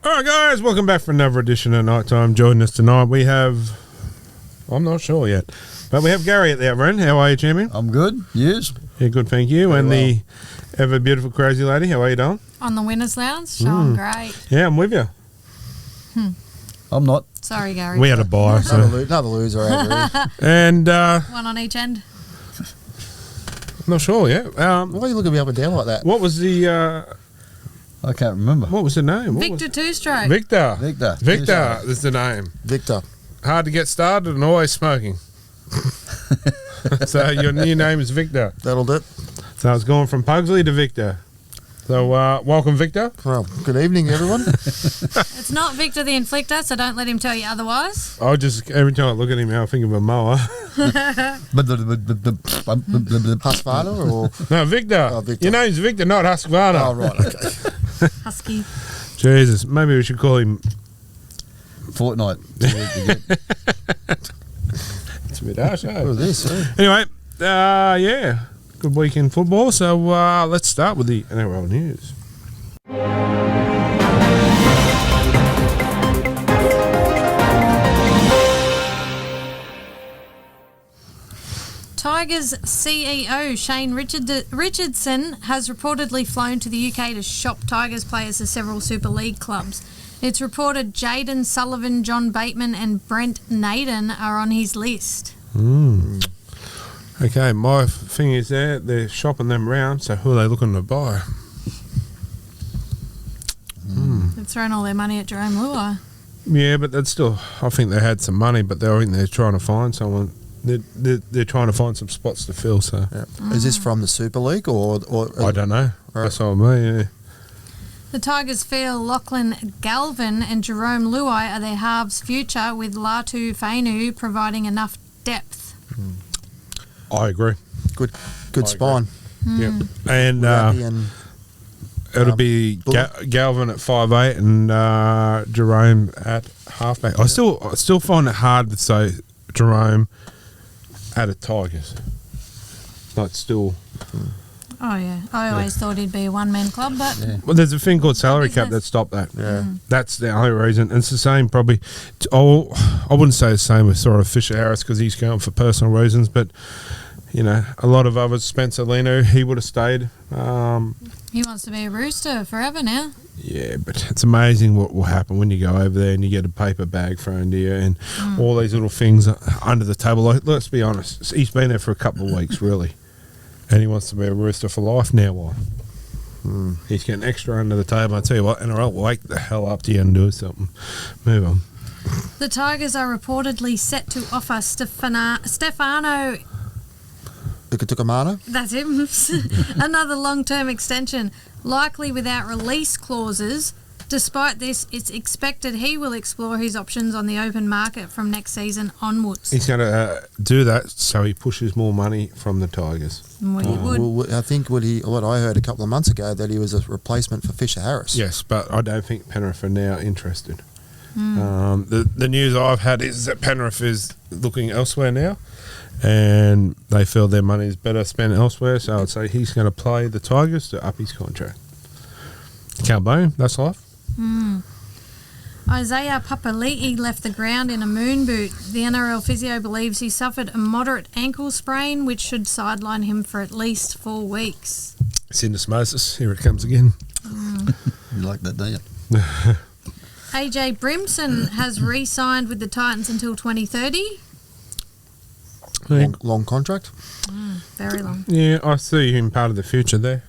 Alright guys, welcome back for another edition of Nighttime. Joining us tonight we have, I'm not sure yet, but we have Gary at the other end. How are you, champion? I'm good. Yes. Yeah, good, thank you. Very and well. the ever beautiful crazy lady, how are you doing? On the Winners Lounge? I'm great. Yeah, I'm with you. I'm not. Sorry, Gary. We had a buy, so. Another loser over here. And One on each end. I'm not sure yet. Why are you looking me up and down like that? What was the I can't remember. what was the name? What Victor was Two-Stroke. Victor. Victor. Victor is the name. Victor. Hard to get started and always smoking. So your new name is Victor. That'll do it. So it's going from Pugsley to Victor. So welcome, Victor. Well, good evening, everyone. It's not Victor the Inflictor, so don't let him tell you otherwise. I just, every time I look at him, I think of a mower. Husqvarna or? No, Victor. Oh, Victor. Your name's Victor, not Husqvarna. Oh, right, okay. Husky. Jesus, maybe we should call him. Fortnite. It's a bit harsh, eh? What was this? Anyway, yeah, good week in football. So let's start with the NRL news. Tigers CEO Shane Richardson has reportedly flown to the UK to shop Tigers players to several Super League clubs. It's reported Jaden Sullivan, John Bateman and Brent Naden are on his list. Okay, my thing is they're shopping them around, so who are they looking to buy? They've thrown all their money at Jerome Luai. Yeah, but that's still, I think they had some money, but I think they're trying to find someone. They're trying to find some spots to fill, so. Yeah. Is this from the Super League or I don't know. Right. That's all me, yeah. The Tigers feel Lachlan Galvin and Jerome Luai are their halves future, with Latu Fainu providing enough depth. I agree. Good I spine. Yep. And Rappy and it'll be Galvin at 5'8" and Jerome at halfback. I still find it hard to say Jerome at a Tigers. Like still. Oh, yeah. I always thought he'd be a one-man club, but Well, there's a thing called salary cap that stopped that. Yeah. That's the only reason. And it's the same probably. I wouldn't say the same with sort of Fisher Harris because he's going for personal reasons, but, you know, a lot of others, Spencer Leno, he would have stayed. he wants to be a Rooster forever now. Yeah, but it's amazing what will happen when you go over there and you get a paper bag thrown to you and all these little things under the table. Like, let's be honest, he's been there for a couple of weeks, really. And he wants to be a Rooster for life. Now what? He's getting extra under the table. I tell you what, NRL, wake the hell up to you and do something. Move on. The Tigers are reportedly set to offer Stefano, Tukamano. that's him, another long-term extension, likely without release clauses. Despite this, it's expected he will explore his options on the open market from next season onwards. He's going to do that so he pushes more money from the Tigers. Well, you would. Well, I think what I heard a couple of months ago that he was a replacement for Fisher Harris. Yes, but I don't think Penrith are now interested. The news I've had is that Penrith is looking elsewhere now and they feel their money is better spent elsewhere, so I'd say he's going to play the Tigers to up his contract. Can't blame him, that's life. Isaiah Papali'i left the ground in a moon boot. The NRL physio believes he suffered a moderate ankle sprain, which should sideline him for at least 4 weeks. Syndesmosis, here it comes again. You like that, don't you? AJ Brimson has re-signed with the Titans until 2030. Long contract. Very long. Yeah, I see him part of the future there.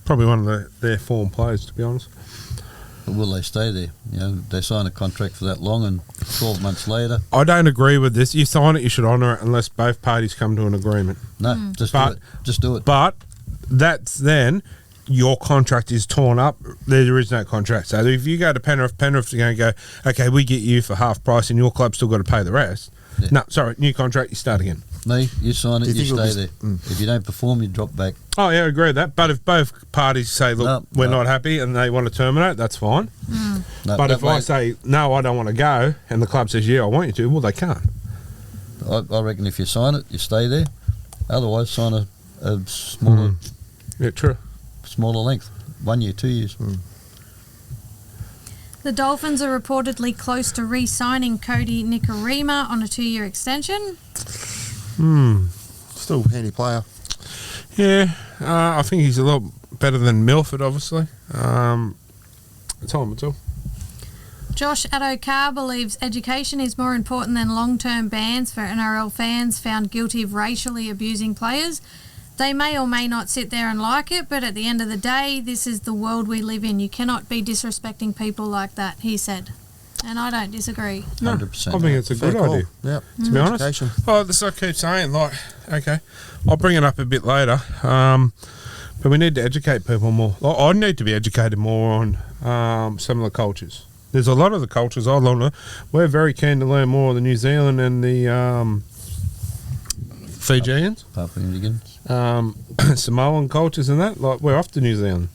Probably one of their form players, to be honest. But will they stay there? You know, they sign a contract for that long, and 12 months later, I don't agree with this. You sign it, you should honour it unless both parties come to an agreement. no, just But- do it. Just do it. But that's then your contract is torn up. There is no contract. So if you go to Penrith are going to go, okay, we get you for half price and your club's still got to pay the rest. Yeah. No, sorry, new contract, you start again. Me, you sign it, Do you you think stay it'll there. If you don't perform, you drop back. Oh, yeah, I agree with that. But if both parties say, look, No, we're no. not happy and they want to terminate, that's fine. No, But that if I way- say, no, I don't want to go, and the club says, yeah, I want you to, well, they can't. I reckon if you sign it, you stay there. Otherwise, sign a smaller Yeah, true. smaller length. 1 year, 2 years. The Dolphins are reportedly close to re-signing Cody Nikorima on a 2-year extension. Still handy player. Yeah, I think he's a lot better than Milford, obviously. It's all. Josh Addo-Carr believes education is more important than long-term bans for NRL fans found guilty of racially abusing players. They may or may not sit there and like it, but at the end of the day, this is the world we live in. You cannot be disrespecting people like that, he said. And I don't disagree. 100%. I think it's a Fair good call. idea. Yep. To be honest. Education. Oh, this I keep saying, like, okay, I'll bring it up a bit later, but we need to educate people more. I need to be educated more on some of the cultures. There's a lot of the cultures I learn. We're very keen to learn more of the New Zealand and the Fijians, Papua New Guinea. Samoan cultures and that. Like, we're off to New Zealand.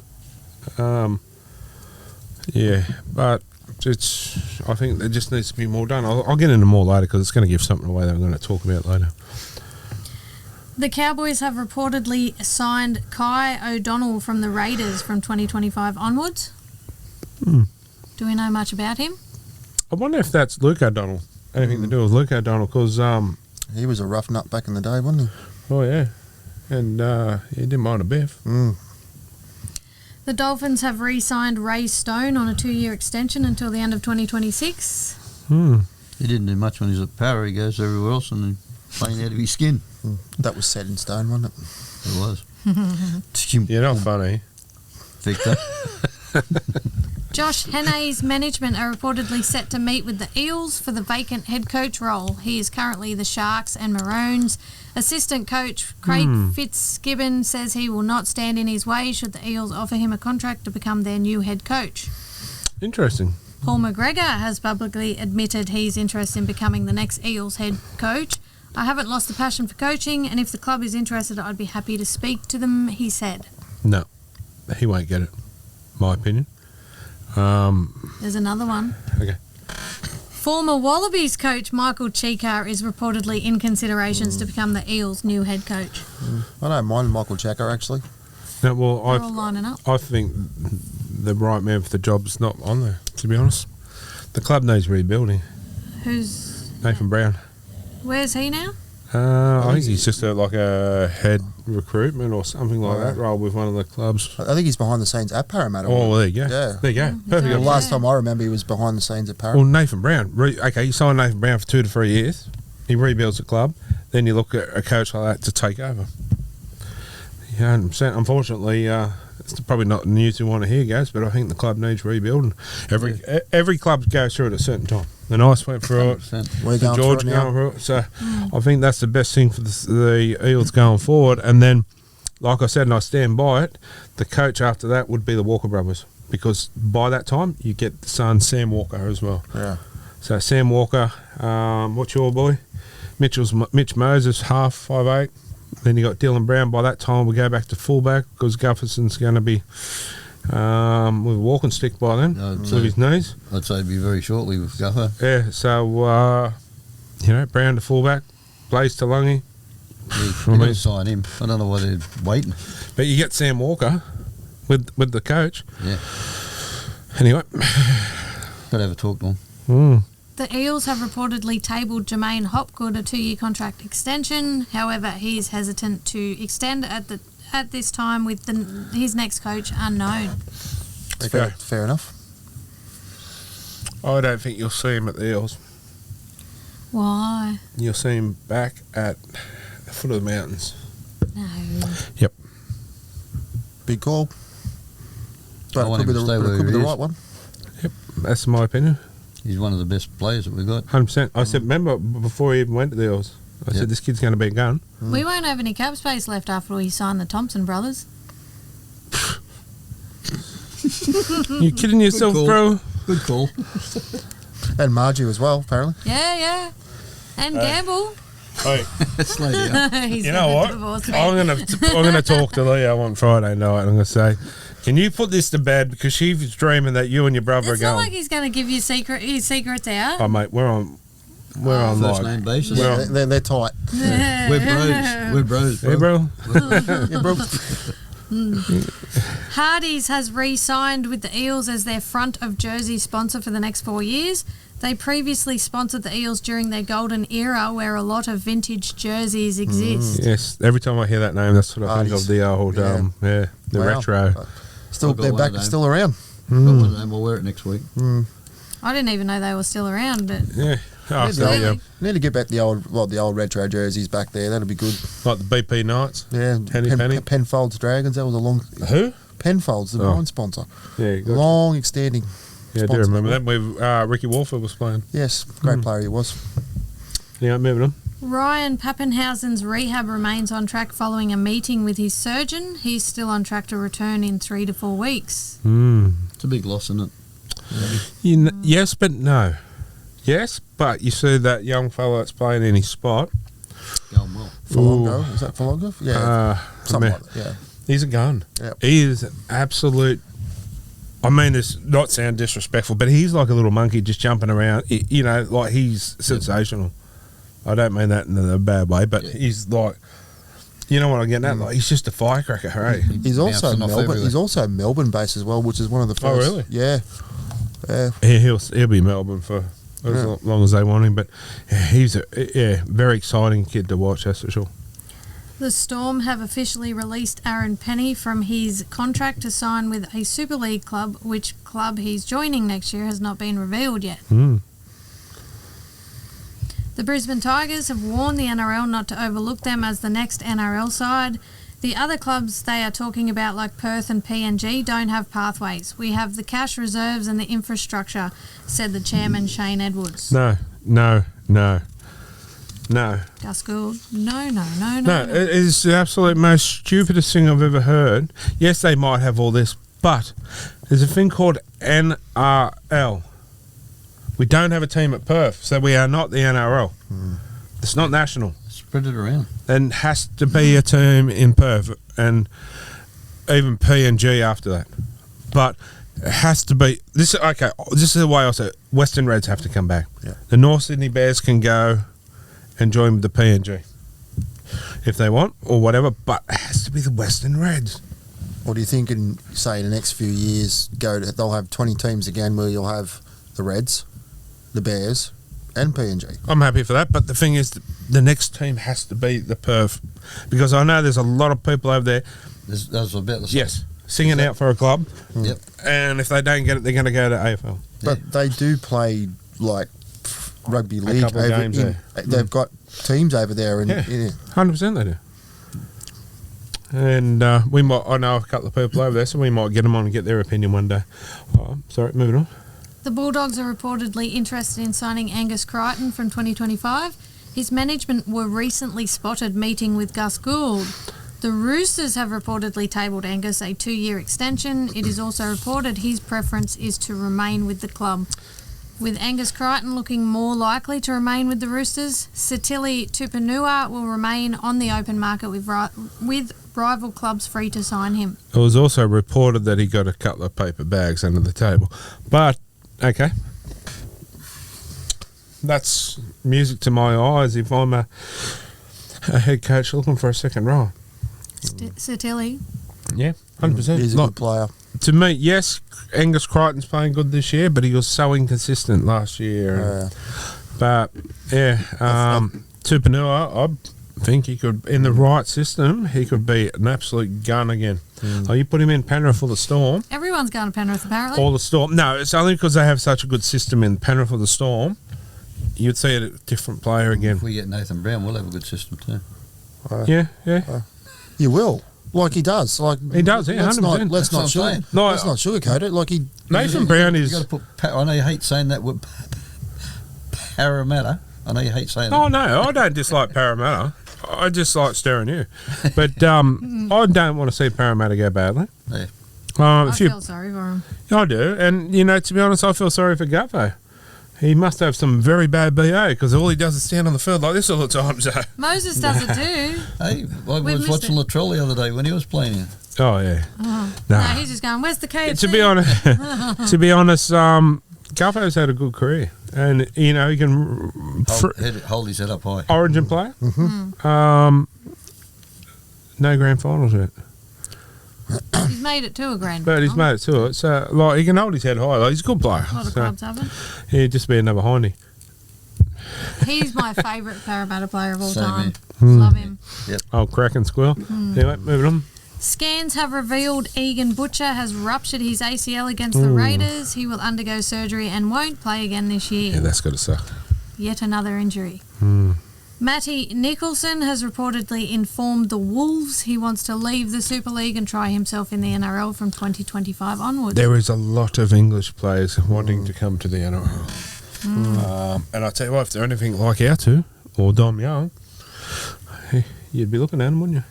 Yeah, but I think there just needs to be more done. I'll get into more later because it's going to give something away that I'm going to talk about later. The Cowboys have reportedly signed Kai O'Donnell from the Raiders from 2025 onwards. Do we know much about him? I wonder if that's Luke O'Donnell. Anything to do with Luke O'Donnell? Because, He was a rough nut back in the day, wasn't he? oh yeah, and he didn't mind a biff. The Dolphins have re-signed Ray Stone on a 2-year extension until the end of 2026. He didn't do much when he was at Power. He goes everywhere else and playing out of his skin. That was set in stone, wasn't it? It was. You're not funny. Victor. Josh Henne's management are reportedly set to meet with the Eels for the vacant head coach role. He is currently the Sharks and Maroons. Assistant coach Craig Fitzgibbon says he will not stand in his way should the Eels offer him a contract to become their new head coach. Interesting. Paul McGregor has publicly admitted he's interested in becoming the next Eels head coach. I haven't lost the passion for coaching, and if the club is interested, I'd be happy to speak to them, he said. No, he won't get it. My opinion. There's another one. Okay. Former Wallabies coach Michael Cheika is reportedly in considerations to become the Eels' new head coach. I don't mind Michael Checker, actually. No, well, They're all lining up. I think the right man for the job's not on there. To be honest, the club needs rebuilding. Who's Nathan Brown. Where's he now? I think he's just like a head recruitment or something like that role with one of the clubs. I think he's behind the scenes at Parramatta. Oh, well, there you go. Yeah. There you go. he's Perfect. over The last time I remember, he was behind the scenes at Well, Parramatta. Nathan Brown. Okay, you sign Nathan Brown for 2 to 3 years. He rebuilds the club. Then you look at a coach like that to take over. Yeah, 100%. Unfortunately, it's probably not the news we want to hear, guys, but I think the club needs rebuilding. Every club goes through it at a certain time. The Knights went through it. 100%. We're The going George through it now. going through it. So I think that's the best thing for the Eels going forward. And then, like I said, and I stand by it, the coach after that would be the Walker brothers, because by that time you get the son Sam Walker as well. Yeah. So Sam Walker, what's your boy? Mitch Moses, half 5'8". Then you got Dylan Brown. By that time we go back to fullback because Gufferson's going to be with a walking stick by then with his knees. I'd say it'd be very shortly with Guffer. Yeah, so Brown to fullback, Blaze to Lungy. We're going to sign him. I don't know why they're waiting. But you get Sam Walker with the coach. Yeah. Anyway. Got to have a talk to him. The Eels have reportedly tabled Jermaine Hopgood a 2-year contract extension. However, he is hesitant to extend at this time with his next coach unknown. Fair enough. I don't think you'll see him at the Eels. Why? You'll see him back at the foot of the mountains. No. Yep. Big call. I But it want could be him to stay where the he is. right one. That's my opinion. He's one of the best players that we've got. 100%. I said, remember, before he even went to the Eels, I said, this kid's going to be a gun. We won't have any cap space left after we sign the Thompson brothers. You kidding yourself, bro? Good call. And Margie as well, apparently. Yeah. And Gamble. Hey, Slow down. He's you know gonna what? divorce me. I'm gonna talk to Leo on Friday night. I'm gonna say, can you put this to bed because she's dreaming that you and your brother It's are not going. like he's going to give you his secrets out. Oh mate, we're on First like name basis. Yeah, they're tight. We're bros. hey, bro. Yeah, bro. Hardy's has re-signed with the Eels as their front of jersey sponsor for the next 4 years. They previously sponsored the Eels during their golden era where a lot of vintage jerseys exist. Yes, every time I hear that name, that's what I think Hardy's. of the old the Wow. retro. Still, I've got they're one back, of them. still around. Got one of them. I'll wear it next week. I didn't even know they were still around, but Yeah, oh, Need so, to- yeah. Need to get back the old retro jerseys back there. That'd be good. Like the BP Knights. Yeah, Penny. Penfolds Dragons. That was a long. Who? Penfolds, the Oh. wine sponsor. Yeah, gotcha. Long extending. Yeah, I do sponsor. remember that. With Ricky Walford was playing. Yes, great player he was. Yeah, moving on. Ryan Pappenhausen's rehab remains on track following a meeting with his surgeon. He's still on track to return in 3 to 4 weeks. It's a big loss, isn't it? Yes, but no. Yes, but you see that young fella that's playing in his spot. Going well. Folongo, is that Folongo? Yeah, something man, like that. Yeah. he's a gun. Yep. He is an absolute. I mean, this not sound disrespectful, but he's like a little monkey just jumping around. You know, like he's sensational. I don't mean that in a bad way, but he's like, you know what I'm getting at? Like he's just a firecracker, hey? He's also Bouncing off Melbourne. everywhere. He's also Melbourne based as well, which is one of the first. Oh, really? Yeah. Yeah. He'll be Melbourne for as long as they want him. But yeah, he's a very exciting kid to watch. That's for sure. The Storm have officially released Aaron Penny from his contract to sign with a Super League club. Which club he's joining next year has not been revealed yet. The Brisbane Tigers have warned the NRL not to overlook them as the next NRL side. The other clubs they are talking about, like Perth and PNG, don't have pathways. We have the cash reserves and the infrastructure, said the chairman, Shane Edwards. No. Gus Gould. No. No, it is the absolute most stupidest thing I've ever heard. Yes, they might have all this, but there's a thing called NRL. We don't have a team at Perth, so we are not the NRL. It's not national. Spread it around. Then has to be a team in Perth, and even PNG after that. But it has to be this. Okay, this is the way I say it. Western Reds have to come back. Yeah. The North Sydney Bears can go and join the PNG if they want or whatever. But it has to be the Western Reds. What do you think in, say, the next few years, they'll have 20 teams again where you'll have the Reds, the Bears, and PNG? I'm happy for that, but the thing is, the next team has to be the Perth, because I know there's a lot of people over there. That's about the same. Yes, singing out for a club, Yep. and if they don't get it, they're going to go to AFL. But they do play like rugby league couple of over games in. They've got teams over there, and Yeah. 100% they do. And we might. I know a couple of people over there, so we might get them on and get their opinion one day. Sorry, moving on. The Bulldogs are reportedly interested in signing Angus Crichton from 2025. His management were recently spotted meeting with Gus Gould. The Roosters have reportedly tabled Angus a 2-year extension. It is also reported his preference is to remain with the club. With Angus Crichton looking more likely to remain with the Roosters, Sitili Tupanua will remain on the open market with rival clubs free to sign him. It was also reported that he got a couple of paper bags under the table, but okay, that's music to my eyes. If I'm a head coach looking for a second role, Sitili. yeah, 100%. He's a good player. To me, yes, Angus Crichton's playing good this year, but he was so inconsistent last year. But yeah, Tupanua, I think he could, in the right system, he could be an absolute gun again. Oh, you put him in Penrith or the Storm, Everyone's going to Penrith, apparently. or the Storm. No, it's only because they have such a good system in Penrith or the Storm. You'd see a different player again. If we get Nathan Brown, we'll have a good system too. Yeah. You will. Like he does. Like He does, yeah, let's not 100%. let's not That's what I'm sugar, saying. No, let's not sugarcoat it. Like he Nathan Brown You is. got to put. I know you hate saying that word. Parramatta. I know you hate saying Oh that. no, I don't dislike Parramatta. I just like staring you. But I don't want to see Parramatta go badly. Yeah. I If you, feel sorry for him. I do, and to be honest, I feel sorry for Gutho. He must have some very bad BA because all he does is stand on the field like this all the time. So, Moses does it too. Hey, I We've was missed watching it. Latrell the other day when he was playing here. oh yeah, No, nah. he's just going, where's the KFC? To be honest, Gutho's had a good career, and he can Hold his head up high. Origin player. No grand finals yet, He's made it to a grand but he's final. made it to it. So like he can hold his head high. Like, he's a good player. A lot of So, clubs haven't. he'd just be another hindy. He's my favourite Parramatta player of all Same time. here. Love him. Oh, crack and squeal. Anyway, moving on. Scans have revealed Egan Butcher has ruptured his ACL against the Raiders. He will undergo surgery and won't play again this year. Yeah, that's got to suck. Yet another injury. Matty Nicholson has reportedly informed the Wolves he wants to leave the Super League and try himself in the NRL from 2025 onwards. There is a lot of English players wanting to come to the NRL. And I tell you what, if they're anything like our two, or Dom Young, you'd be looking at them, wouldn't you?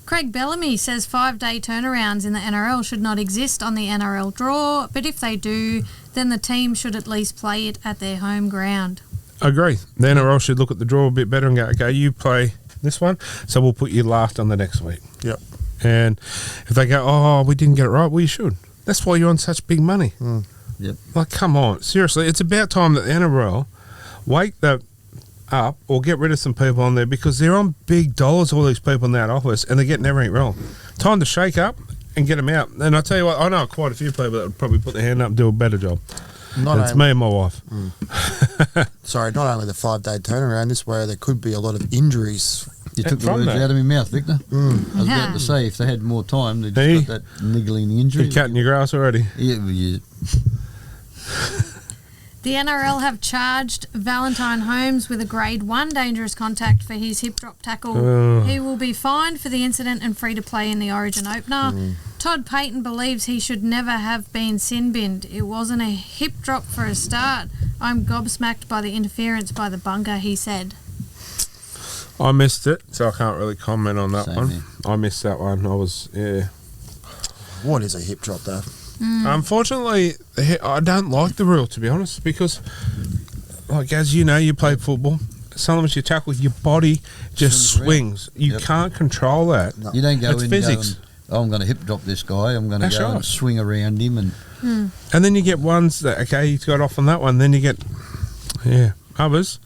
Craig Bellamy says 5-day turnarounds in the NRL should not exist on the NRL draw, but if they do, then the team should at least play it at their home ground. I agree. The NRL should look at the draw a bit better and go, okay, you play this one, so we'll put you last on the next week. Yep. And if they go, oh, we didn't get it right, well, you should. That's why you're on such big money. Yep. Like, come on. Seriously, it's about time that the NRL wake that up or get rid of some people on there because they're on big dollars, all these people in that office, and they're getting everything wrong. Time to shake up and get them out. And I tell you what, I know quite a few people that would probably put their hand up and do a better job. It's me and my wife. Sorry, not only the 5-day turnaround, this way there could be a lot of injuries. You took the From words that. out of my mouth, Victor. I was about to say, if they had more time, they'd Hey. just got that niggling injury. You're cutting your grass already. Yeah, well, yeah. The NRL have charged Valentine Holmes with a grade 1 dangerous contact for his hip drop tackle. He will be fined for the incident and free to play in the Origin opener. Todd Payton believes he should never have been sin-binned. It wasn't a hip drop for a start. I'm gobsmacked by the interference by the bunker, he said. I missed it, so I can't really comment on that Same one. here. I missed that one. What is a hip drop, though? Unfortunately, I don't like the rule, to be honest, because, like, as you know, you play football. Sometimes you tackle, your body just Swings around. swings. You Yep. can't control that. No. You don't go It's in physics. going, oh, I'm going to hip drop this guy. I'm going to That's go right. and swing around him. And And then you get ones that, okay, he's got off on that one. Then you get, others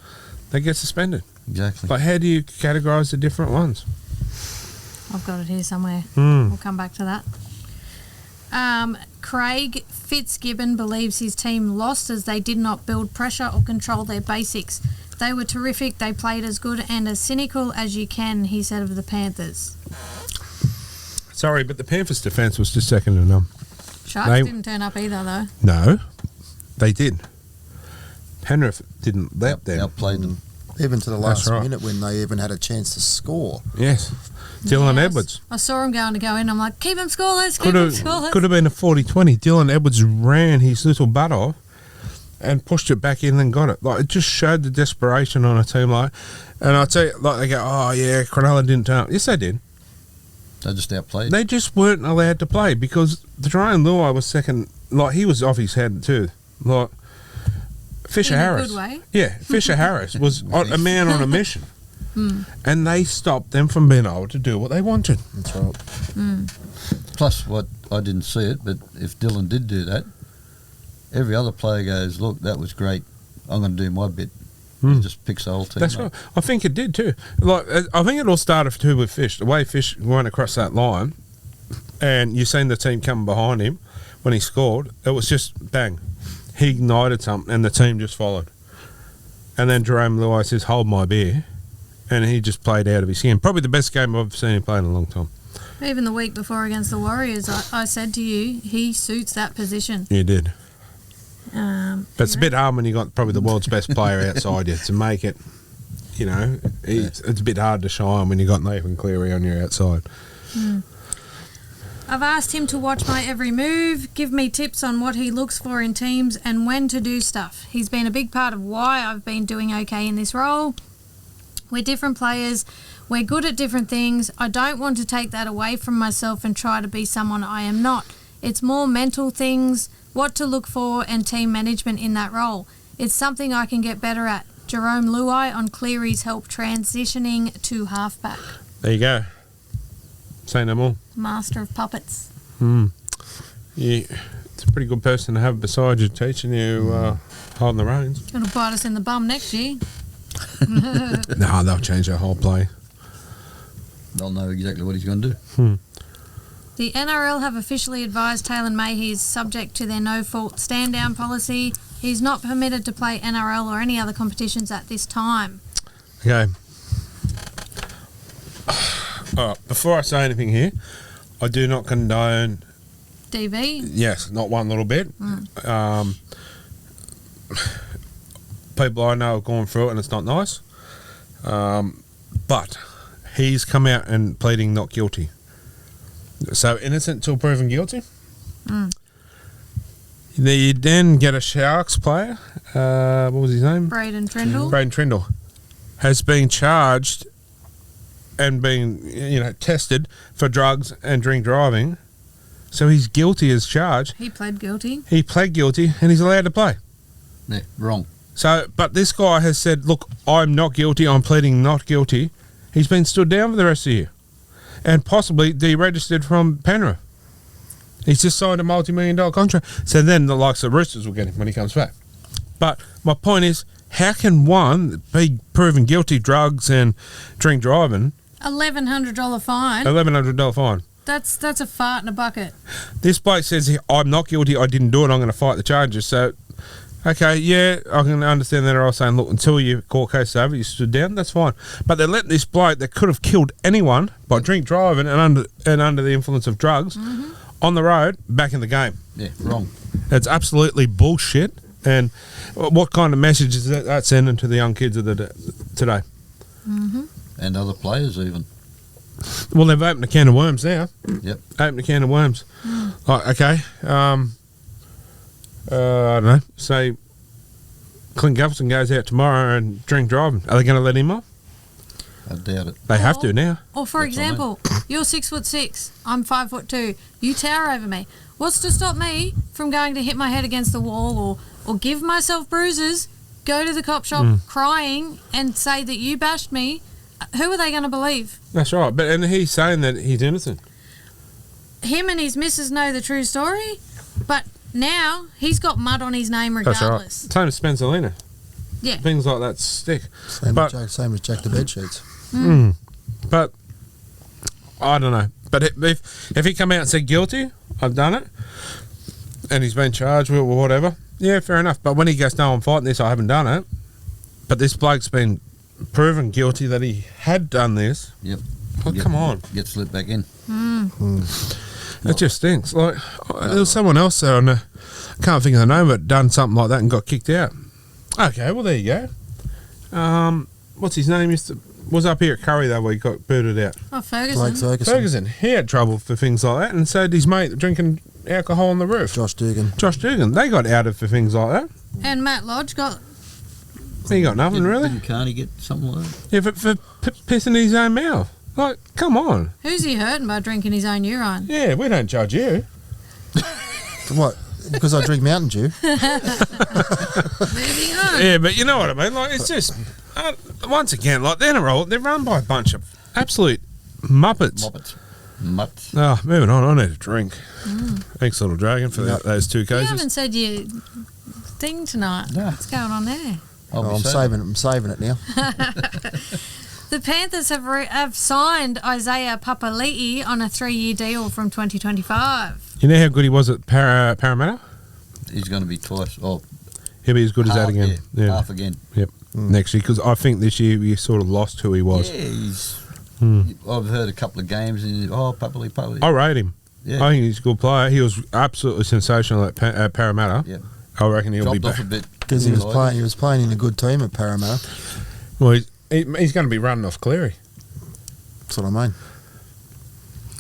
that get suspended. exactly. Like, how do you categorise the different ones? I've got it here somewhere. Hmm. We'll come back to that. Craig Fitzgibbon believes his team lost as they did not build pressure or control their basics. They were terrific. They played as good and as cynical as you can, he said of the Panthers. Sorry, but the Panthers' defence was just second to none. Sharks They- didn't turn up either, though. No, they did. Penrith didn't let Yep, them. outplayed them. Even to the That's last right. minute when they even had a chance to score. Yes. Dylan Yes. Edwards. I saw him going to go in. I'm like, keep him scoreless, keep Could him have scoreless. been a 40-20. Dylan Edwards ran his little butt off and pushed it back in and got it. Like, it just showed the desperation on a team like. And I tell you, like, they go, oh yeah, Cronulla didn't turn up. Yes, they did. They just outplayed. They just weren't allowed to play because the Jerome Luai was second. Like, he was off his head too. Like, Fisher In a Harris. good way. Yeah, Fisher Harris was a man on a mission. And they stopped them from being able to do what they wanted. That's right. Plus, what I didn't see it, but if Dylan did do that, every other player goes, look, that was great. I'm going to do my bit. He just picks the whole team. That's up. right. I think it did too. Like, I think it all started too with Fish. The way Fish went across that line, and you seen the team coming behind him when he scored. It was just bang. He ignited something, and the team just followed. And then Jerome Luai says, "Hold my beer," and he just played out of his skin. Probably the best game I've seen him play in a long time. Even the week before against the Warriors, I said to you, he suits that position. You did. But it's a bit hard when you got probably the world's best player outside you to make it. it's a bit hard to shine when you got Nathan Cleary on your outside. I've asked him to watch my every move, give me tips on what he looks for in teams and when to do stuff. He's been a big part of why I've been doing okay in this role. We're different players. We're good at different things. I don't want to take that away from myself and try to be someone I am not. It's more mental things, what to look for, and team management in that role. It's something I can get better at. Jerome Luai on Cleary's help transitioning to halfback. There you go. Say no more. Master of puppets. Yeah, it's a pretty good person to have beside you, teaching you holding the reins. Going to bite us in the bum next year. No, they'll change their whole play. They'll know exactly what he's going to do. The NRL have officially advised Taylor May he is subject to their no-fault stand-down policy. He's not permitted to play NRL or any other competitions at this time. Okay. All right, before I say anything here, I do not condone... DV? Yes, not one little bit. People I know have gone through it and it's not nice. But he's come out and pleading not guilty. So innocent till proven guilty. You then get a Sharks player. What was his name? Braden Trindle. Braden Trindle has been charged and been tested for drugs and drink driving. So he's guilty as charged. He pled guilty. He pled guilty and he's allowed to play. Yeah, wrong. So, but this guy has said, look, I'm not guilty, I'm pleading not guilty. He's been stood down for the rest of the year and possibly deregistered from Penrith. He's just signed a multi-million-dollar contract. So then the likes of Roosters will get him when he comes back. But my point is, how can one be proven guilty drugs and drink driving? $1,100 fine. $1,100 fine. That's a fart in a bucket. This bloke says, I'm not guilty, I didn't do it, I'm going to fight the charges. So, okay, yeah, I can understand that. I was saying, look, until your court case is over, you stood down, that's fine. But they're letting this bloke that could have killed anyone by drink driving and under the influence of drugs on the road back in the game. Yeah, wrong. It's absolutely bullshit. And what kind of message is that sending to the young kids of today? And other players even. Well, they've opened a can of worms now. Yep. Opened a can of worms. Okay. I don't know. Say Clint Gutherson goes out tomorrow and drink driving. Are they going to let him off? I doubt it. They have to now. Or for example, you're 6'6", I'm 5'2", you tower over me. What's to stop me from going to hit my head against the wall or give myself bruises, go to the cop shop crying and say that you bashed me? Who are they going to believe? That's right. And he's saying that he's innocent. Him and his missus know the true story, but now he's got mud on his name regardless. That's right. Same as Spencer. Yeah. Things like that stick. Same as Jack the Bedsheets. But I don't know. But if he come out and said guilty, I've done it, and he's been charged with or whatever, yeah, fair enough. But when he goes, no, I'm fighting this, I haven't done it. But this bloke's been proven guilty that he had done this. Yep. Well, come on. Get slipped back in. It just stinks. Like there was someone else there, and I can't think of the name, but done something like that and got kicked out. Okay, well there you go. What's his name? Was up here at Curry though, where he got booted out. Oh, Ferguson. Ferguson. He had trouble for things like that, and so did his mate drinking alcohol on the roof. Josh Dugan. They got outed for things like that. And Matt Lodge got... He got nothing really. Can't he get something like that? Yeah, for pissing in his own mouth. Like, come on. Who's he hurting by drinking his own urine? Yeah, we don't judge you. What? Because I drink Mountain Dew. Moving on. Yeah, but you know what I mean. Like, it's just once again, like they're run by a bunch of absolute muppets. Mutts. Oh, moving on. I need a drink. Thanks, Little Dragon, for those 2 You cases. haven't said your thing tonight. No. What's going on there? I'm saving it now. The Panthers have signed Isaiah Papali'i on a 3-year deal from 2025. You know how good he was at Parramatta? He's going to be twice. Oh, He'll be as good as that again. Yeah, half again. Yep. Next year, because I think this year we sort of lost who he was. Yeah, I've heard a couple of games and Papali'i. I rate him. Yeah. I think he's a good player. He was absolutely sensational at Parramatta. Yeah. I reckon he'll be Dropped back. off a bit. Because he was playing in a good team at Parramatta. Well, he's going to be running off Cleary. That's what I mean.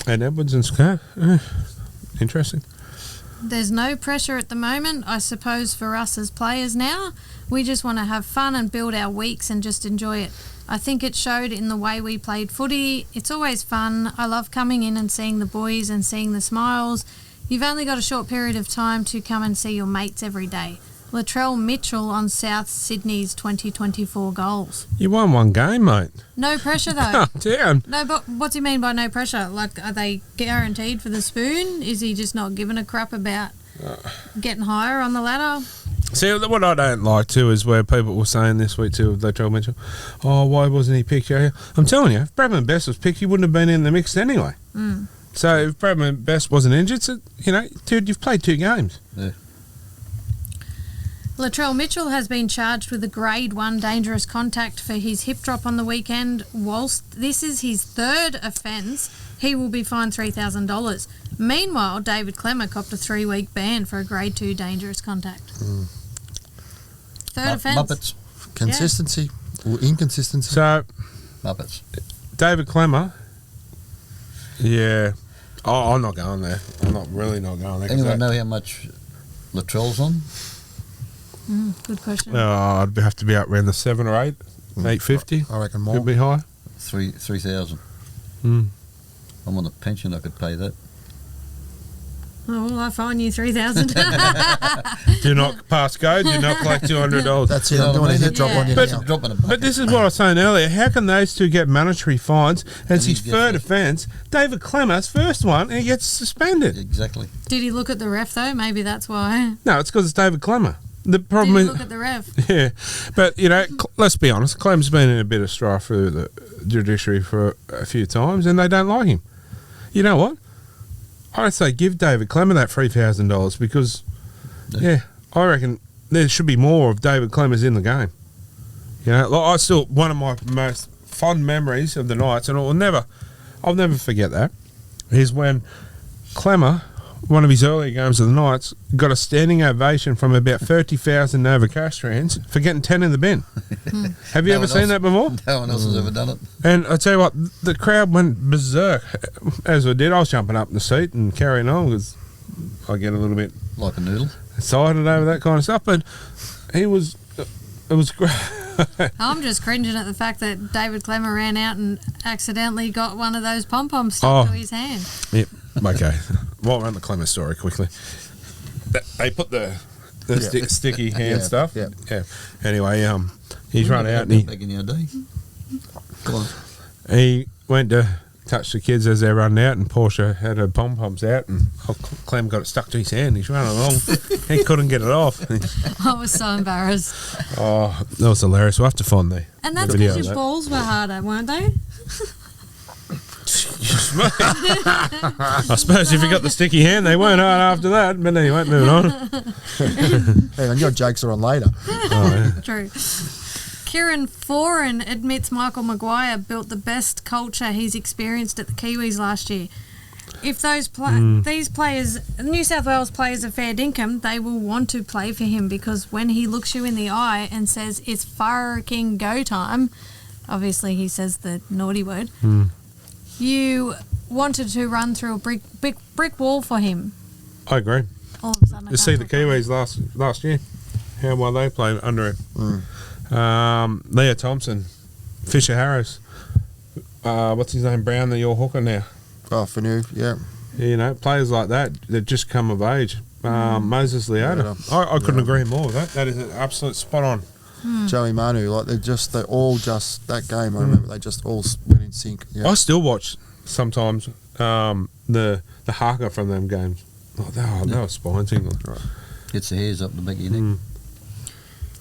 And Edwards and Scott. Interesting. There's no pressure at the moment, I suppose, for us as players now. We just want to have fun and build our weeks and just enjoy it. I think it showed in the way we played footy. It's always fun. I love coming in and seeing the boys and seeing the smiles. You've only got a short period of time to come and see your mates every day. Latrell Mitchell on South Sydney's 2024 goals. You won one game, mate. No pressure though. Calm down. No, but what do you mean by no pressure? Like, are they guaranteed for the spoon? Is he just not giving a crap about getting higher on the ladder? See, what I don't like too is where people were saying this week too, they told Mitchell, oh, why wasn't he picked? I'm telling you, if Bradman Best was picked, he wouldn't have been in the mix anyway. So if Bradman Best wasn't injured, so, dude, you've played 2 games. Yeah. Latrell Mitchell has been charged with a Grade 1 dangerous contact for his hip drop on the weekend. Whilst this is his 3rd offence, he will be fined $3,000. Meanwhile, David Clemmer copped a 3-week ban for a Grade 2 dangerous contact. 3rd offence. Muppets. Consistency or inconsistency. So, Muppets. David Clemmer, yeah. Oh, I'm not going there. I'm not really not going there. Anyone know how much Latrell's on? Good question. I'd have to be up around the 7 or 8, 850. I reckon more. Could be high. 3,000. Mm. I'm on a pension. I could pay that. Oh, well, I fine you $3,000. Do not pass go. Do not collect $200. That's it. You know I'm doing what I a mean? hit drop on you But- now. Dropping a bucket. But this is what I was saying earlier. How can those two get monetary fines? And it's And his he gets 3rd it. offence. David Clemmer's first one, and he gets suspended. Exactly. Did he look at the ref, though? Maybe that's why. No, it's because it's David Clemmer. The Did problem he is, look at the ref? yeah, but let's be honest. Clem's been in a bit of strife through the judiciary for a few times, and they don't like him. You know what? I'd say give David Clemmer that $3,000 because, yeah, I reckon there should be more of David Clemmer's in the game. One of my most fond memories of the Knights, and I'll never forget that, is when Clemmer, one of his earlier games of the Knights, got a standing ovation from about 30,000 Nova Castrians for getting 10 in the bin. Have you No ever one seen else- that before? No one else has ever done it. And I tell you what, the crowd went berserk. As I did, I was jumping up in the seat and carrying on because I get a little bit Like a noodle. excited over that kind of stuff. But it was great. I'm just cringing at the fact that David Clemmer ran out and accidentally got one of those pom-poms Oh. stuck to his hand. Yep. Okay. Well, run the Clemmer story quickly. They put the sticky hand stuff. yeah. Yeah. Anyway, he's run out and Back in your day. Go on. he went to touch the kids as they're running out, and Portia had her pom-poms out, and Clem got it stuck to his hand. He's running along. He couldn't get it off. I was so embarrassed. Oh, that was hilarious. We'll have to find the And that's video because of your that. balls were harder, weren't they? I suppose if you got the sticky hand, they weren't hard after that. But anyway, moving on. Hang on, your jokes are on later. Oh, yeah. True. Kieran Foran admits Michael Maguire built the best culture he's experienced at the Kiwis last year. If these players, New South Wales players, are fair dinkum, they will want to play for him because when he looks you in the eye and says it's fucking go time, obviously he says the naughty word, you wanted to run through a brick wall for him. I agree. All of a sudden, I You see can't the talk Kiwis last year, how well they played under him. Leah Thompson, Fisher Harris, what's his name, Brown, the your hooker now. Oh, for new, yeah. Players like that just come of age. Moses Leota. I couldn't agree more with that. That is an absolute spot on. Joey Manu, like they all just that game. I remember they just all went in sync. Yeah. I still watch sometimes the haka from them games. Oh, they were spine tingling. Right. Gets the hairs up the back of your neck.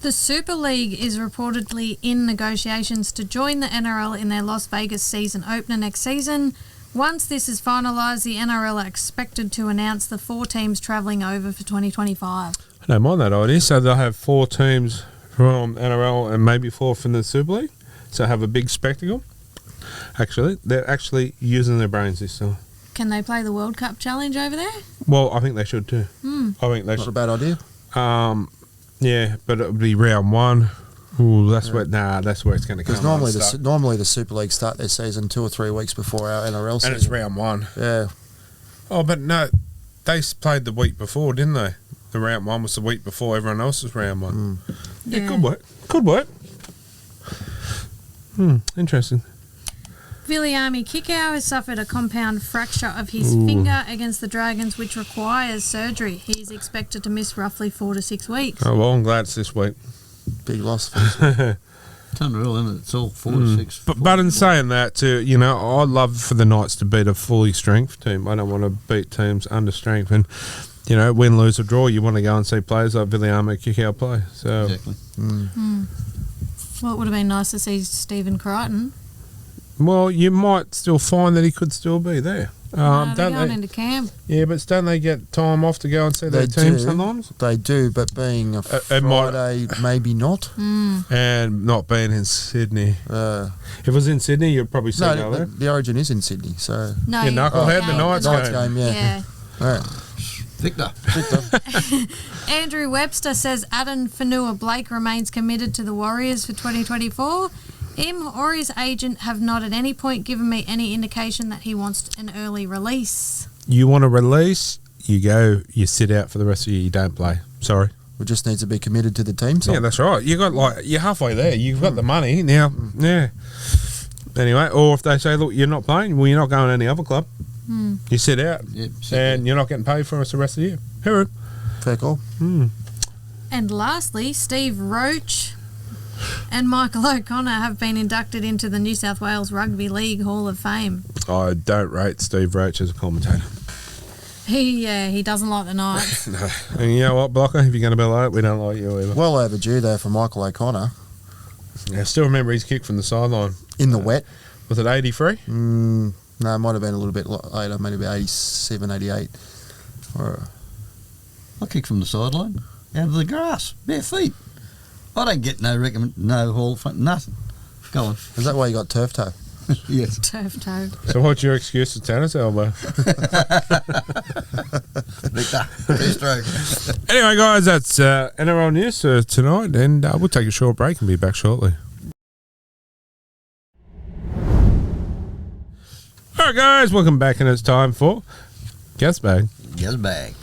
The Super League is reportedly in negotiations to join the NRL in their Las Vegas season opener next season. Once this is finalised, the NRL are expected to announce the 4 teams travelling over for 2025. I don't mind that idea. So they'll have 4 teams from NRL and maybe 4 from the Super League. So have a big spectacle. Actually, they're actually using their brains this time. Can they play the World Cup Challenge over there? Well, I think they should too. I think they Not a should. bad idea. Yeah, but it would be round 1 Ooh, that's where it's going to come. Because normally the Super League start their season 2 or 3 weeks before our NRL season. And it's round 1. Yeah. Oh, but no, they played the week before, didn't they? The round 1 was the week before everyone else's round 1. Yeah, could work. Could work. Interesting. Viliami Kikau has suffered a compound fracture of his finger against the Dragons, which requires surgery. He is expected to miss roughly 4 to 6 weeks. Oh, well, I'm glad it's this week. Big loss for us. It's unreal, isn't it? It's all 4 to 6. But in saying that, too, you know, I'd love for the Knights to beat a fully strength team. I don't want to beat teams under strength. And, you know, win, lose or draw, you want to go and see players like Viliami Kikau play. So, Exactly. Well, it would have been nice to see Stephen Crichton. well, you might still find that he could still be there. They're Don't going they? into camp. Yeah, but don't they get time off to go and see their team sometimes? They do, but being a it might- Friday, maybe not. And not being in Sydney. If it was in Sydney, you'd probably say go there. the Origin is in Sydney, so... No, Yeah, Knucklehead, the Knights Knights game. game, yeah. Right. Victor. Andrew Webster says Adam Fanua-Blake remains committed to the Warriors for 2024. Him or his agent have not at any point given me any indication that he wants an early release. You want to release, you go, you sit out for the rest of the year, you don't play. Sorry. We just need to be committed to the team. So. Yeah, that's right. You're halfway there. You've got the money now. Yeah. Anyway, or if they say, look, you're not playing, well, you're not going to any other club. You sit out, and you're not getting paid for us the rest of the year. Hear Fair call. And lastly, Steve Roach and Michael O'Connor have been inducted into the New South Wales Rugby League Hall of Fame. I don't rate Steve Roach as a commentator. He doesn't like the Knights. No. And you know what, Blocker? If you're going to be like it, we don't like you either. Well overdue there for Michael O'Connor. Yeah, I still remember his kick from the sideline. In the wet. Was it 83? No, it might have been a little bit later, maybe 87, 88. I kicked from the sideline, out of the grass, bare feet. I don't get no hall front, nothing. Go on. Is that why you got turf toe? Yes. Turf toe. So what's your excuse for tennis elbow? Victor, two-stroke. Anyway, guys, that's NRL news for tonight, and we'll take a short break and be back shortly. All right, guys, welcome back, and it's time for Gasbag. Gasbag.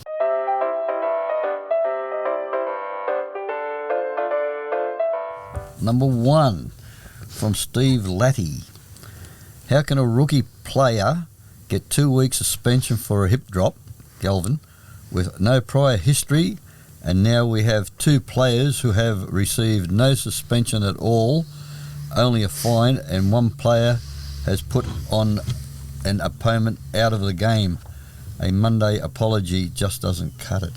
Number 1 from Steve Latty. How can a rookie player get 2 weeks suspension for a hip drop, Galvin, with no prior history, and now we have 2 players who have received no suspension at all, only a fine, and 1 player has put on an opponent out of the game. A Monday apology just doesn't cut it.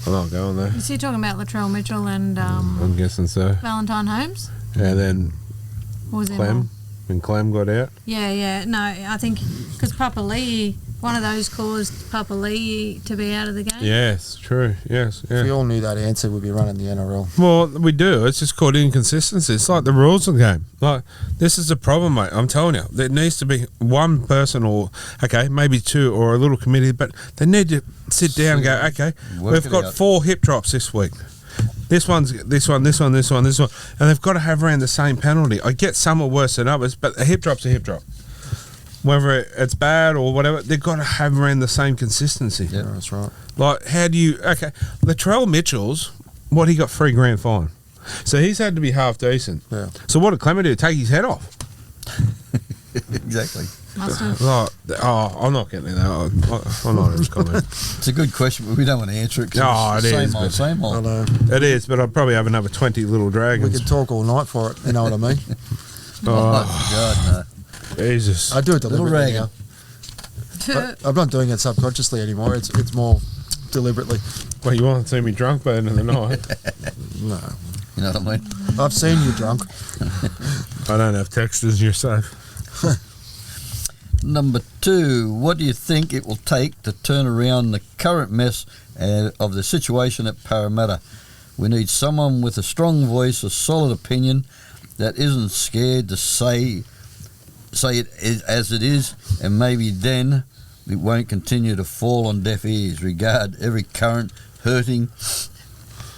I'm not going there. Is he talking about Latrell Mitchell and I'm guessing so. Valentine Holmes? And then Or was there more? Clem. When Clem got out. Yeah. No, I think because Papa Lee, one of those caused Papa Lee to be out of the game. Yes, true. Yes, yeah. If we all knew that answer, we'd be running the NRL. Well, we do. It's just called inconsistency. It's like the rules of the game. Like, this is the problem, mate. I'm telling you. There needs to be one person or, okay, maybe 2 or a little committee, but they need to sit down and go, okay, we've got 4 hip drops this week. This one, and they've got to have around the same penalty. I get some are worse than others, but a hip drop's a hip drop. Whether it's bad or whatever, they've got to have around the same consistency. Yeah, that's right. Like, how do you... Okay, Latrell Mitchell's, he got $3,000 fine. So he's had to be half decent. Yeah. So what did Clement do? Take his head off? Exactly. Must have. I'm not getting that. I'm not even comment. It's a good question, but we don't want to answer it because No, it's it the is, same old, but- same I old. know. It is, but I'd probably have another 20 little We dragons. could talk all night for it, you know what I mean? Oh, God, Jesus. I do it Little deliberately rag. now. I'm not doing it subconsciously anymore. It's more deliberately. Well, you want to see me drunk by the end of the night? No. no. You know what I mean? I've seen you drunk. I don't have texters, you're safe. Number 2, what do you think it will take to turn around the current mess of the situation at Parramatta? We need someone with a strong voice, a solid opinion that isn't scared to say it as it is, and maybe then it won't continue to fall on deaf ears. Regard every current hurting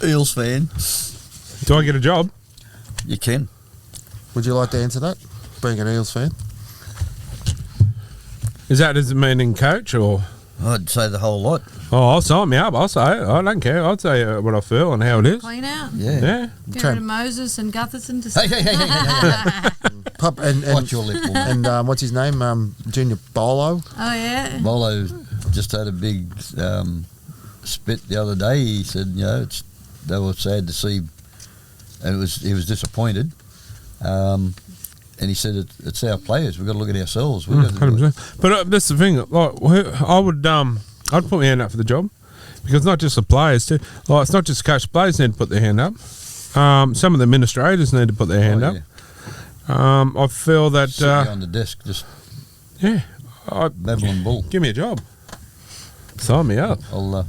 Eels fan. Do I get a job? You can. Would you like to answer that? Being an Eels fan. Does it mean in coach or? I'd say the whole lot. Oh, I'll sign me up. I'll say it. I don't care. I'll say what I feel and how it is. Clean out. Yeah. Yeah. Get rid of Moses and Gutherson to Hey. Pup and Watch your lip, woman. and what's his name? Junior Bolo. Oh, yeah. Bolo just had a big spit the other day. He said, they were sad to see, and he was disappointed. And he said, it's our players. We've got to look at ourselves. We've got to do it. 100%. But that's the thing. Like, I would, I'd put my hand up for the job because not just the players too. Like, it's not just the coach. Players need to put their hand up. Some of the administrators need to put their hand up. I feel that. Sitting on the desk, just babbling bull. Give me a job. Sign me up. I'll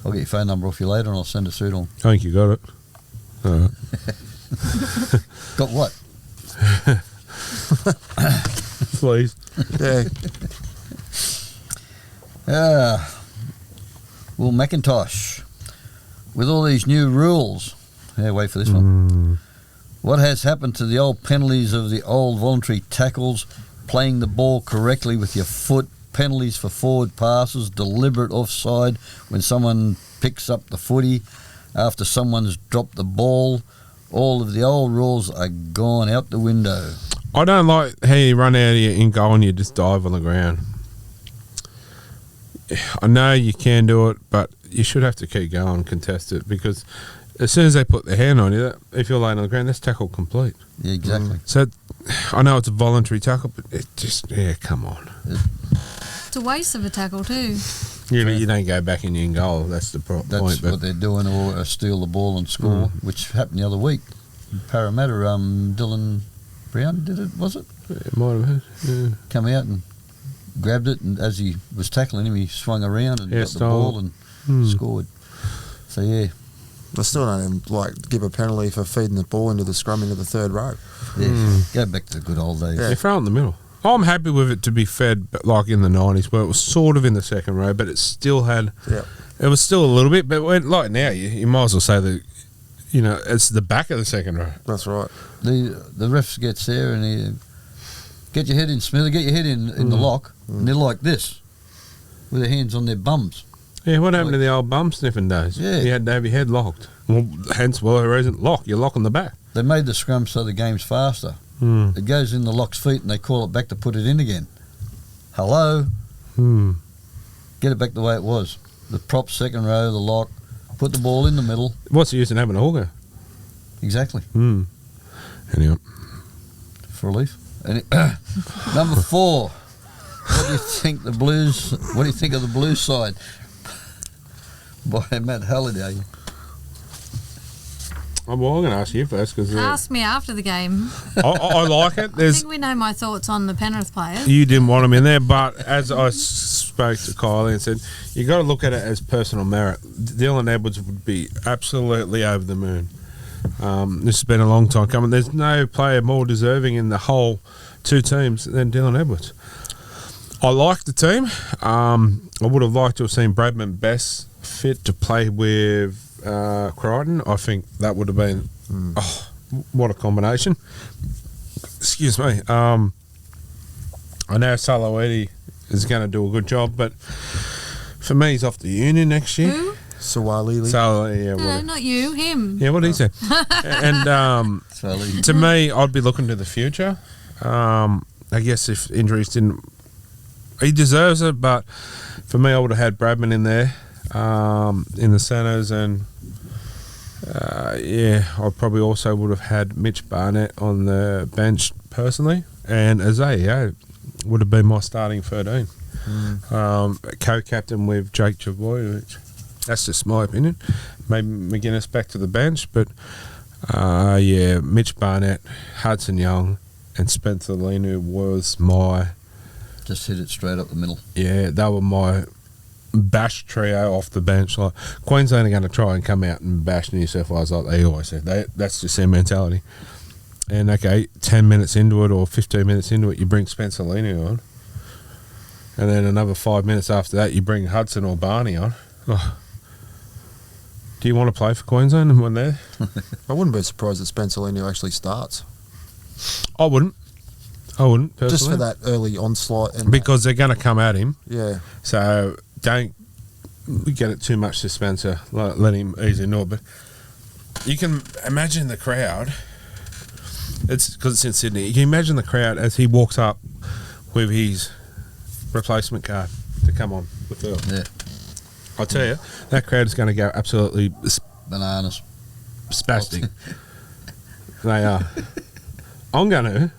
get your phone number off you later, and I'll send it through to him. I think you got it. All right. Got what? Please. Yeah. Will McIntosh, with all these new rules, wait for this one. What has happened to the old penalties of the old voluntary tackles, playing the ball correctly with your foot, penalties for forward passes, deliberate offside when someone picks up the footy after someone's dropped the ball? All of the old rules are gone out the window. I don't like how you run out of your in goal and you just dive on the ground. I know you can do it, but you should have to keep going and contest it because as soon as they put their hand on you, if you're laying on the ground, that's tackle complete. Yeah, exactly. So I know it's a voluntary tackle, but it just, come on. It's a waste of a tackle too. You don't go back in your in goal. That's the point. That's what they're doing, or steal the ball and score, which happened the other week. Parramatta, Dylan Brown did it, was it? It might have been. Come out and grabbed it, and as he was tackling him, he swung around and got the ball and scored. So, yeah. I still don't even, give a penalty for feeding the ball into the scrum into the third row. Yeah, go back to the good old days. Yeah, throw it in the middle. I'm happy with it to be fed like in the 90s where it was sort of in the second row, but it still had... Yeah. It was still a little bit, but like now, you might as well say that, it's the back of the second row. That's right. The ref gets there and he... Get your head in, Smith. Get your head in the lock. And they're like this, with their hands on their bums. Yeah, what happened to the old bum sniffing days? Yeah. You had to have your head locked. Well, hence the reason you're locking the back. They made the scrum so the game's faster. It goes in the lock's feet and they call it back to put it in again. Hello? Get it back the way it was. The prop, second row, the lock, put the ball in the middle. What's the use in having a hooker? Exactly. Anyway. For a leaf. Number 4. What do you think of the Blues side? By Matt Halliday. I'm going to ask you first because Ask me after the game. I like it. I think we know my thoughts on the Penrith players. You didn't want them in there, but as I spoke to Kylie and said, you got to look at it as personal merit. Dylan Edwards would be absolutely over the moon. This has been a long time coming. There's no player more deserving in the whole two teams than Dylan Edwards. I like the team. I would have liked to have seen Bradman Best fit to play with Crichton. I think that would have been what a combination. Excuse me. I know Saloeti is going to do a good job, but for me, he's off the union next year. Who? Sawalili. Yeah, No, not you, him. Yeah, what did he say? And to me, I'd be looking to the future. I guess if injuries didn't... He deserves it, but for me, I would have had Bradman in there in the centres, and I probably also would have had Mitch Barnett on the bench personally, and Isaiah would have been my starting 13. Co-captain with Jake Travojevic. That's just my opinion. Maybe McGuinness back to the bench, but Mitch Barnett, Hudson Young, and Spencer Linu was my... Just hit it straight up the middle. Yeah, they were my bash trio off the bench. Like Queensland are going to try and come out and bash New South Wales like they always say. That's just their mentality. And, 10 minutes into it or 15 minutes into it, you bring Spencer Linu on. And then another 5 minutes after that, you bring Hudson or Barney on. Oh. Do you want to play for Queensland when they're? I wouldn't be surprised if Spencer Leniu actually starts. I wouldn't personally. Just for that early onslaught. And because they're going to come at him. yeah. So don't get it too much to Spencer. Let him easily know. But you can imagine the crowd. It's because it's in Sydney. You can imagine the crowd as he walks up with his replacement card to come on with the. Yeah. I tell you, that crowd is going to go absolutely Bananas. spastic. They are. I'm going to.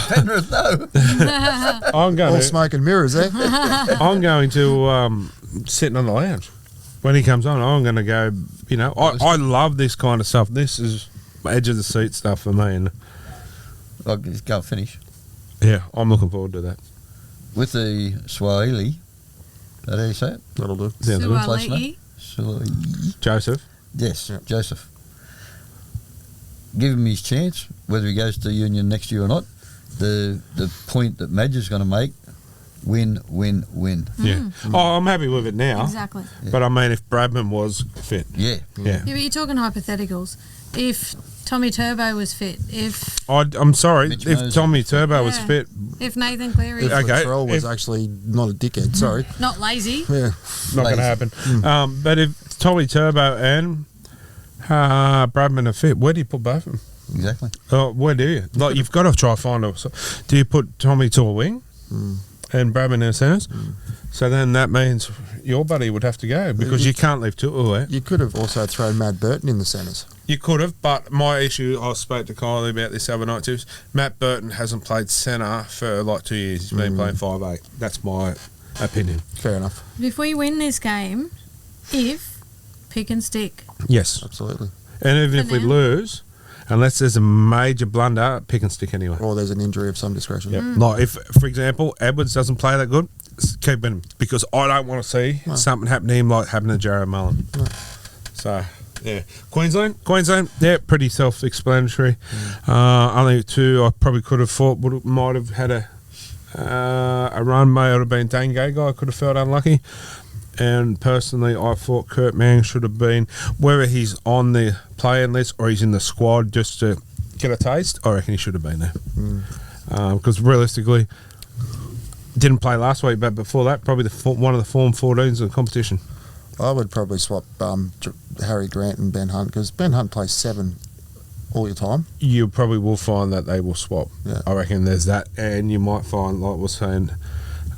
Penrith, no. I'm going All to. smoke and mirrors, eh? I'm going to sit on the lounge when he comes on. I'm going to go. You know, I love this kind of stuff. This is edge of the seat stuff for me, and I'll just go and finish. yeah, I'm looking forward to that. With the Swahili, is that how you say it? That'll do. Sounds good. Close enough? Suwaliki. Swahili. Joseph. Yes, Yep. Joseph. Give him his chance, whether he goes to Union next year or not. The point that Madge is going to make, win, win, win. Yeah. Oh, I'm happy with it now. Exactly. But I mean, if Bradman was fit, Yeah. yeah. Yeah, but you're talking hypotheticals. If Tommy Turbo was fit, if I'm sorry, Mitch if Moses. Tommy Turbo was Yeah. fit, Nathan Cleary If Okay, Latrell was if- actually not a dickhead, sorry. not lazy, Yeah. not going to happen. But if Tommy Turbo and Bradman are fit, where do you put both of them? Exactly. Oh, where do you? Like, you've got to try to find a. Do you put Tommy to a wing and Bradman in the centres? So then that means your buddy would have to go because you can't leave two there. You could have also thrown Matt Burton in the centres. You could have, but my issue, I spoke to Kylie about this other night too, is Matt Burton hasn't played centre for like 2 years. He's been playing 5'8". That's my opinion. Fair enough. but if we win this game, if pick and stick, Yes. Absolutely. And even if For we now. lose, unless there's a major blunder, pick and stick anyway. Or there's an injury of some discretion. Yep. Like if, for example, Edwards doesn't play that good, keep him because I don't want to see something happen to him like happened to Jared Mullen. No. So yeah, Queensland, yeah, pretty self-explanatory. Only two I probably could have thought might have had a run. May have been Dane Gagai. I could have felt unlucky. And personally, I thought Kurt Mann should have been, whether he's on the playing list or he's in the squad just to get a taste, I reckon he should have been there. Because realistically, didn't play last week, but before that, probably one of the form 14s in the competition. I would probably swap Harry Grant and Ben Hunt because Ben Hunt plays 7 all the time. You probably will find that they will swap. Yeah. I reckon there's that, and you might find, like we're saying,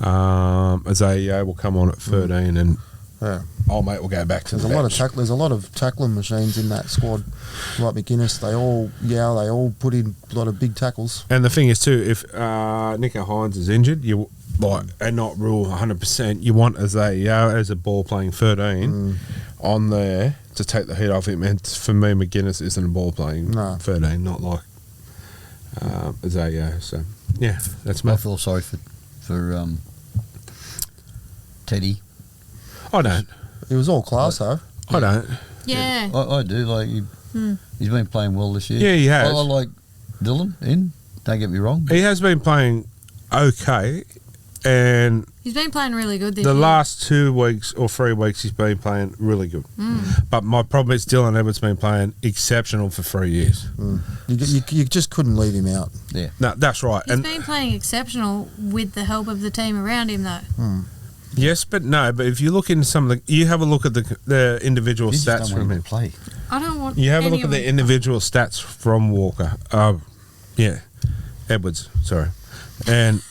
Isaiah will come on at 13, and Yeah. old mate will go back to There's the a lot bench. of there's a lot of tackling machines in that squad. Like McGuinness, they all put in a lot of big tackles. And the thing is too, if Nico Hines is injured, you like and not rule 100%, you want Isaiah as a ball playing 13 on there to take the heat off him. And for me, McGuinness isn't a ball playing No. 13, not like Isaiah. So yeah, that's I me. feel sorry for Teddy. I don't. It was all class though. I don't. yeah, I do. Like he's been playing well this year. Yeah, he has. I like Dylan in. Don't get me wrong. He has been playing okay, and he's been playing really good this the year. last 2 weeks or 3 weeks he's been playing really good. But my problem is Dylan Edwards been playing exceptional for 3 years. You just couldn't leave him out. No, that's right. He's And been playing exceptional with the help of the team around him, though. yes, but no. But if you look into some of the, you have a look at the individual He just stats don't from want him him. to play. I don't want. You have a any look at of the them. individual stats from Walker. Yeah, Edwards. Sorry, and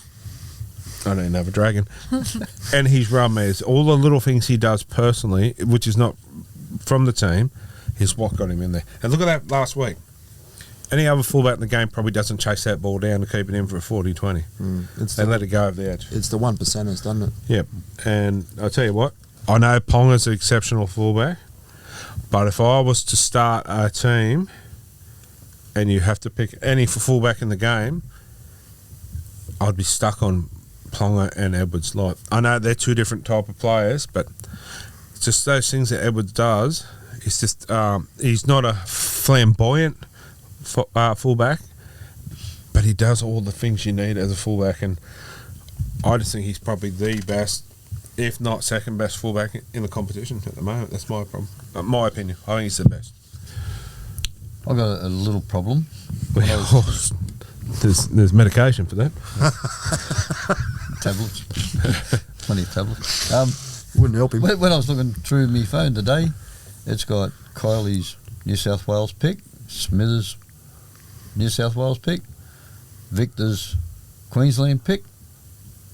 I don't even have a dragon. And his run mares, all the little things he does personally, which is not from the team, is what got him in there. And look at that last week. Any other fullback in the game probably doesn't chase that ball down to keep it in for a 40-20. They let it go over the edge. It's the 1%ers, doesn't it? Yep. And I'll tell you what, I know Ponga's an exceptional fullback, but if I was to start a team and you have to pick any fullback in the game, I'd be stuck on Ponga and Edwards. Like, I know they're two different type of players, but it's just those things that Edwards does. It's just he's not a flamboyant fullback, but he does all the things you need as a fullback, and I just think he's probably the best if not second best fullback in the competition at the moment. That's my problem. My opinion. I think he's the best. I've got a little problem. Well, there's medication for that. Tablets. Plenty of tablets. Wouldn't help him. When I was looking through my phone today, it's got Kylie's New South Wales pick, Smithers New South Wales pick, Victor's Queensland pick.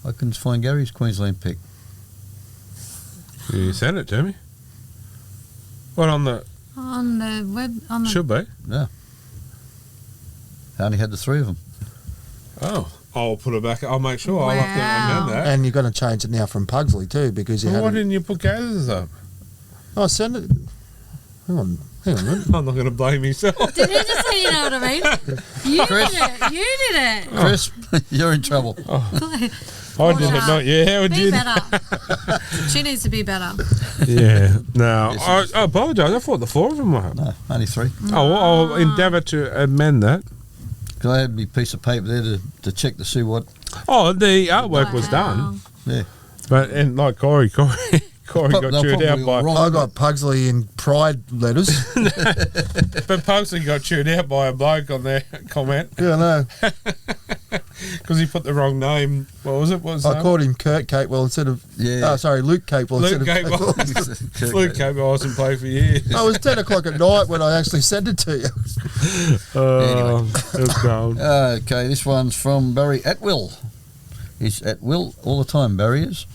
I couldn't find Gary's Queensland pick. You sent it to me. What on the web? should be? Yeah. I only had the three of them. Oh, I'll put it back. I'll make sure. I'll have to Wow. amend that. And you're going to change it now from Pugsley too, because you Well, why had. didn't you put Gaz's up? Oh, send it. Hang on a minute. I'm not going to blame myself. Did he just say, you know what I mean? You did it. You did it. Chris, you're in trouble. I did it, not you. Howard Be did. better. She needs to be better. Yeah. No, I apologise. I thought the four of them were up. No, only three. Oh, well, I'll endeavour to amend that. Because I had my piece of paper there to check to see what. Oh, the artwork was done. Yeah. But, and like Corey got They'll chewed out probably by... wrong. I got Pugsley in pride letters. But Pugsley got chewed out by a bloke on their comment Yeah, I know. because he put the wrong name. What was it? What was I called him Kurt Capewell instead of. Yeah. Oh, sorry, Luke Capewell Luke instead of. Capewell. Luke Capewell hasn't played for years. Oh, it was 10 o'clock at night when I actually sent it to you. It was gold. Okay, this one's from Barry Atwill. He's at will all the time, Barry is.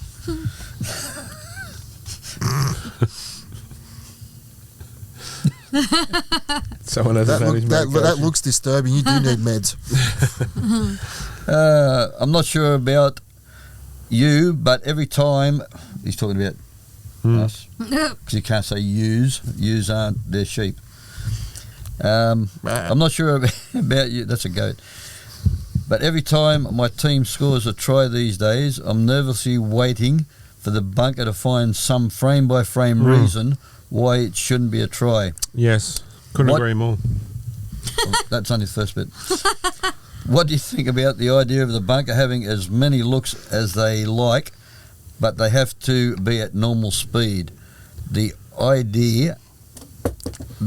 Someone hasn't had his medication. That looks disturbing. You do need meds. I'm not sure about you, but every time he's talking about us, because you can't say ewes. Ewes aren't, they're sheep. I'm not sure about you. That's a goat. But every time my team scores a try these days, I'm nervously waiting for the bunker to find some frame-by-frame reason why it shouldn't be a try. Yes, couldn't agree more. Well, that's only the first bit. What do you think about the idea of the bunker having as many looks as they like, but they have to be at normal speed? The idea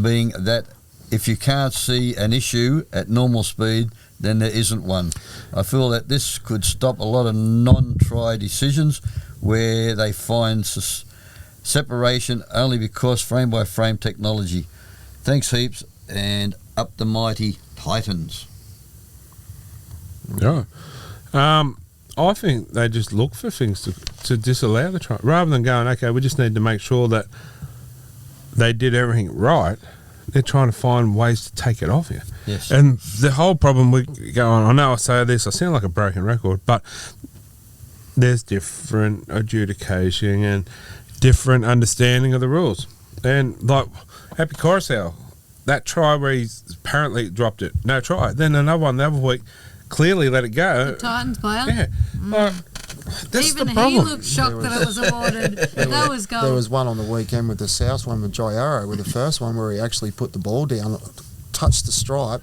being that if you can't see an issue at normal speed, then there isn't one. I feel that this could stop a lot of non-try decisions where they find separation only because frame-by-frame technology. Thanks heaps, and up the mighty Titans. Yeah. I think they just look for things to disallow the try, rather than going, okay, we just need to make sure that they did everything right. They're trying to find ways to take it off you. Yes. And the whole problem we go on, I know I say this, I sound like a broken record, but there's different adjudication and different understanding of the rules. And like Happy Coruscant, that try where he's apparently dropped it, no try. Then another one the other week, clearly let it go. The Titans player. Yeah. Like, that's Even the he problem. looked shocked that it was awarded. That was gold. There was one on the weekend with the South one with Joy Arrow, with the first one where he actually put the ball down, touched the stripe.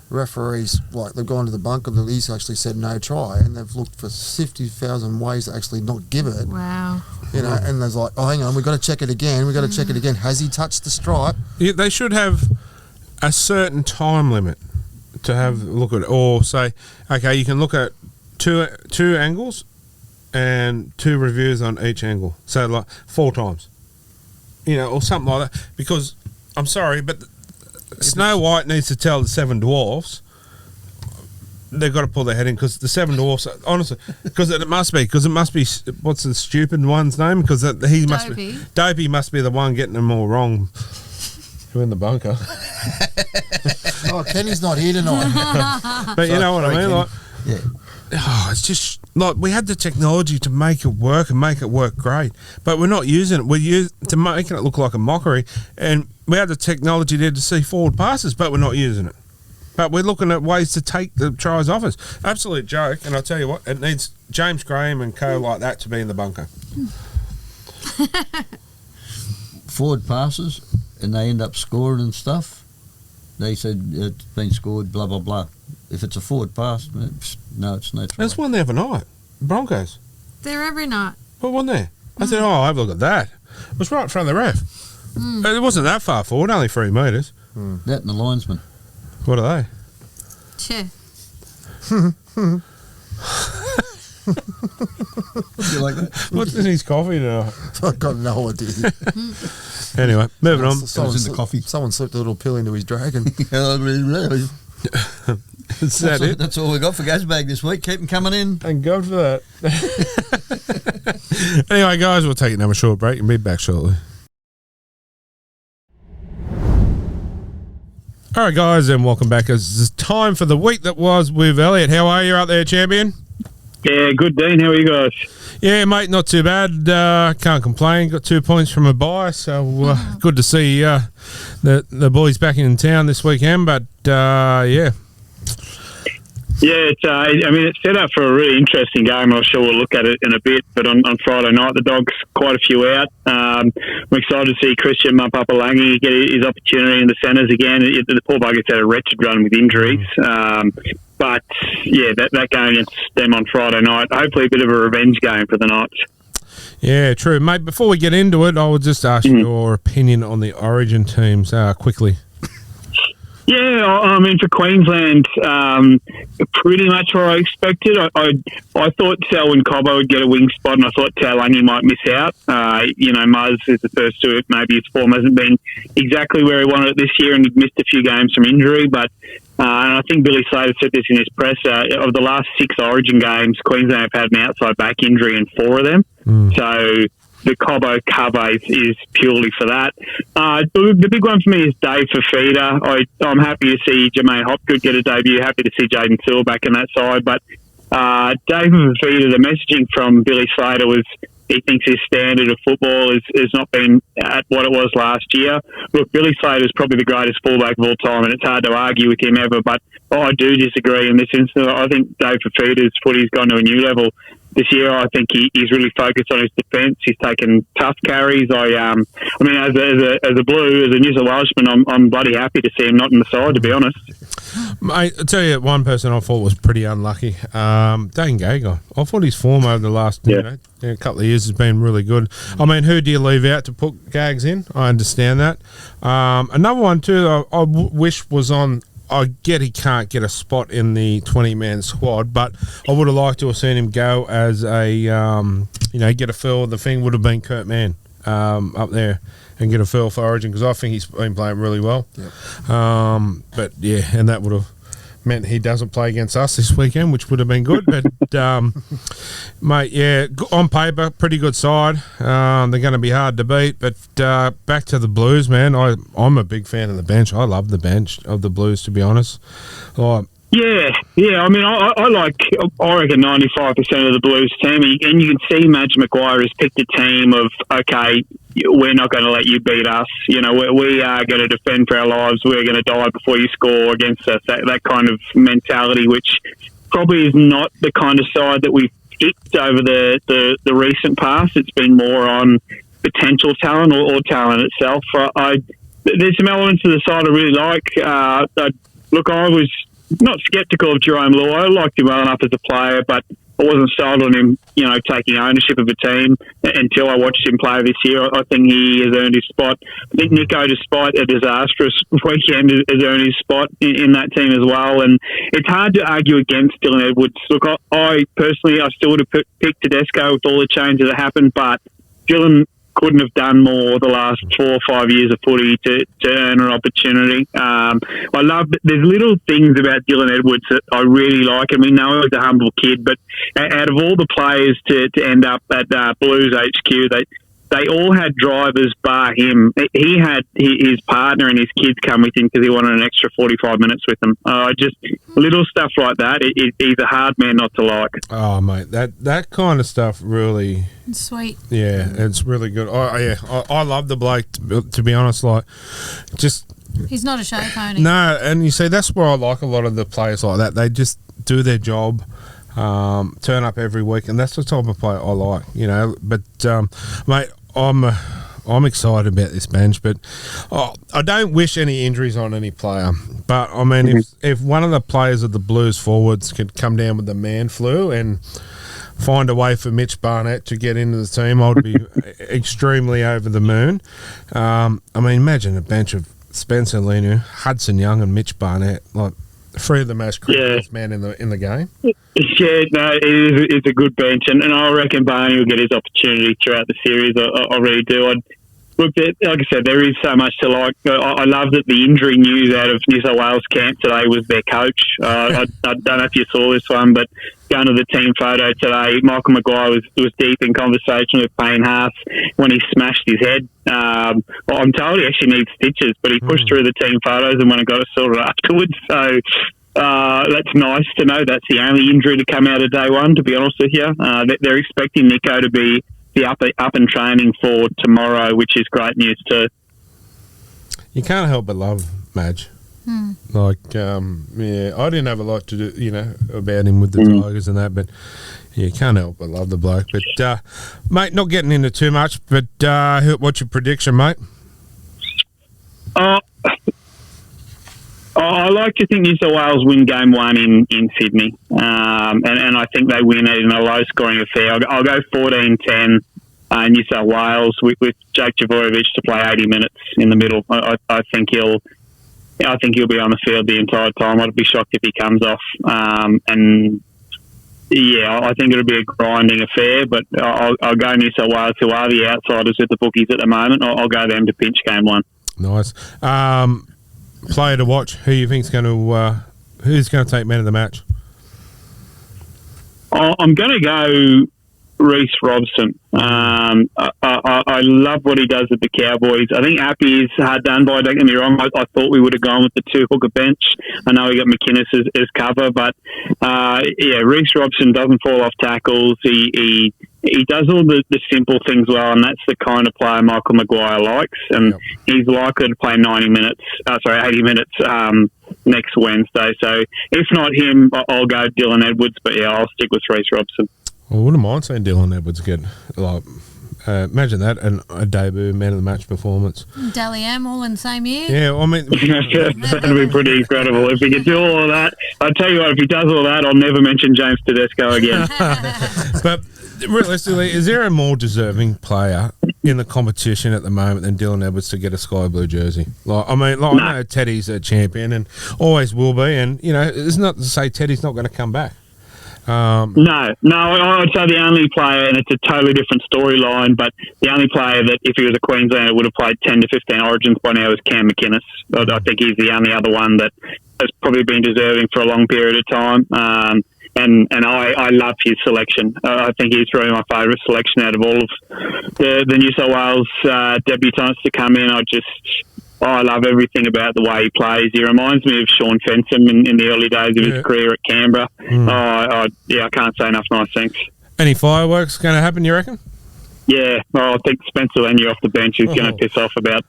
Referees, like, they've gone to the bunker, he's actually said no try, and they've looked for 50,000 ways to actually not give it. Wow. You know, and there's like, oh, hang on, we've got to check it again. We've got to check it again. Has he touched the stripe? Yeah, they should have a certain time limit to have a look at it, or say, okay, you can look at two angles and 2 reviews on each angle, so like 4 times, you know, or something like that. Because I'm sorry, but Snow White needs to tell the 7 dwarfs they've got to pull their head in, because the 7 dwarfs, honestly, because it must be what's the stupid one's name? Because he must be Dopey must be the one getting them all wrong. Who in the bunker? Oh, Kenny's not here tonight. But you know what I mean? Like, Yeah. oh, it's just like we had the technology to make it work and make it work great, but we're not using it. We're to making it look like a mockery, and we have the technology there to see forward passes, but we're not using it. But we're looking at ways to take the tries off us. Absolute joke, and I'll tell you what, it needs James Graham and co like that to be in the bunker. Forward passes, and they end up scoring and stuff. They said it's been scored, blah, blah, blah. If it's a forward pass, no, it's no try. There's one the other night, Broncos. They're every night. What one there? I said, oh, have a look at that. It was right in front of the ref. It wasn't that far forward, only 3 metres. That and the linesman. What are they? Che. You like that? What's in his coffee tonight? I've got no idea. Anyway, moving on. Someone in the coffee. Someone slipped a little pill into his dragon. Is that it? That's all we got for Gasbag this week. Keep them coming in. Thank God for that. Anyway, guys, we'll take another short break and be back shortly. All right, guys, and welcome back. It's time for the week that was with Elliot. How are you out there, champion? Yeah, good, Dean. How are you guys? Yeah, mate, not too bad. Can't complain. Got 2 points from a bye, so good to see the boys back in town this weekend. But yeah. Yeah, it's set up for a really interesting game. I'm sure we'll look at it in a bit. But on Friday night, the Dogs quite a few out. I'm excited to see Christian Mapapalangi get his opportunity in the centres again. The poor bugger's had a wretched run with injuries. But yeah, that game against them on Friday night, hopefully a bit of a revenge game for the Knights. Yeah, true, mate. Before we get into it, I will just ask your opinion on the Origin teams quickly. Yeah, I mean, for Queensland, pretty much what I expected. I thought Selwyn Cobbo would get a wing spot, and I thought Taulangi might miss out. Muzz is the first to it. Maybe his form hasn't been exactly where he wanted it this year, and he missed a few games from injury. But and I think Billy Slater said this in his presser. Of the last 6 Origin games, Queensland have had an outside back injury in 4 of them. So the Cobbo cover is purely for that. The big one for me is Dave Fafita. I'm happy to see Jermaine Hopgood get a debut. Happy to see Jaden Sewell back in that side. But Dave Fafita, the messaging from Billy Slater was he thinks his standard of football has not been at what it was last year. Look, Billy Slater is probably the greatest fullback of all time, and it's hard to argue with him ever. But I do disagree in this instance. I think Dave Fafita's footy's gone to a new level this year. I think he's really focused on his defence. He's taken tough carries. I mean, as a Blue, as a New South Welshman, I'm bloody happy to see him not in the side, to be honest. Mate, I'll tell you, one person I thought was pretty unlucky, Dane Gagai. I thought his form over the last couple of years has been really good. I mean, who do you leave out to put Gags in? I understand that. Another one too I wish was on. I get he can't get a spot in the 20-man squad, but I would have liked to have seen him go as a, get a feel. The thing would have been Kurt Mann up there and get a feel for Origin, because I think he's been playing really well. Yep. But yeah, and that would have meant he doesn't play against us this weekend, which would have been good. But mate, yeah, on paper, pretty good side. They're going to be hard to beat. But back to the Blues, man. I'm a big fan of the bench. I love the bench of the Blues, to be honest. Yeah. I mean, I reckon 95% of the Blues team, and you can see Madge Maguire has picked a team of, okay, we're not going to let you beat us. We are going to defend for our lives. We're going to die before you score against us. That kind of mentality, which probably is not the kind of side that we've picked over the recent past. It's been more on potential talent or talent itself. There's some elements of the side I really like. I was not sceptical of Jerome Law. I liked him well enough as a player, but I wasn't sold on him, taking ownership of a team until I watched him play this year. I think he has earned his spot. I think Nico, despite a disastrous weekend, has earned his spot in that team as well. And it's hard to argue against Dylan Edwards. Look, I personally still would have picked Tedesco with all the changes that happened, but Dylan couldn't have done more the last 4 or 5 years of footy to earn an opportunity. I love there's little things about Dylan Edwards that I really like, and we know he's a humble kid, but out of all the players to end up at Blues HQ, they all had drivers bar him. He had his partner and his kids come with him because he wanted an extra 45 minutes with them. Just little stuff like that. He's a hard man not to like. Oh, mate, that kind of stuff really... Sweet. Yeah, it's really good. I love the bloke, to be honest. He's not a show pony. No, and you see, that's where I like a lot of the players like that. They just do their job, turn up every week, and that's the type of player I like, But, mate, I'm excited about this bench, but I don't wish any injuries on any player. But, I mean, if one of the players of the Blues forwards could come down with the man flu and find a way for Mitch Barnett to get into the team, I'd be extremely over the moon. I mean, imagine a bench of Spencer Leniu, Hudson Young, and Mitch Barnett, like three of the most critical men in the game. Yeah, no, it's a good bench, and I reckon Barney will get his opportunity throughout the series. I really do. Look, like I said, there is so much to like. I love that the injury news out of New South Wales camp today was their coach. I don't know if you saw this one, but going to the team photo today, Michael Maguire was deep in conversation with Payne Haas when he smashed his head. I'm told he actually needs stitches, but he pushed through the team photos and went and got it sorted afterwards. So that's nice to know. That's the only injury to come out of day one, to be honest with you. They're expecting Nico to be up and training for tomorrow, which is great news too. You can't help but love Madge. Like, I didn't have a lot to do, about him with the Tigers and that, but you can't help but love the bloke. But, mate, not getting into too much, but what's your prediction, mate? I like to think New South Wales win game one in Sydney, and I think they win it in a low-scoring affair. I'll go 14-10 New South Wales with Jake Javorovich to play 80 minutes in the middle. I think he'll be on the field the entire time. I'd be shocked if he comes off. I think it'll be a grinding affair, but I'll go New South Wales, who are the outsiders with the bookies at the moment. I'll go them to pinch game one. Nice. Player to watch. Who you think's going to who's going to take man of the match? I'm going to go Reece Robson. I love what he does with the Cowboys. I think Appy is hard done by. Don't get me wrong. I thought we would have gone with the two hooker bench. I know he got McInnes as cover, but Reece Robson doesn't fall off tackles. He does all the simple things well, and that's the kind of player Michael Maguire likes. And he's likely to play 80 minutes next Wednesday. So if not him, I'll go Dylan Edwards. But I'll stick with Reece Robson. I wouldn't mind seeing Dylan Edwards get imagine that, a debut man of the match performance. Dally M all in the same year. Yeah, I mean that'd be pretty incredible if he could do all of that. I tell you what, if he does all that, I'll never mention James Tedesco again. But realistically, is there a more deserving player in the competition at the moment than Dylan Edwards to get a sky blue jersey? I know Teddy's a champion and always will be, and it's not to say Teddy's not going to come back. No, I'd say the only player, and it's a totally different storyline, but the only player that, if he was a Queenslander, would have played 10 to 15 Origins by now is Cam McInnes. I think he's the only other one that has probably been deserving for a long period of time. And I love his selection. I think he's really my favourite selection out of all of the New South Wales debutants to come in. I love everything about the way he plays. He reminds me of Sean Fensom in the early days of his career at Canberra. I can't say enough nice things. Any fireworks going to happen, you reckon? Yeah, I think Spencer Leniu off the bench is going to piss off about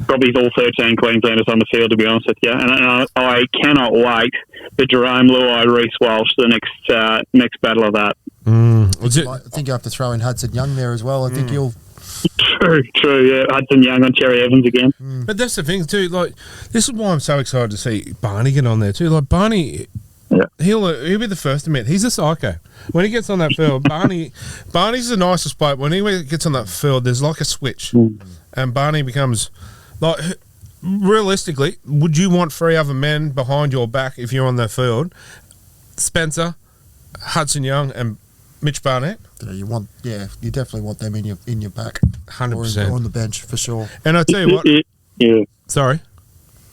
probably all 13 Queenslanders on the field, to be honest with you. And I cannot wait for Jerome Luai, Reece Walsh, the next battle of that. I think you have to throw in Hudson Young there as well. I think you'll... True, yeah. Hudson Young on Cherry Evans again. But that's the thing too. Like, this is why I'm so excited to see Barney get on there too. Like Barney, he'll be the first to admit he's a psycho when he gets on that field. Barney's the nicest bloke. When he gets on that field, there's like a switch, and Barney becomes like. Realistically, would you want 3 other men behind your back if you're on the field? Spencer, Hudson Young, and Mitch Barnett. You definitely want them in your pack. 100%. Or on the bench for sure. And I tell you what. Yeah. Sorry.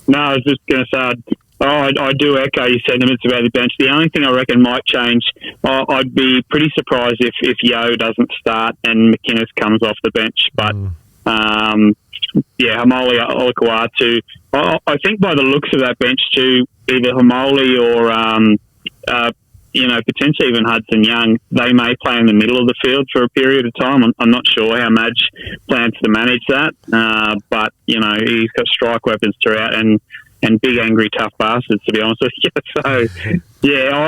No, I was just going to say. I do echo your sentiments about the bench. The only thing I reckon might change, I'd be pretty surprised if Yeo doesn't start and McInnes comes off the bench. But Hamoli Olakau'atu. I think by the looks of that bench too, either Hamoli or potentially even Hudson Young, they may play in the middle of the field for a period of time. I'm not sure how Madge plans to manage that, but he's got strike weapons throughout and big, angry, tough bastards, to be honest with you. So,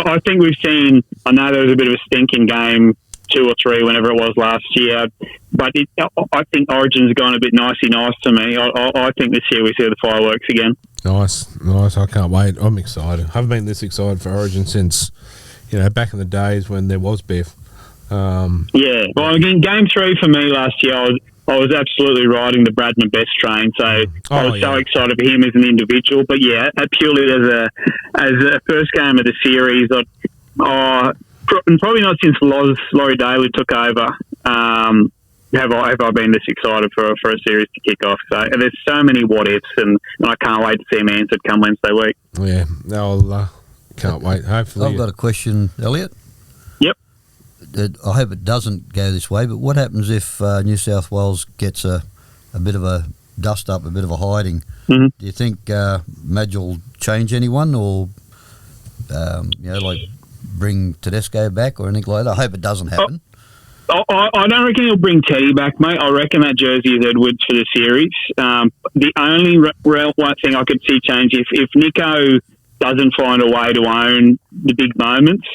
I think we've seen. I know there was a bit of a stinking game 2 or 3, whenever it was last year, but I think Origin's gone a bit nicey nice to me. I think this year we see the fireworks again. Nice. I can't wait. I'm excited. I haven't been this excited for Origin since. Back in the days when there was beef. Yeah. Well, again, game 3 for me last year, I was absolutely riding the Bradman Best train, so I was so excited for him as an individual. But yeah, purely as a first game of the series, probably not since Laurie Daly took over. Have I been this excited for a series to kick off? So there's so many what ifs, and I can't wait to see them answered come Wednesday week. Yeah, I'll can't wait. Hopefully, I've got a question, Elliot. Yep. I hope it doesn't go this way, but what happens if New South Wales gets a bit of a dust up, a bit of a hiding? Mm-hmm. Do you think Madge will change anyone, or like bring Tedesco back or anything like that? I hope it doesn't happen. I don't reckon he'll bring Teddy back, mate. I reckon that jersey is Edwards for the series. The only one thing I could see change if Nico doesn't find a way to own the big moments.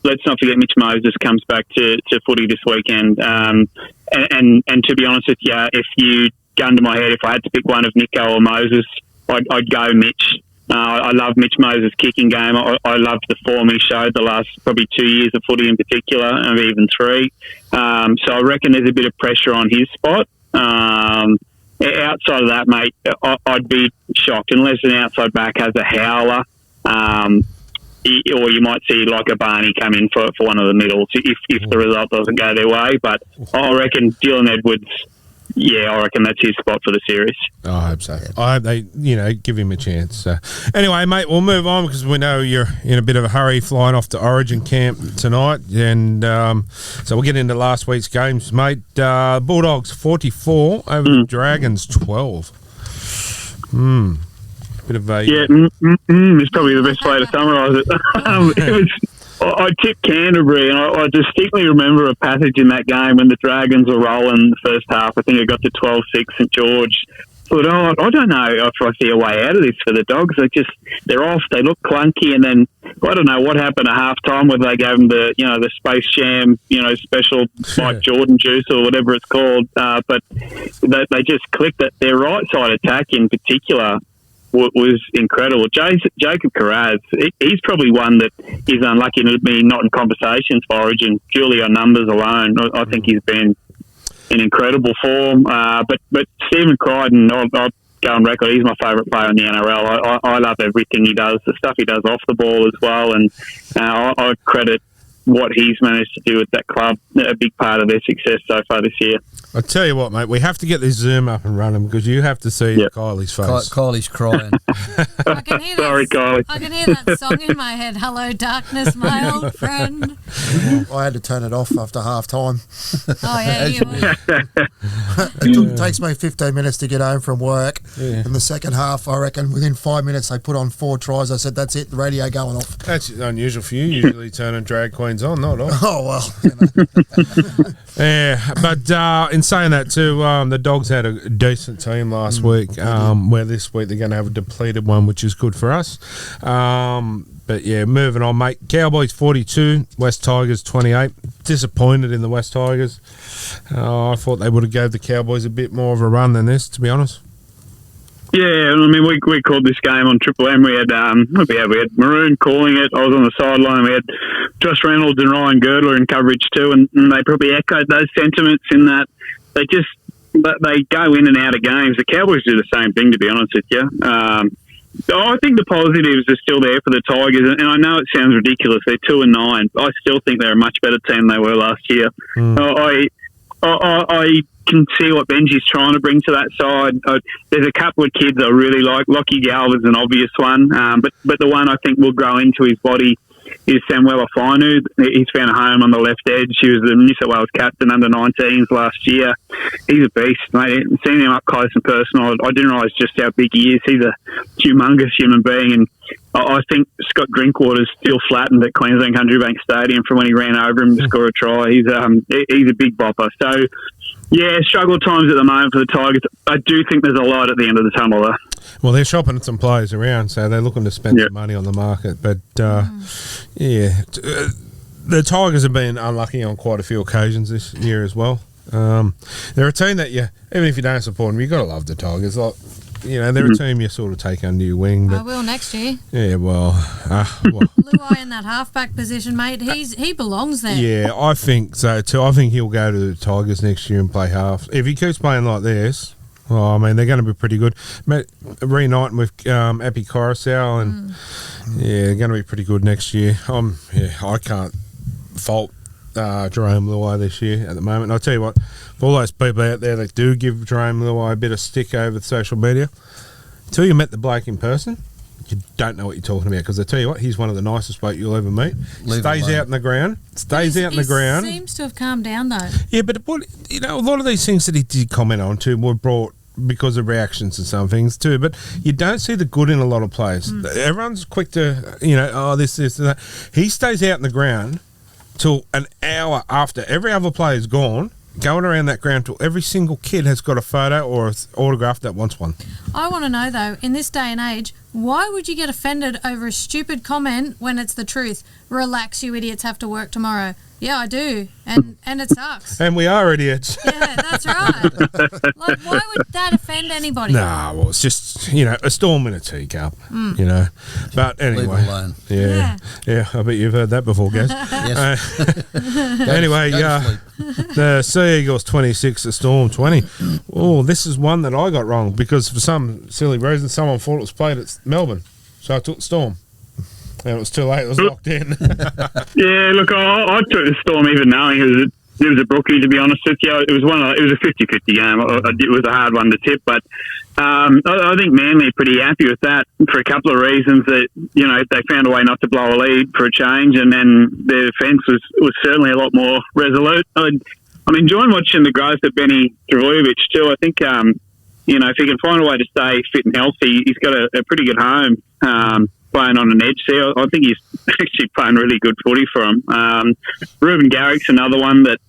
Let's not forget Mitch Moses comes back to footy this weekend. And to be honest with you, if you gun to my head, if I had to pick one of Nico or Moses, I'd go Mitch. I love Mitch Moses' kicking game. I loved the form he showed the last probably 2 years of footy in particular, and even 3. So I reckon there's a bit of pressure on his spot. Outside of that, mate, I'd be shocked unless an outside back has a howler, or you might see like a Barney come in for one of the middles if the result doesn't go their way. But I reckon Dylan Edwards, I reckon that's his spot for the series. I hope so. I hope they, give him a chance. Anyway, mate, we'll move on because we know you're in a bit of a hurry flying off to Origin camp tonight. And so we'll get into last week's games, mate. Bulldogs 44 over the Dragons 12. Bit of a... Yeah, it's probably the best way to summarise it. I tipped Canterbury, and I distinctly remember a passage in that game when the Dragons were rolling in the first half. I think it got to 12-6 St George. Thought, I don't know if I see a way out of this for the Dogs. They're off. They look clunky, and then I don't know what happened at half time, whether they gave them the Space Jam, special Mike Jordan juice or whatever it's called. But they just clicked it. Their right side attack in particular was incredible. Jacob Carraz, he's probably one that is unlucky to be not in conversations for Origin purely on numbers alone. I think he's been in incredible form. But Stephen Crichton, I'll go on record, he's my favourite player in the NRL. I love everything he does, the stuff he does off the ball as well, and I credit what he's managed to do with that club, a big part of their success so far this year. I tell you what, mate, we have to get this Zoom up and running because you have to see Kylie's face. Kylie's crying. I can hear Sorry, Kylie. I can hear that song in my head. Hello, darkness, my old friend. I had to turn it off after half time. Oh, yeah, you would. It takes me 15 minutes to get home from work. In the second half, I reckon within 5 minutes they put on 4 tries. I said, that's it, the radio going off. That's unusual for you. Usually turning drag queens on, not off. Oh, well. Yeah, but in saying that too, the Dogs had a decent team last week, where this week they're going to have a depleted one, which is good for us. But yeah, moving on, mate. Cowboys 42, West Tigers 28. Disappointed in the West Tigers. I thought they would have gave the Cowboys a bit more of a run than this, to be honest. Yeah, I mean, we called this game on Triple M. We had Maroon calling it. I was on the sideline. We had Josh Reynolds and Ryan Girdler in coverage too, and they probably echoed those sentiments in that they go in and out of games. The Cowboys do the same thing, to be honest with you. I think the positives are still there for the Tigers, and I know it sounds ridiculous. They're 2-9. I still think they're a much better team than they were last year. I can see what Benji's trying to bring to that side. There's a couple of kids I really like. Lockie Galva's an obvious one, but the one I think will grow into his body is Samuel Afinu. He's found a home on the left edge. He was the New South Wales captain under 19s last year. He's a beast, mate. Seeing him up close and personal, I didn't realise just how big he is. He's a humongous human being, and I think Scott Drinkwater's still flattened at Queensland Country Bank Stadium from when he ran over him to score a try. He's a big bopper. So, yeah, struggle times at the moment for the Tigers. I do think there's a light at the end of the tunnel, though. Well, they're shopping some players around, so they're looking to spend some money on the market. But, the Tigers have been unlucky on quite a few occasions this year as well. They're a team that, even if you don't support them, you've got to love the Tigers. Like, they're a team you sort of take under your wing. I But will next year. yeah, well. Luai in that halfback position, mate. He belongs there. Yeah, I think so too. I think he'll go to the Tigers next year and play half. If he keeps playing like this, well, I mean, they're going to be pretty good. Reuniting with Epi Coruscant, and they're going to be pretty good next year. I can't fault Jerome Luai this year at the moment. And I'll tell you what, for all those people out there that do give Jerome Luai a bit of stick over social media, until you met the bloke in person, you don't know what you're talking about, because I tell you what, he's one of the nicest bloke you'll ever meet. Stays out in the ground. He seems to have calmed down though. Yeah, but a lot of these things that he did comment on too were brought because of reactions and some things too. But you don't see the good in a lot of players. Everyone's quick to this and that. He stays out in the ground till an hour after every other player's gone, going around that ground till every single kid has got a photo or an autograph that wants one. I want to know, though, in this day and age, why would you get offended over a stupid comment when it's the truth? Relax, you idiots have to work tomorrow. Yeah, I do, and it sucks. And we are idiots. Yeah, that's right. Like, why would that offend anybody? Nah, well, it's just, a storm in a teacup, But anyway. Leave it alone. Yeah, I bet you've heard that before, Gaz. Yes. Anyway, the Sea Eagles 26, the Storm 20. Oh, this is one that I got wrong, because for some silly reason, someone thought it was played at Melbourne. So I took Storm. And it was too late. It was locked in. Yeah, look, I took the Storm even knowing it was a brookie, to be honest with you. It was a 50-50 game. It was a hard one to tip, but I think Manly are pretty happy with that for a couple of reasons. That they found a way not to blow a lead for a change, and then their defence was certainly a lot more resolute. I'm enjoying watching the growth of Benny Travojevic too. I think if he can find a way to stay fit and healthy, he's got a pretty good home. Playing on an edge there. I think he's actually playing really good footy for him. Ruben Garrick's another one that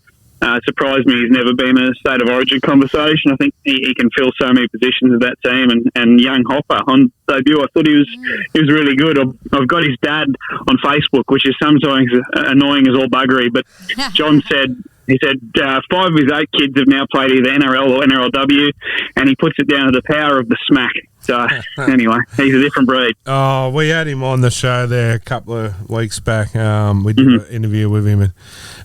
surprised me. He's never been in a state of origin conversation. I think he can fill so many positions of that team. And young Hopper on debut, I thought he was really good. I've got his dad on Facebook, which is sometimes annoying as all buggery, but John said... He said 5 of his 8 kids have now played either NRL or NRLW, and he puts it down to the power of the smack. So, anyway, he's a different breed. Oh, we had him on the show there a couple of weeks back. We did an interview with him, and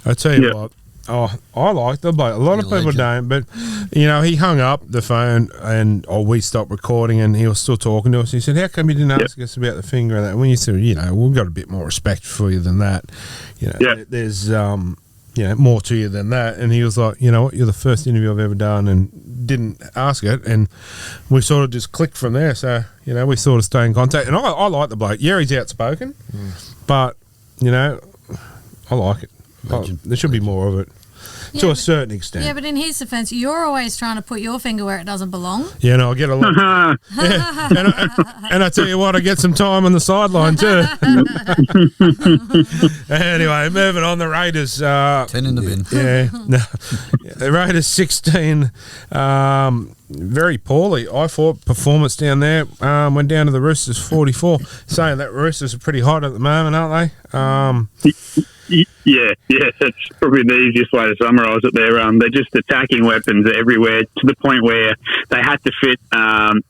I tell you what, I like the bloke. A lot of people don't, but, he hung up the phone, and we stopped recording, and he was still talking to us. He said, how come you didn't ask us about the finger and that? And when you said, we've got a bit more respect for you than that. There's... more to you than that. And he was like, you know what, you're the first interview I've ever done, and didn't ask it. And we sort of just clicked from there. So, we sort of stay in contact. And I like the bloke. Yeah, he's outspoken, but, I like it. There should be more of it. To a certain extent. Yeah, but in his defence, you're always trying to put your finger where it doesn't belong. Yeah, no, I get a lot. And I tell you what, I get some time on the sideline too. Anyway, moving on, the Raiders. 10 in the bin. The Raiders 16. Very poorly, I thought. Performance down there went down to the Roosters 44. Saying that Roosters are pretty hot at the moment, aren't they? Yeah, that's probably the easiest way to summarise it. They're just attacking weapons everywhere, to the point where they had to fit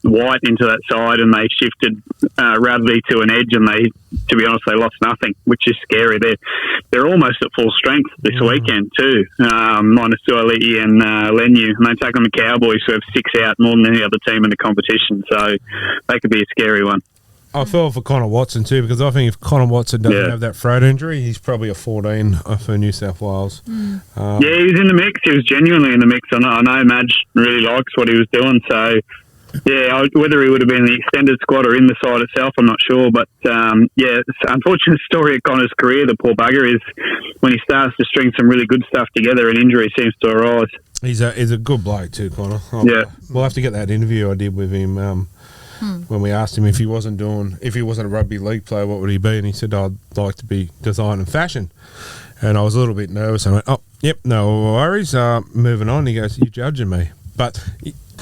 White into that side, and they shifted Radley to an edge, and to be honest, they lost nothing, which is scary. They're almost at full strength this weekend too, minus Suaalii and Lenu, and they take on the Cowboys, who have 6 out, more than any other team in the competition, so they could be a scary one. I felt for Connor Watson too, because I think if Connor Watson doesn't have that throat injury, he's probably a 14 for New South Wales. He was in the mix. He was genuinely in the mix. I know Madge really likes what he was doing. So, whether he would have been in the extended squad or in the side itself, I'm not sure. But, it's an unfortunate story of Connor's career, the poor bugger, is when he starts to string some really good stuff together and injury seems to arise. He's a good bloke too, Connor. We'll have to get that interview I did with him when we asked him if he wasn't a rugby league player, what would he be? And he said, I'd like to be design and fashion. And I was a little bit nervous. I went, no worries. Moving on. He goes, you're judging me. But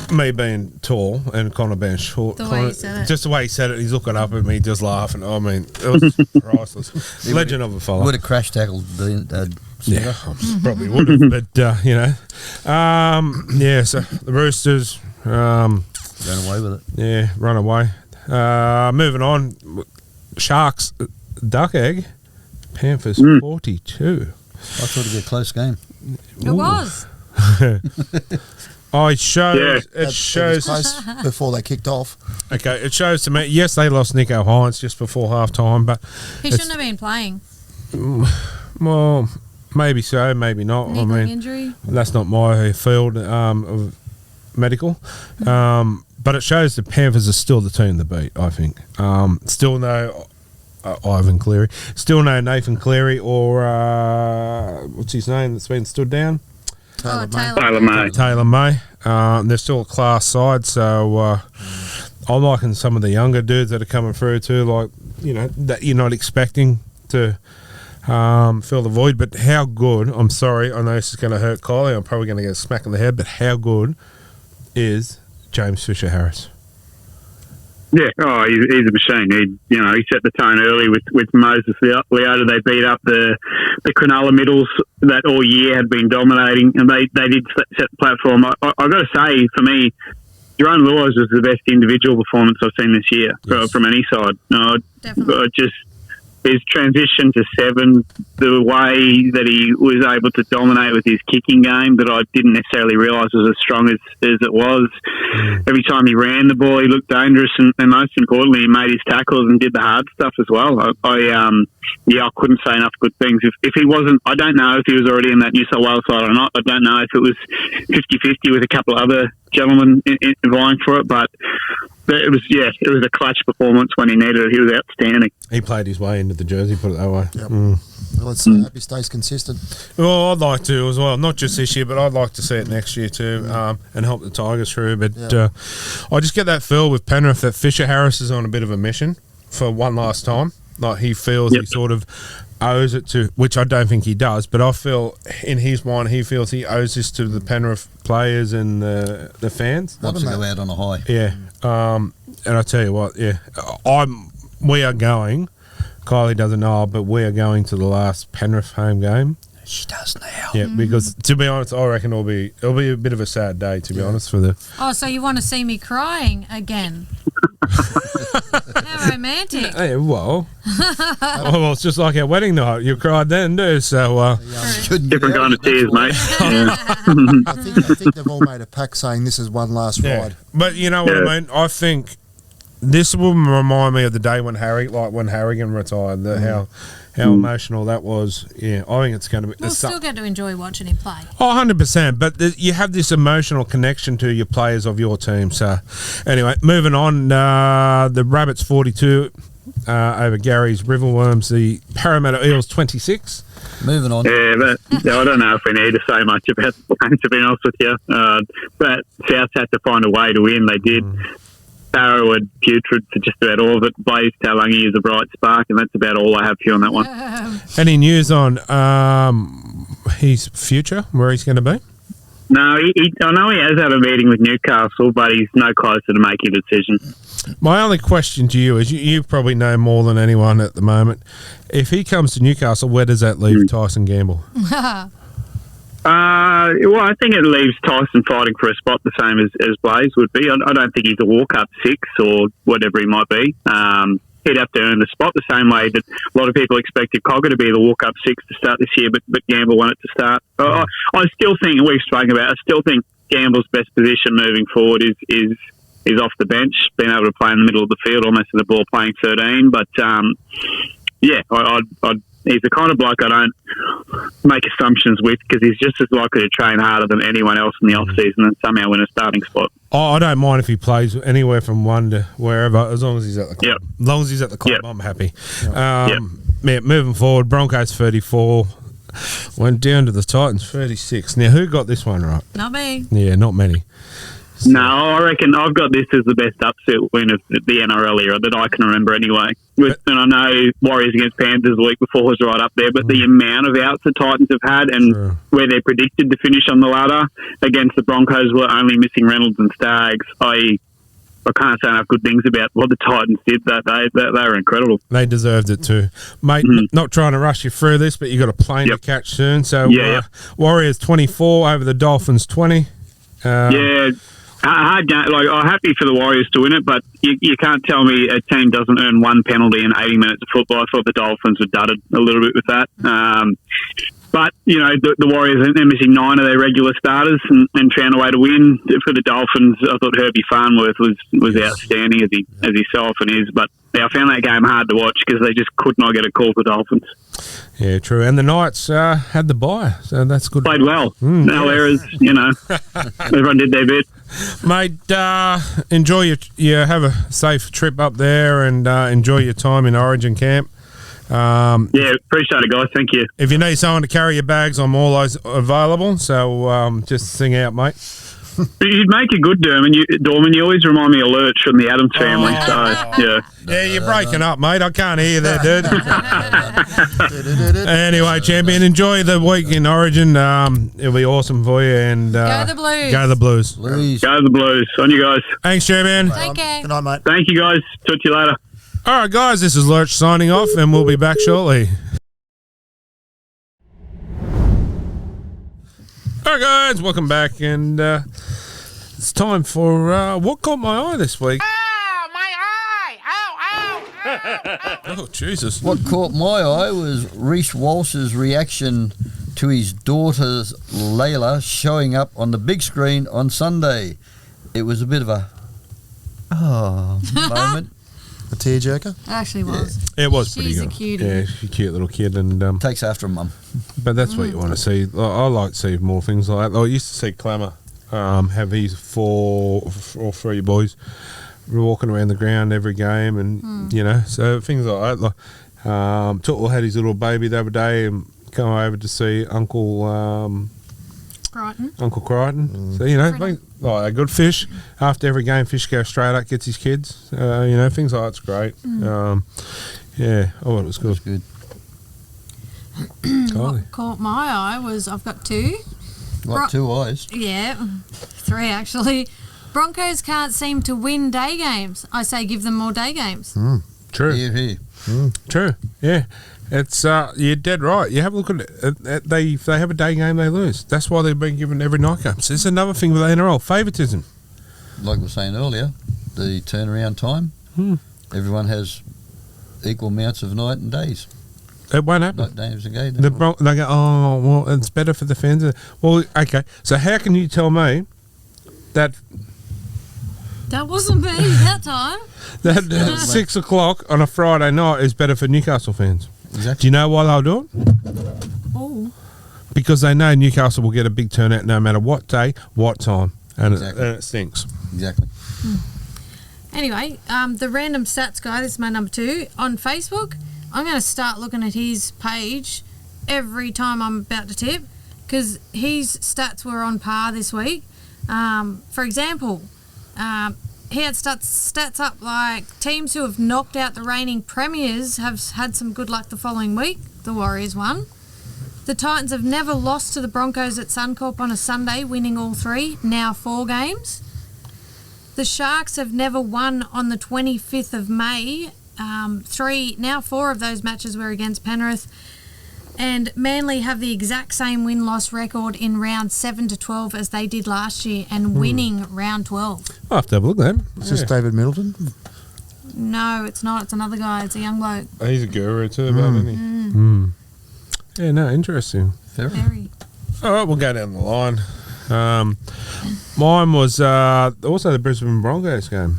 me being tall and Connor being short, just the way he said it, he's looking up at me, just laughing. I mean, it was priceless. Legend of a fella. Would have crash tackled the yeah, probably would have. But, so the Roosters... Ran away with it. Yeah, run away. Moving on. Sharks, duck egg. Panthers 42. I thought it'd be a close game. It was. Oh, it shows. It It shows. was close before they kicked off. Okay, it shows to me. Yes, they lost Nico Hines just before half time, but He shouldn't have been playing. well, maybe so, maybe not. Knee I mean, injury. that's not my field of medical. But it shows the Panthers are still the team to beat, I think. Still no Ivan Cleary. Still no Nathan Cleary or what's his name that's been stood down? Taylor May. Taylor May. They're still a class side, so I'm liking some of the younger dudes that are coming through too, like, that you're not expecting to fill the void. But how good, I'm sorry, I know this is going to hurt Kylie, I'm probably going to get a smack in the head, but how good is James Fisher-Harris? Yeah, he's a machine. He set the tone early with Moses Leota. They beat up the Cronulla middles that all year had been dominating, and they did set the platform. I've got to say, for me, Jerome Lewis was the best individual performance I've seen this year from any side. Definitely. Just his transition to 7, the way that he was able to dominate with his kicking game that I didn't necessarily realise was as strong as it was. Every time he ran the ball, he looked dangerous, and most importantly, he made his tackles and did the hard stuff as well. I couldn't say enough good things. If he wasn't, I don't know if he was already in that New South Wales side or not. I don't know if it was 50-50 with a couple of other gentlemen vying for it, but it was a clutch performance when he needed it. He was outstanding. He played his way into the jersey, put it that way. Yep. Well, let's hope he stays consistent. Well, I'd like to as well, not just this year, but I'd like to see it next year too, and help the Tigers through. But I just get that feel with Penrith that Fisher-Harris is on a bit of a mission for one last time. Like, he feels he sort of owes it to, which I don't think he does, but I feel in his mind he feels he owes this to the Penrith players and the fans. Wants to go out on a high. Yeah. And I tell you what, we are going, Kylie doesn't know, but we are going to the last Penrith home game. She does now. Yeah, because to be honest, I reckon it'll be a bit of a sad day, to be honest, for the. Oh, so you want to see me crying again? How romantic. Hey, well, it's just like our wedding night. You cried then, too. So different kind of tears, mate. I think they've all made a pact saying this is one last ride. But you know what I mean? I think this will remind me of the day when Harrigan retired. How emotional that was. Yeah, I think it's going to be. We'll still get to enjoy watching him play. Oh, 100%. But you have this emotional connection to your players of your team. So, anyway, moving on. The Rabbits 42 over Gary's Riverworms. The Parramatta Eels 26. Moving on. Yeah, but I don't know if we need to say much about the game, to be honest with you. But South had to find a way to win. They did. Barrow and putrid for just about all of it. Blaze Talangi is a bright spark, and that's about all I have for you on that one. Any news on his future, where he's going to be? No, I know he has had a meeting with Newcastle, but he's no closer to making a decision. My only question to you is, you probably know more than anyone at the moment. If he comes to Newcastle, where does that leave Tyson Gamble? Well, I think it leaves Tyson fighting for a spot the same as Blaze would be. I don't think he's a walk-up 6 or whatever he might be. He'd have to earn the spot the same way that a lot of people expected Cogger to be the walk-up 6 to start this year, but Gamble wanted to start. I still think, we've spoken about, I still think Gamble's best position moving forward is off the bench, being able to play in the middle of the field, almost with the ball playing 13. But, he's the kind of bloke I don't make assumptions with, because he's just as likely to train harder than anyone else in the off-season and somehow win a starting spot. Oh, I don't mind if he plays anywhere from 1 to wherever, as long as he's at the club. Yep. As long as he's at the club, Yep. I'm happy. Moving forward, Broncos 34 went down to the Titans 36. Now, who got this one right? Not me. Yeah, not many. No, I reckon I've got this as the best upset win of the NRL era that I can remember anyway. And I know Warriors against Panthers the week before was right up there, but the amount of outs the Titans have had and where they're predicted to finish on the ladder against the Broncos were only missing Reynolds and Staggs. I can't say enough good things about what the Titans did that day. They were incredible. They deserved it too. Mate, not trying to rush you through this, but you got a plane to catch soon. So Warriors 24 over the Dolphins 20. hard game. Like, I'm happy for the Warriors to win it, but you can't tell me a team doesn't earn one penalty in 80 minutes of football. I thought the Dolphins were dudded a little bit with that. But, the Warriors, they're missing 9 of their regular starters and found a way to win. For the Dolphins, I thought Herbie Farnworth was outstanding, as he so often is. But I found that game hard to watch because they just could not get a call for Dolphins. Yeah, true. And the Knights had the bye, so that's good. Played well. No errors, Everyone did their bit. Mate, enjoy your have a safe trip up there and enjoy your time in Origin camp. Yeah, appreciate it, guys. Thank you. If you need someone to carry your bags, I'm always available. So just sing out, mate. You'd make a good Dorman. You always remind me of Lurch from the Addams family. Yeah, you're breaking up, mate. I can't hear you there, dude. Anyway, champion, enjoy the week in Origin. It'll be awesome for you. And Go the Blues. Go the Blues. Go the Blues. On you guys. Thanks, champion. Take care. Good night, mate. Thank you, guys. Talk to you later. All right, guys, this is Lurch signing off, and we'll be back shortly. All right, guys, welcome back, and it's time for What Caught My Eye this week. Ow, my eye! Ow, ow! Oh, Jesus. What caught my eye was Reece Walsh's reaction to his daughter Layla showing up on the big screen on Sunday. It was a bit of a moment. A tearjerker? It actually was. It was pretty She's good. a cutie. Yeah, she's a cute little kid, and Takes after a mum. but that's what you want to see. I like to see more things like that. I used to see Clammer have his 4 or 3 boys walking around the ground every game, and so things like that. Like Tuttle had his little baby the other day and come over to see Uncle Crichton. So things like a good fish. After every game, fish goes straight up, gets his kids. Things like that's great. Yeah, I thought it was good. It was good. What caught my eye was I've got 2. What, 2 eyes? Yeah, 3 actually. Broncos can't seem to win day games. I say give them more day games. True. Here. True. Yeah. It's you're dead right. You have a look at it. They have a day game, they lose. That's why they've been given every night game. So it's another thing with the NRL, favouritism. Like we were saying earlier, the turnaround time. Everyone has equal amounts of night and days. It won't happen. Night days and days. They go, oh, well, it's better for the fans. Well, okay. So how can you tell me that That wasn't me that time. that 6 o'clock on a Friday night is better for Newcastle fans? Exactly. Do you know why they'll do it? Oh. Because they know Newcastle will get a big turnout no matter what day, what time, and it stinks. Exactly. Anyway, the random stats guy, this is my number 2, on Facebook. I'm going to start looking at his page every time I'm about to tip because his stats were on par this week. For example, he had stats up like teams who have knocked out the reigning premiers have had some good luck the following week. The Warriors won. The Titans have never lost to the Broncos at Suncorp on a Sunday, winning all 3, now 4 games. The Sharks have never won on the 25th of May. 4 of those matches were against Penrith. And Manly have the exact same win-loss record in round 7 to 12 as they did last year and winning round 12. I'll have to have a look then. Is this David Middleton? No, it's not. It's another guy. It's a young bloke. He's a guru too, isn't he? Yeah, no, interesting. Very. All right, we'll go down the line. Mine was also the Brisbane Broncos game.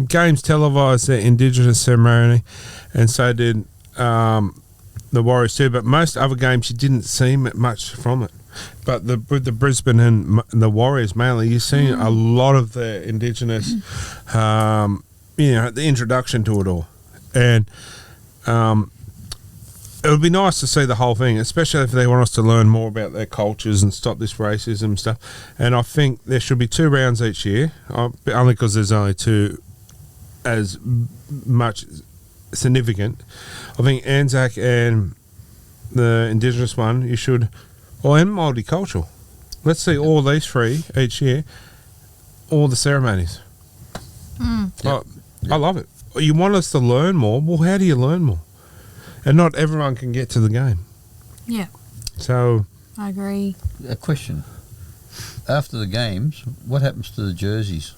Games televised their Indigenous ceremony, and so did the Warriors too. But most other games, you didn't see much from it. But with the Brisbane and the Warriors mainly, you've seen a lot of the Indigenous, the introduction to it all. And it would be nice to see the whole thing, especially if they want us to learn more about their cultures and stop this racism stuff. And I think there should be 2 rounds each year, only because there's only 2 as much significant. I think Anzac and the Indigenous one, you should, and multicultural. Let's see all these 3 each year, all the ceremonies. I love it. You want us to learn more. Well, how do you learn more? And not everyone can get to the game. Yeah. So I agree. A question. after the games, what happens to the jerseys?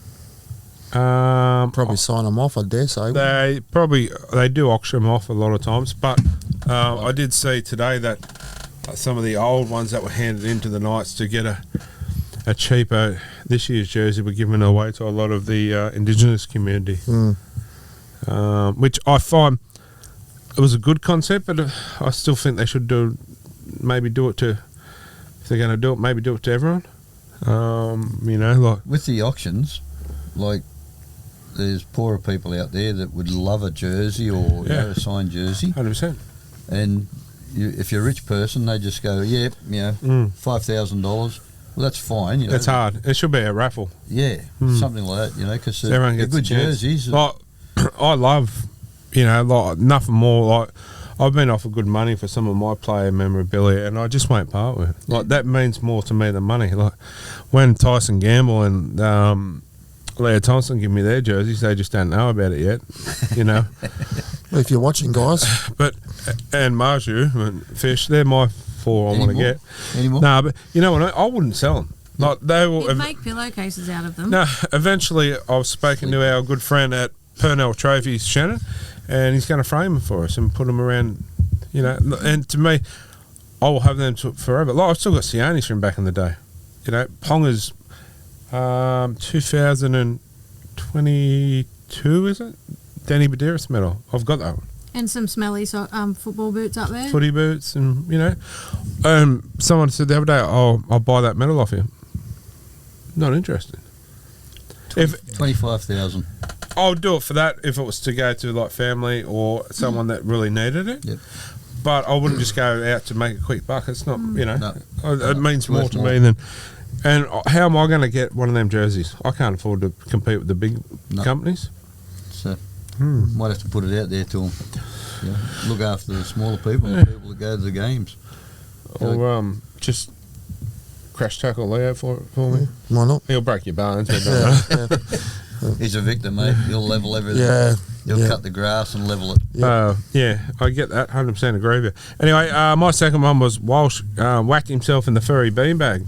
Probably sign them off, I dare say. They do auction them off a lot of times, but I did see today that some of the old ones that were handed into the Knights to get a cheaper this year's jersey were given away to a lot of the Indigenous community, which I find it was a good concept, but I still think they should do it to, if they're going to do it, maybe do it to everyone. Like with the auctions, like there's poorer people out there that would love a jersey or a signed jersey. 100%. And if you're a rich person, they just go, $5,000. Well, that's fine. It's hard. It should be a raffle. Yeah, something like that, because everyone they're gets good jerseys. Like, I love, like nothing more. Like I've been offered good money for some of my player memorabilia, and I just won't part with it. Like that means more to me than money. Like when Tyson Gamble and Leo Thompson give me their jerseys, they just don't know about it yet. If you're watching, guys. But and Marju and Fish, they're my 4 I want to get. Anymore? No, but you know what? I wouldn't sell them. Like they will. You'd make pillowcases out of them. No, eventually I've spoken to our good friend at Purnell Trophies, Shannon, and he's going to frame them for us and put them around. And to me, I will have them forever. Like I've still got Sianis from back in the day. Ponga's 2022, is it? Danny Badiris medal. I've got that one. And some smelly football boots up there. Footy boots, and someone said the other day, I'll buy that medal off you. Not interested. If 25,000. I'll do it for that if it was to go to like family or someone that really needed it. Yep. But I wouldn't just go out to make a quick buck. It's not, it means more to more. me than. And how am I going to get one of them jerseys? I can't afford to compete with the big companies. So might have to put it out there to them. Look after the smaller people, the people that go to the games. Or just crash tackle Leo for me. Why not? He'll break your bones. He's a victim, mate. He'll level everything. He'll cut the grass and level it. I get that. 100% agree with you. Anyway, my second one was Walsh whacked himself in the furry beanbag.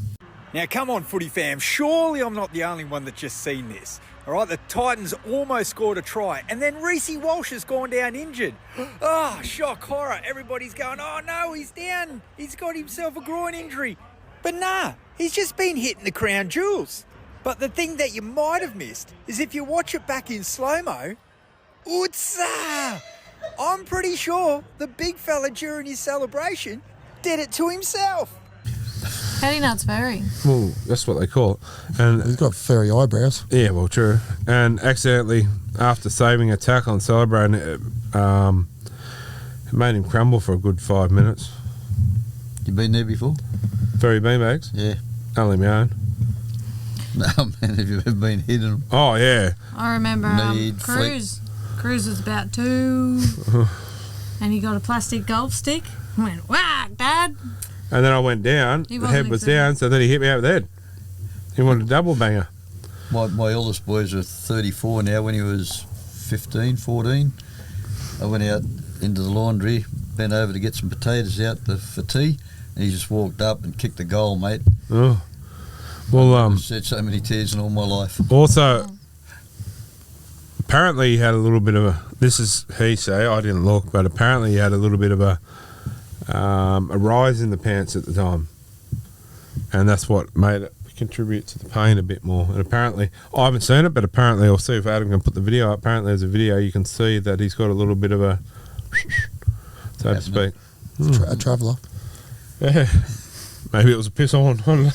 Now, come on, footy fam. Surely I'm not the only one that's just seen this. All right, the Titans almost scored a try, and then Reece Walsh has gone down injured. Oh, shock, horror. Everybody's going, oh, no, he's down. He's got himself a groin injury. But nah, he's just been hitting the crown jewels. But the thing that you might have missed is if you watch it back in slow-mo, Ootsa! I'm pretty sure the big fella during his celebration did it to himself. Paddy Nut's furry. Well, that's what they call it. And He's got furry eyebrows. yeah, well, true. And accidentally, after saving a tackle and celebrating it, it made him crumble for a good 5 minutes. You been there before? Furry beanbags? Yeah. Only my own. No, man, have you ever been hitting them? Oh, yeah. I remember Cruz. Cruz was about 2, and he got a plastic golf stick. I went, whack, Dad. And then I went down. He The wasn't head was excited. down, so then he hit me over the head. He wanted a double banger. My eldest boys are 34 now. When he was 15, 14, I went out into the laundry, bent over to get some potatoes out for tea, and he just walked up and kicked the goal, mate. Oh. Well, I've shed so many tears in all my life. also, apparently he had a little bit of a, this is he say, I didn't look, but apparently he had a little bit of a rise in the pants at the time. And that's what made it contribute to the pain a bit more. And apparently, I haven't seen it, but apparently, I'll see if Adam can put the video up. Apparently there's a video you can see that he's got a little bit of a, so to speak. A traveller. Yeah. Maybe it was a piss on. I don't know.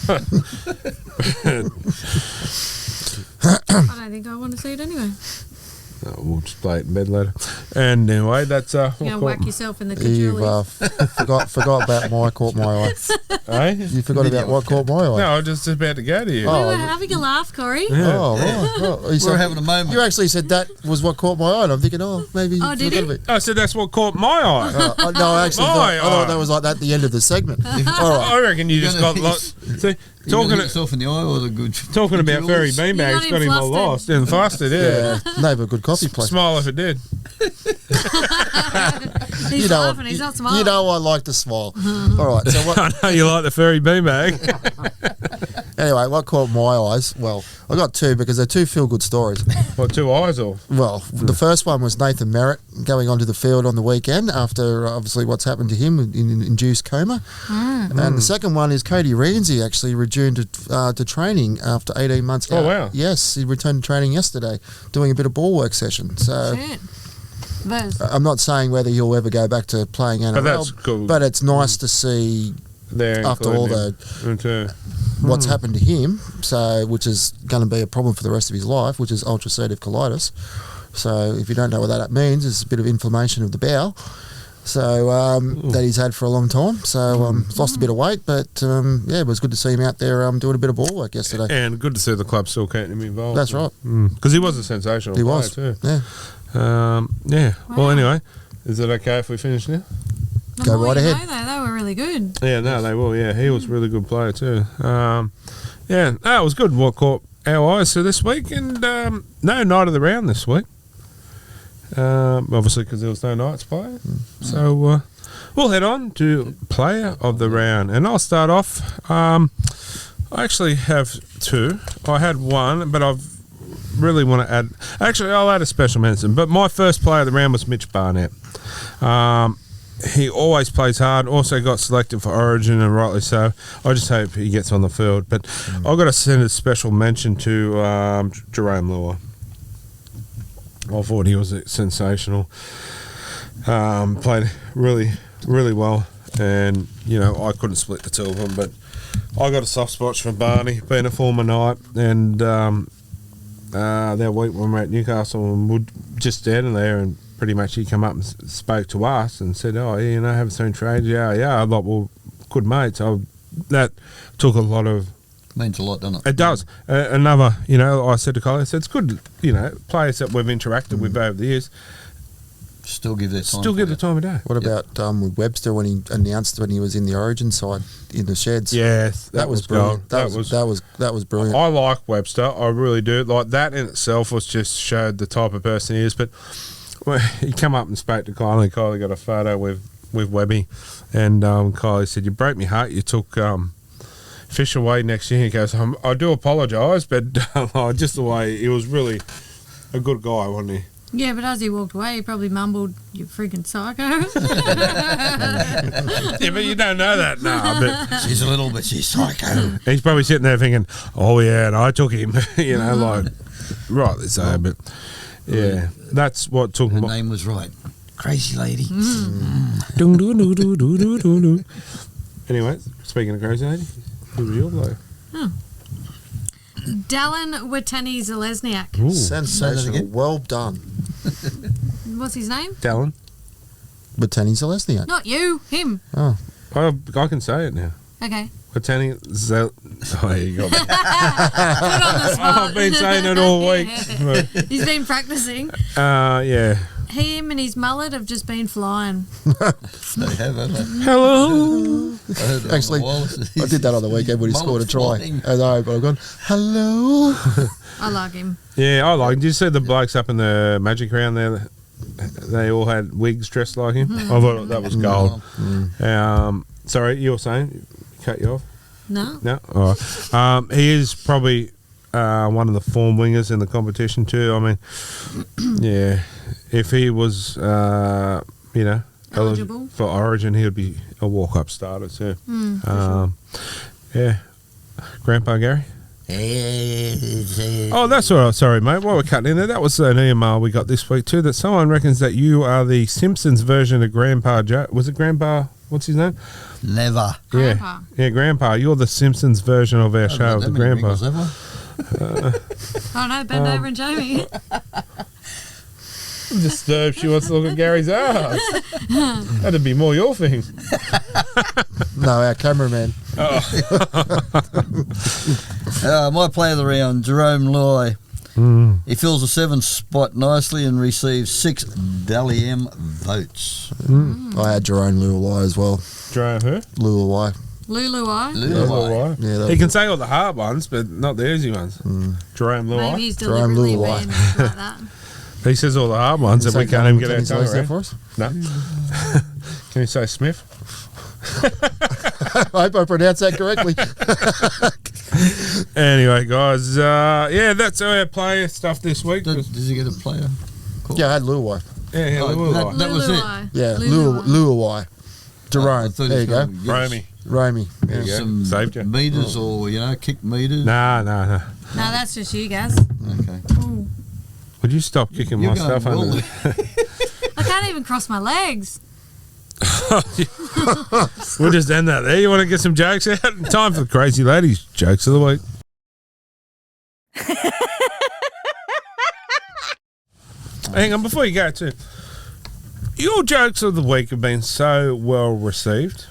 I don't think I want to see it anyway. No, we'll just play it in bed later. And anyway, that's You're going to whack yourself in the You cajuli. forgot about my caught my eye. eh? You forgot about what caught my eye. No, I was just about to go to you. We were having a laugh, Corey. Oh, right. Well, you We're having a moment. You actually said that was what caught my eye, and I'm thinking, maybe. Oh, did forgot he? a bit. I said that's what caught my eye. No, I actually My I thought eye. that was like that at the end of the segment. All right. I reckon you just You're got gonna- lost. See, You gonna hit talking yourself in the eye or the good? talking about fairy You're beanbags not got him all flustered. lost. And flustered, yeah. Yeah, neighbour, good coffee place. Smile if it did. He's laughing, he's not smiling. You know I like to smile. All right, so what? I know you like the furry beanbag. Anyway, what caught my eyes? Well, I got two because they're two feel-good stories. What, 2 eyes or? Well, the first one was Nathan Merritt going onto the field on the weekend after obviously what's happened to him in induced coma. And the second one is Cody Ramsey actually returned to training after 18 months. Oh, wow. Yes, he returned to training yesterday doing a bit of ball work session. So Shit. I'm not saying whether he'll ever go back to playing NRL, But that's cool. but it's nice to see There, after all what's happened to him, so which is going to be a problem for the rest of his life, which is ulcerative colitis. So if you don't know what that means, it's a bit of inflammation of the bowel. So that he's had for a long time. So he's lost a bit of weight, but yeah, it was good to see him out there doing a bit of ball work yesterday. And good to see the club still keeping him involved. That's right. Because he was a sensational He player was. too. Yeah. Yeah. Well, Wow. anyway, is it okay if we finish now? The Go more right you ahead. know, though, they were really good. Yeah, no, they will. Yeah, he was a really good player too. Yeah, no, it was good what caught our eyes for this week, and no night of the round this week. Obviously, because there was no Knights player. So we'll head on to player of the round, and I'll start off. I actually have two. I had one, but I've really want to add. Actually, I'll add a special mention. But my first player of the round was Mitch Barnett. He always plays hard. Also got selected for Origin, and rightly so. I just hope he gets on the field. But I've got to send a special mention to Jerome Lure. I thought he was sensational. Played really, really well. And, you know, I couldn't split the two of them. But I got a soft spot for Barney, being a former Knight. And that week when we were at Newcastle, and we're just standing there, and pretty much he come up and spoke to us and said, "Oh, you know, haven't seen trade." Yeah. I'm like, well, good mates. That took a lot of. Means a lot, doesn't it? It does. Another, you know, I said to Colin, I said, it's good, you know, players that we've interacted with over the years. Still give their time. Still give the time of day. What about with Webster when he announced when he was in the Origin side in the sheds? Yes, that was brilliant. That was brilliant. I like Webster. I really do. Like that in itself was just showed the type of person he is. But well, he come up and spoke to Kylie. And Kylie got a photo with Webby, and Kylie said, "You broke my heart. You took Fish away next year." He goes, "I do apologise, but just the way he was really a good guy, wasn't he?" Yeah, but as he walked away, he probably mumbled, "You freaking psycho." Yeah, but you don't know that. No, but She's a little bit, she's psycho. he's probably sitting there thinking, "Oh yeah, and I took him," you know, like rightly so. But yeah, that's what took Her him. name was right. Crazy lady. Anyway, speaking of crazy lady, who was your bloke? Dallin Wateni-Zelezniak. Ooh, Sensational. again. Well done. What's his name? Dallin. But Tanny Zelesniak. Not you, him. Oh. I can say it now. Okay. Wateni Oh, you got me. Put on the spot. I've been saying it all week. He's been practicing. Yeah. Him and his mullet have just been flying. They have, haven't they? Hello. I heard it on Actually, the wireless. I did that on the weekend when he scored a try. Mullet's I know, but I've gone, hello. I like him. Yeah, I like. Did you see the blokes up in the Magic Round there? They all had wigs dressed like him. I thought that was gold. Sorry, you were saying? Cut you off? No? No? All right. He is probably one of the form wingers in the competition too. I mean, yeah, if he was, Eligible for Origin, he would be a walk-up starter too. Yeah. Grandpa Gary? Oh, that's all right. Sorry, mate. While we're cutting in there, that was an email we got this week too, that someone reckons that you are the Simpsons version of Grandpa Joe. Was it Grandpa? What's his name? Never. Grandpa. Yeah, Grandpa. You're the Simpsons version of our show, the Grandpa. Oh no, bend over and show me. I'm disturbed she wants to look at Gary's ass. That'd be more your thing. No, our cameraman. My player of the round, Jerome Loy. He fills the 7th spot nicely and receives 6 Dally M votes. I had Jerome Luai as well. Jerome who? Luai. Luluai. Luai. Yeah, that He can say all the hard ones, but not the easy ones. Jerome Maybe Luai. he's Jerome deliberately Luluai. been like that. He says all the hard ones that we can't even get our tongue around. for us. No. Can you say Smith? I hope I pronounced that correctly. Anyway, guys, that's our player stuff this week. Does he get a player? Cool. Yeah, I had Luai. Yeah, that was it. Yeah, Luai. Jerome. There you go. Romy. There you go. Some Saved you. meters or, kick meters? Nah. No, that's just you guys. Okay. Ooh. Would you stop kicking my stuff under? I can't even cross my legs. We'll just end that there. You want to get some jokes out? Time for the crazy ladies jokes of the week. Hang on, before you go too, your jokes of the week have been so well received.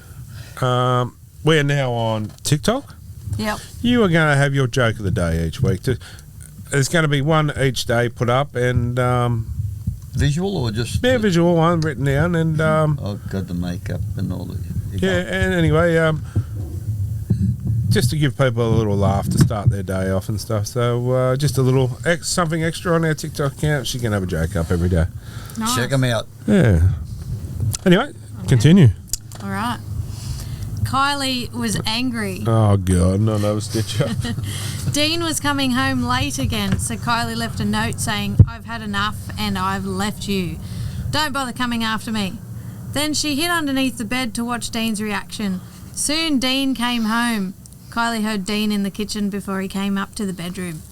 We're now on TikTok. Yep. You are going to have your joke of the day each week. There's going to be one each day put up, and visual or just visual one written down, and I've got the makeup and all that. And anyway, just to give people a little laugh to start their day off and stuff. So just a little something extra on our TikTok account. She can have a joke up every day. Nice. Check them out. Yeah. Anyway, continue. All right. Kylie was angry. Oh, God, not another stitch up. Dean was coming home late again, so Kylie left a note saying, "I've had enough and I've left you. Don't bother coming after me." Then she hid underneath the bed to watch Dean's reaction. Soon Dean came home. Kylie heard Dean in the kitchen before he came up to the bedroom.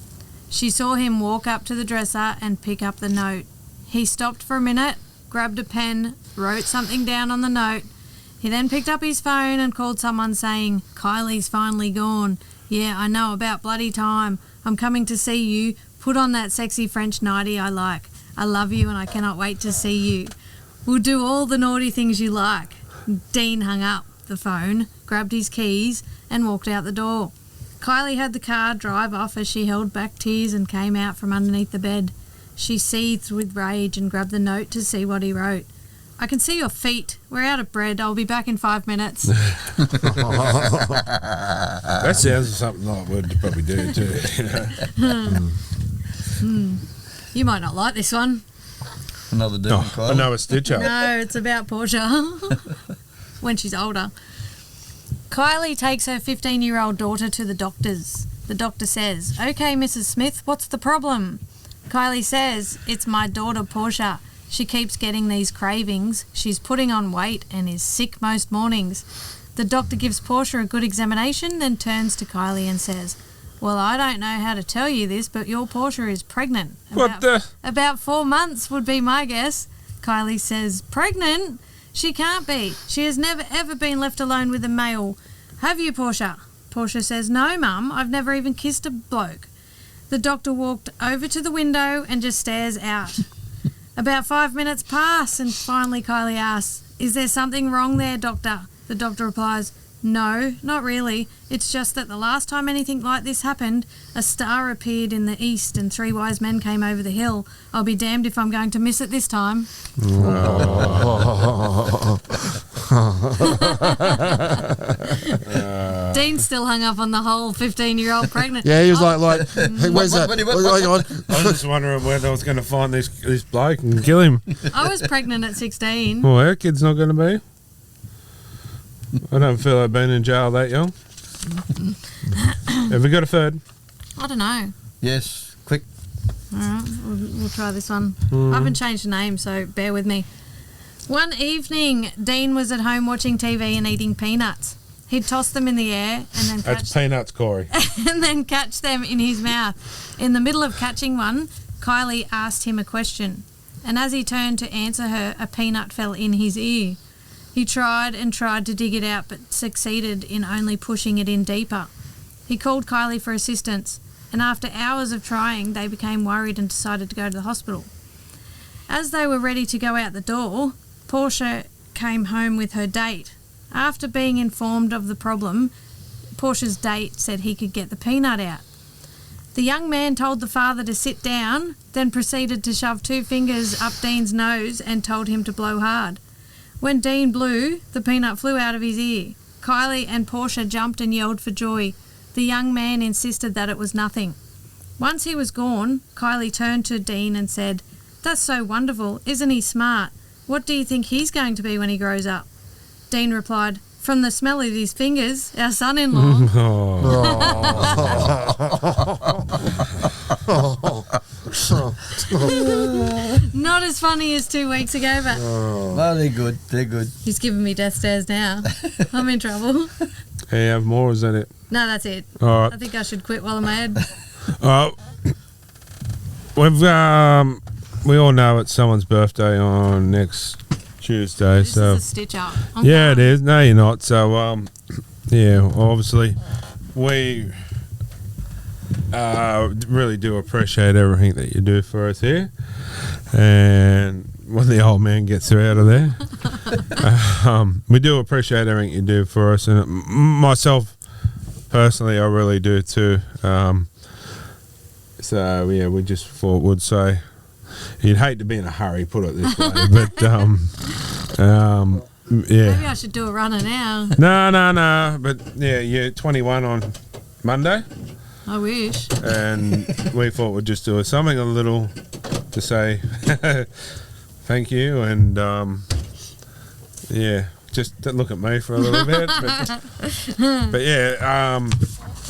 She saw him walk up to the dresser and pick up the note. He stopped for a minute, grabbed a pen, wrote something down on the note. He then picked up his phone and called someone saying, "Kylie's finally gone. Yeah, I know, about bloody time. I'm coming to see you. Put on that sexy French nightie I like. I love you and I cannot wait to see you. We'll do all the naughty things you like." Dean hung up the phone, grabbed his keys and walked out the door. Kylie had the car drive off as she held back tears and came out from underneath the bed. She seethed with rage and grabbed the note to see what he wrote. "I can see your feet. We're out of bread. I'll be back in 5 minutes." That sounds like something I would probably do too. You might not like this one. Another different Kylie. I know a stitch up. No, it's about Portia when she's older. Kylie takes her 15-year-old daughter to the doctor's. The doctor says, "Okay, Mrs. Smith, what's the problem?" Kylie says, "It's my daughter Portia. She keeps getting these cravings. She's putting on weight and is sick most mornings." The doctor gives Portia a good examination, then turns to Kylie and says, "Well, I don't know how to tell you this, but your Portia is pregnant. About 4 months would be my guess." Kylie says, "Pregnant? She can't be. She has never ever been left alone with a male. Have you, Portia?" Portia says, "No, Mum. I've never even kissed a bloke." The doctor walked over to the window and just stares out. About 5 minutes pass, and finally Kylie asks, "Is there something wrong there, doctor?" The doctor replies, "No, not really. It's just that the last time anything like this happened, a star appeared in the east and 3 wise men came over the hill. I'll be damned if I'm going to miss it this time." Dean's still hung up on the whole 15-year-old pregnant. Yeah, he was like, "Hey, where's that?" I was just wondering when I was going to find this bloke and kill him. I was pregnant at 16. Well, our kid's not going to be. I don't feel like being in jail that young. Have we got a third? I don't know. Yes, quick. All right, we'll try this one. I haven't changed the name, so bear with me. One evening, Dean was at home watching TV and eating peanuts. He'd toss them in the air and then That's peanuts, Corey. and then catch them in his mouth. In the middle of catching one, Kylie asked him a question, and as he turned to answer her, a peanut fell in his ear. He tried and tried to dig it out, but succeeded in only pushing it in deeper. He called Kylie for assistance, and after hours of trying, they became worried and decided to go to the hospital. As they were ready to go out the door, Portia came home with her date. After being informed of the problem, Portia's date said he could get the peanut out. The young man told the father to sit down, then proceeded to shove 2 fingers up Dean's nose and told him to blow hard. When Dean blew, the peanut flew out of his ear. Kylie and Portia jumped and yelled for joy. The young man insisted that it was nothing. Once he was gone, Kylie turned to Dean and said, "That's so wonderful. Isn't he smart? What do you think he's going to be when he grows up?" Dean replied, from the smell of his fingers, our son-in-law. Not as funny as 2 weeks ago, but No, they're good. They're good. he's giving me death stares now. I'm in trouble. Hey, you have more, is that it? No, that's it. All right. I think I should quit while I'm ahead. We've we all know it's someone's birthday on next Tuesday, This so is a stitch up. I'm yeah, it fine. is. No, you're not. So yeah, obviously we really do appreciate everything that you do for us here, and when the old man gets her out of there, we do appreciate everything you do for us, and myself personally, I really do too. So yeah, we just thought would say you'd hate to be in a hurry, put it this way, but yeah. Maybe I should do a runner now. No, but yeah, you're 21 on Monday, I wish. and we thought we'd just do something a little to say thank you, and yeah, just don't look at me for a little bit, but yeah,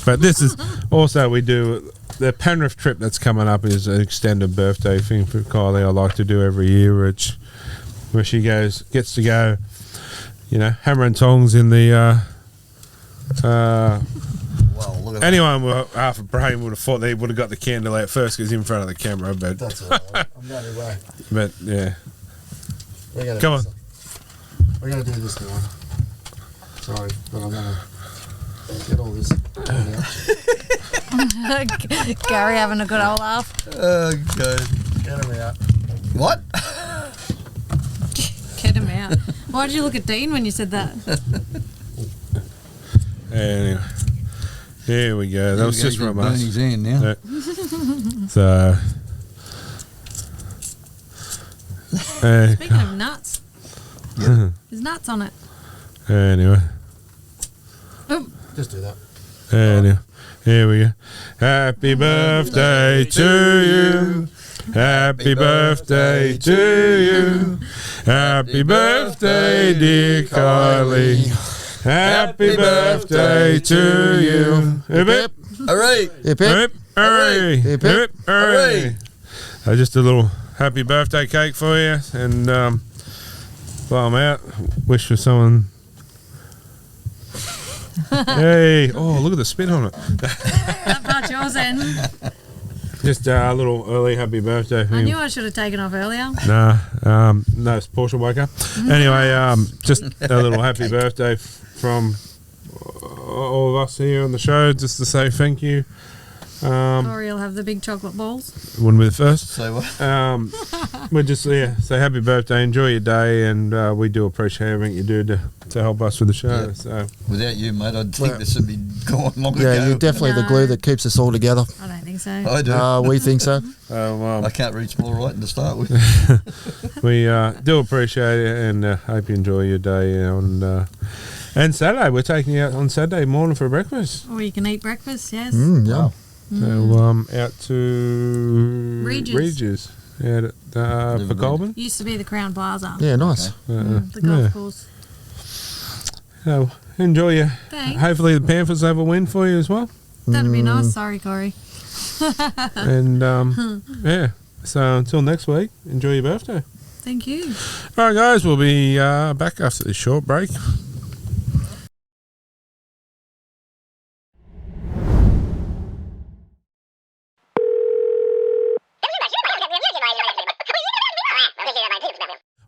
but this is also we do. The Penrith trip that's coming up is an extended birthday thing for Kylie. I like to do every year, where she gets to go, hammer and tongs in the. Well, look at that. Anyone with half a brain would have thought they would have got the candle out first because he's in front of the camera, but That's all right. I'm going away. but yeah, We're gonna Come on. We're going to do this now. Sorry, but I'm going to get all this out. Gary having a good old laugh. Oh, God. Get them out. What? Get him out. Why did you look at Dean when you said that? anyway, here we go. That was just from burn us. his hand now. Yeah. So. Speaking of nuts, there's nuts on it. Anyway. Just do that. Anyway, here we go. Happy birthday to you. Happy birthday to you. Happy birthday, dear Kylie. Happy birthday to you. Hip hip. Hooray! Hip, hip. Hip hooray. Hip, Hip hip. hooray. Just a little happy birthday cake for you, and blow them out. Wish for someone. Hey, oh, look at the spit on it. That part's yours then. Just a little early happy birthday for I you. knew I should have taken off earlier. Nah, no, it's Porsche Waker. Anyway, just a little happy birthday from all of us here on the show, just to say thank you. Corey will have the big chocolate balls. Wouldn't be the first. So what? We're just say happy birthday, enjoy your day, and we do appreciate everything you do to help us with the show. Yeah. So Without you, mate, I'd think Well, this would be gone long ago. Yeah, you're definitely the No. glue that keeps us all together. I don't think so. I do. We think so. I can't read small writing to start with. we do appreciate it, and hope you enjoy your day. And Saturday, we're taking you out on Saturday morning for breakfast. Or you can eat breakfast, yes. Yeah. So out to Regis out at, for Colburn. Used to be the Crown Plaza. Yeah, nice. The golf yeah. course. So enjoy your. Thanks. Hopefully the Panthers have a win for you as well. That'd be nice. Sorry, Corey. And yeah. So until next week, enjoy your birthday. Thank you. All right, guys, we'll be back after this short break.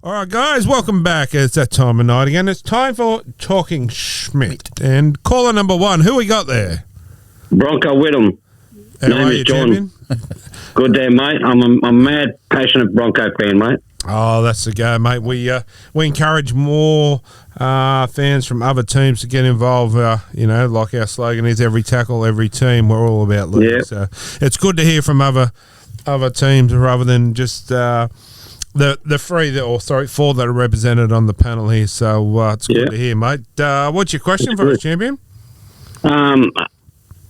All right, guys, welcome back. It's that time of night again. It's time for Talking Schmidt. And caller number one, who we got there? Bronco Whittam. How Name are is you, John. champion? Good day, mate. I'm a mad, passionate Bronco fan, mate. Oh, that's the go, mate. We encourage more fans from other teams to get involved. Like our slogan is every tackle, every team. We're all about leading. Yeah. So it's good to hear from other teams rather than just the four that are represented on the panel here. So it's good to hear, mate. What's your question That's for us, good. champion?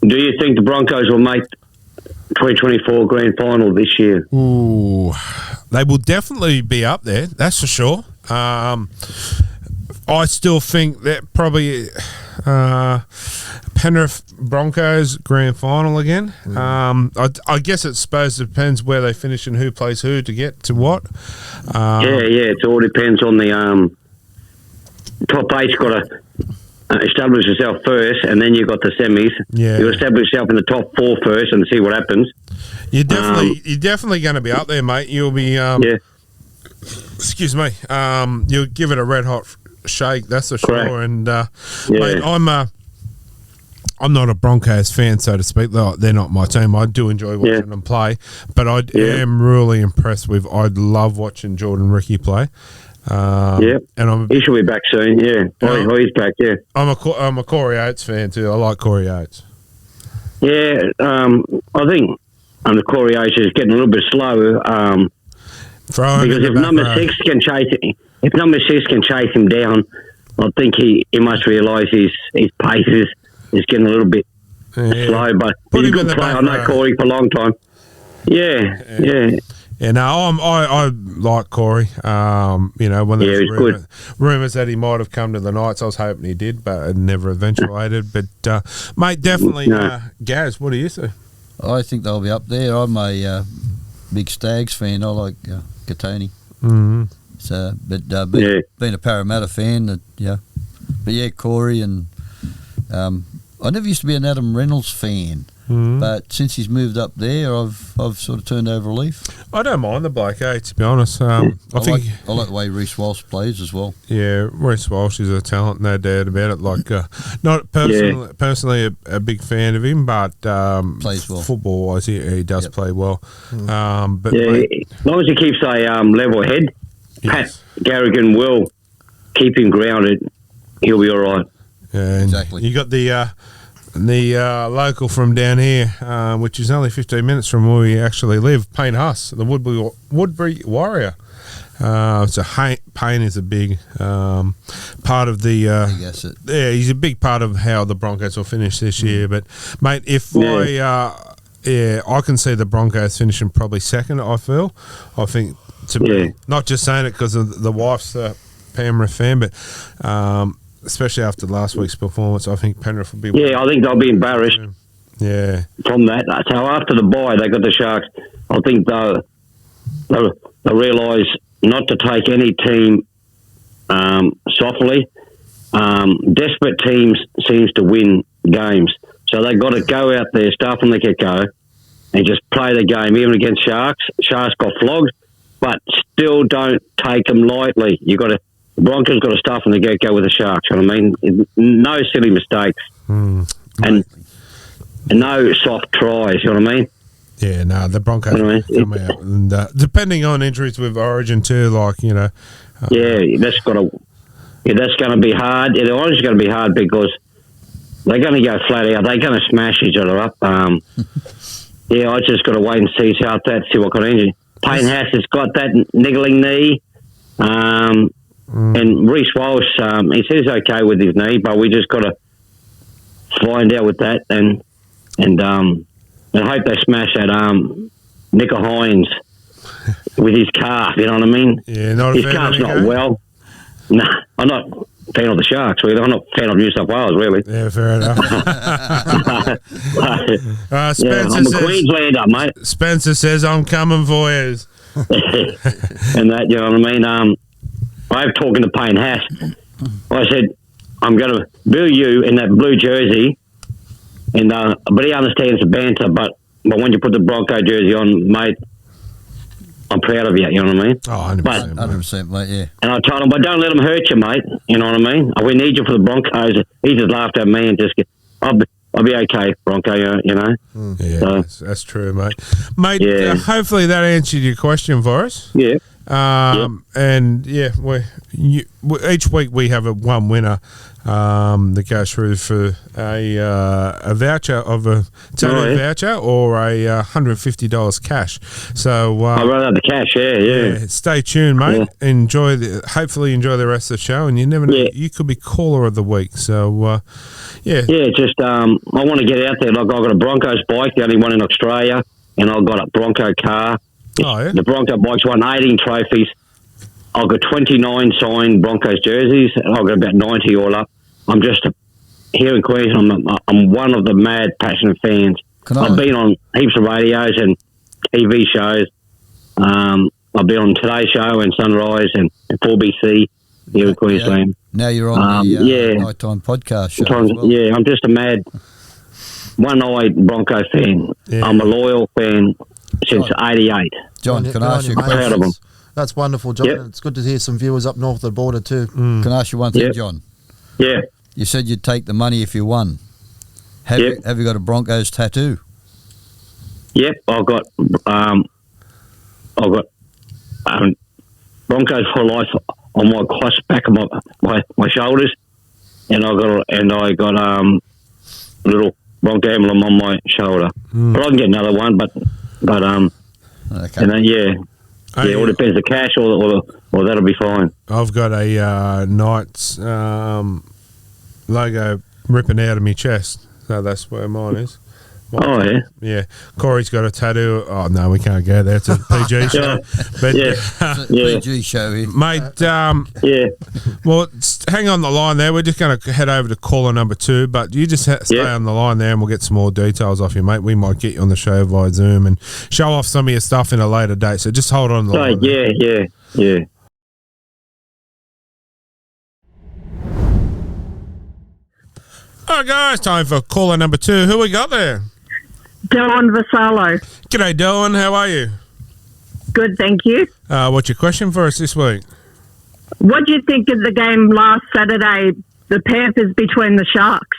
Do you think the Broncos will make 2024 grand final this year? Ooh, they will definitely be up there. That's for sure. I still think that probably Penrith Broncos grand final again. I guess it's supposed to depends where they finish and who plays who to get to what. It all depends on the top eight's got to establish yourself first, and then you've got the semis. Yeah. You establish yourself in the top four first and see what happens. You're definitely going to be up there, mate. You'll be excuse me. You'll give it a red hot shake, that's for Correct. sure. And mate, I'm not a Broncos fan, so to speak. They're not my team. I do enjoy watching them play, but I am really impressed with. I love watching Jordan Ricky play. And he should be back soon. Yeah, he's back. Yeah, I'm a Corey Oates fan too. I like Corey Oates. Yeah, I think the Corey Oates is getting a little bit slow. Because if number 6 can chase him down, I think he must realise his pace is getting a little bit slow. But he's a good player. I know Corey for a long time. Yeah. Yeah, no, I like Corey. When there was rumours that he might have come to the Knights, I was hoping he did, but it never eventuated. But, mate, definitely, Gaz, what do you say? I think they'll be up there. I'm a big Stags fan. I like Katoni. Mm-hmm. So, but being a Parramatta fan, but Corey and I never used to be an Adam Reynolds fan. Mm-hmm. But since he's moved up there, I've sort of turned over a leaf. I don't mind the bloke, to be honest. I like the way Reece Walsh plays as well. Yeah, Reece Walsh is a talent, no doubt about it. Like, not personally a big fan of him, but plays well. Football-wise, he does play well. But as long as he keeps a level head, Pat Garrigan will keep him grounded. He'll be all right. Yeah, exactly. You got the local from down here, which is only 15 minutes from where we actually live, Payne Huss, the Woodbury Warrior. Payne is a big part of the. He's a big part of how the Broncos will finish this year. But mate, I can see the Broncos finishing probably second. I think to me, not just saying it because of the wife's a Penrith fan, but. Especially after last week's performance, I think Penrith will be... Yeah, I think they'll be embarrassed from that. So after the bye, they got the Sharks. I think they'll realise not to take any team softly. Desperate teams seems to win games. So they've got to go out there, start from the get-go, and just play the game, even against Sharks. Sharks got flogged, but still don't take them lightly. The Broncos got to start from the get-go with the Sharks. You know what I mean? No silly mistakes. And no soft tries. You know what I mean? Yeah, no, the Broncos come out. And depending on injuries with Origin too, that's going to be hard. Yeah, the Origin's going to be hard because they're going to go flat out. They're going to smash each other up. I just got to wait and see what kind of injury. Payne Haas has got that niggling knee. And Reece Walsh, he says okay with his knee, but we just got to find out with that and I hope they smash that Nico Hines with his calf. You know what I mean? Yeah, his calf's not well. No, I'm not a fan of the Sharks. Really, I'm not a fan of New South Wales. Really. Yeah, fair enough. Spencer I'm a Queenslander, mate. Spencer says I'm coming for you. And that, you know what I mean? I was talking to Payne Haas. I said, I'm going to bill you in that blue jersey, and but he understands the banter, but when you put the Bronco jersey on, mate, I'm proud of you, you know what I mean? Oh, 100%, mate, yeah. And I told him, but don't let them hurt you, mate, you know what I mean? We need you for the Broncos. He just laughed at me and just, I'll be okay, Bronco, you know? Yeah, that's true, mate. Mate, hopefully that answered your question for us. Yeah. And each week we have one winner that goes through for a voucher of a voucher or a $150 cash. So I'd rather have the cash. Yeah. Stay tuned, mate. Yeah. Hopefully enjoy the rest of the show, and you never know, you could be caller of the week. So just I want to get out there. Like, I've got a Broncos bike, the only one in Australia, and I've got a Bronco car. The Bronco bike's won 18 trophies. I've got 29 signed Broncos jerseys. I've got about 90 all up. I'm just here in Queensland. I'm one of the mad, passionate fans. I've been on heaps of radios and TV shows. I've been on Today Show and Sunrise and 4BC here in Queensland. Now you're on the nighttime podcast show as well. Yeah, I'm just a mad, one-eyed Bronco fan. Yeah. I'm a loyal fan since '88. John, can I ask you a Proud of question? them. That's wonderful, John. Yep. It's good to hear some viewers up north of the border too. Can I ask you one thing, Yep. John? Yeah. You said you'd take the money if you won. Have you got a Broncos tattoo? Yep, I've got Broncos for life on my cross back of my shoulders, and I got a little Bronco emblem on my shoulder. But I can get another one, but Okay. and then, it all depends the cash or that'll be fine. I've got a Knights logo ripping out of my chest, so that's where mine is. Oh yeah. Yeah, Corey's got a tattoo. Oh no, we can't go there. It's a PG show. But PG show here. mate, well, hang on the line there. We're just going to head over to caller number 2, but you just stay on the line there and we'll get some more details off you, mate. We might get you on the show via Zoom and show off some of your stuff in a later date. So just hold on the line. Yeah. All right, guys, time for caller number 2. Who we got there? Dylan Vassallo. G'day, Dylan. How are you? Good, thank you. What's your question for us this week? What do you think of the game last Saturday, the Panthers between the Sharks?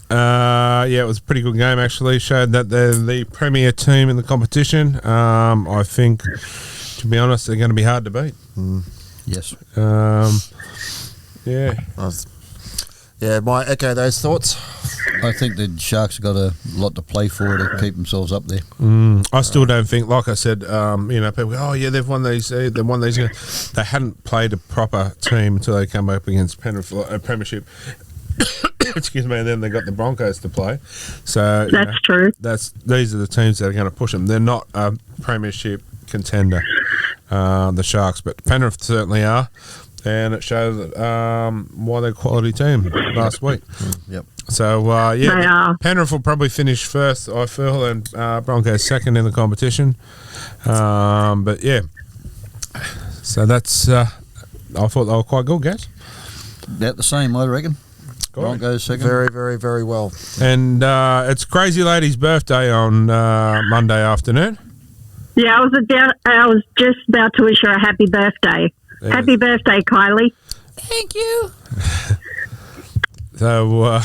It was a pretty good game, actually. Showed that they're the premier team in the competition. I think, to be honest, they're going to be hard to beat. Yes. Yeah, might echo those thoughts. I think the Sharks have got a lot to play for to keep themselves up there. I still don't think, like I said, people go, they've won these, they've won these. They hadn't played a proper team until they come up against Penrith Premiership. Excuse me, and then they got the Broncos to play. So that's true. These are the teams that are going to push them. They're not a Premiership contender, the Sharks, but Penrith certainly are. And it shows why they're a quality team last week. Yep. So, They are. Penrith will probably finish first, I feel, and Broncos second in the competition. But, yeah. So that's, I thought they were quite good, guys. About the same, I reckon. Broncos second. Very, very, very well. And it's Crazy Lady's birthday on Monday afternoon. Yeah, I was just about to wish her a happy birthday. Yeah. Happy birthday, Kylie. Thank you. So,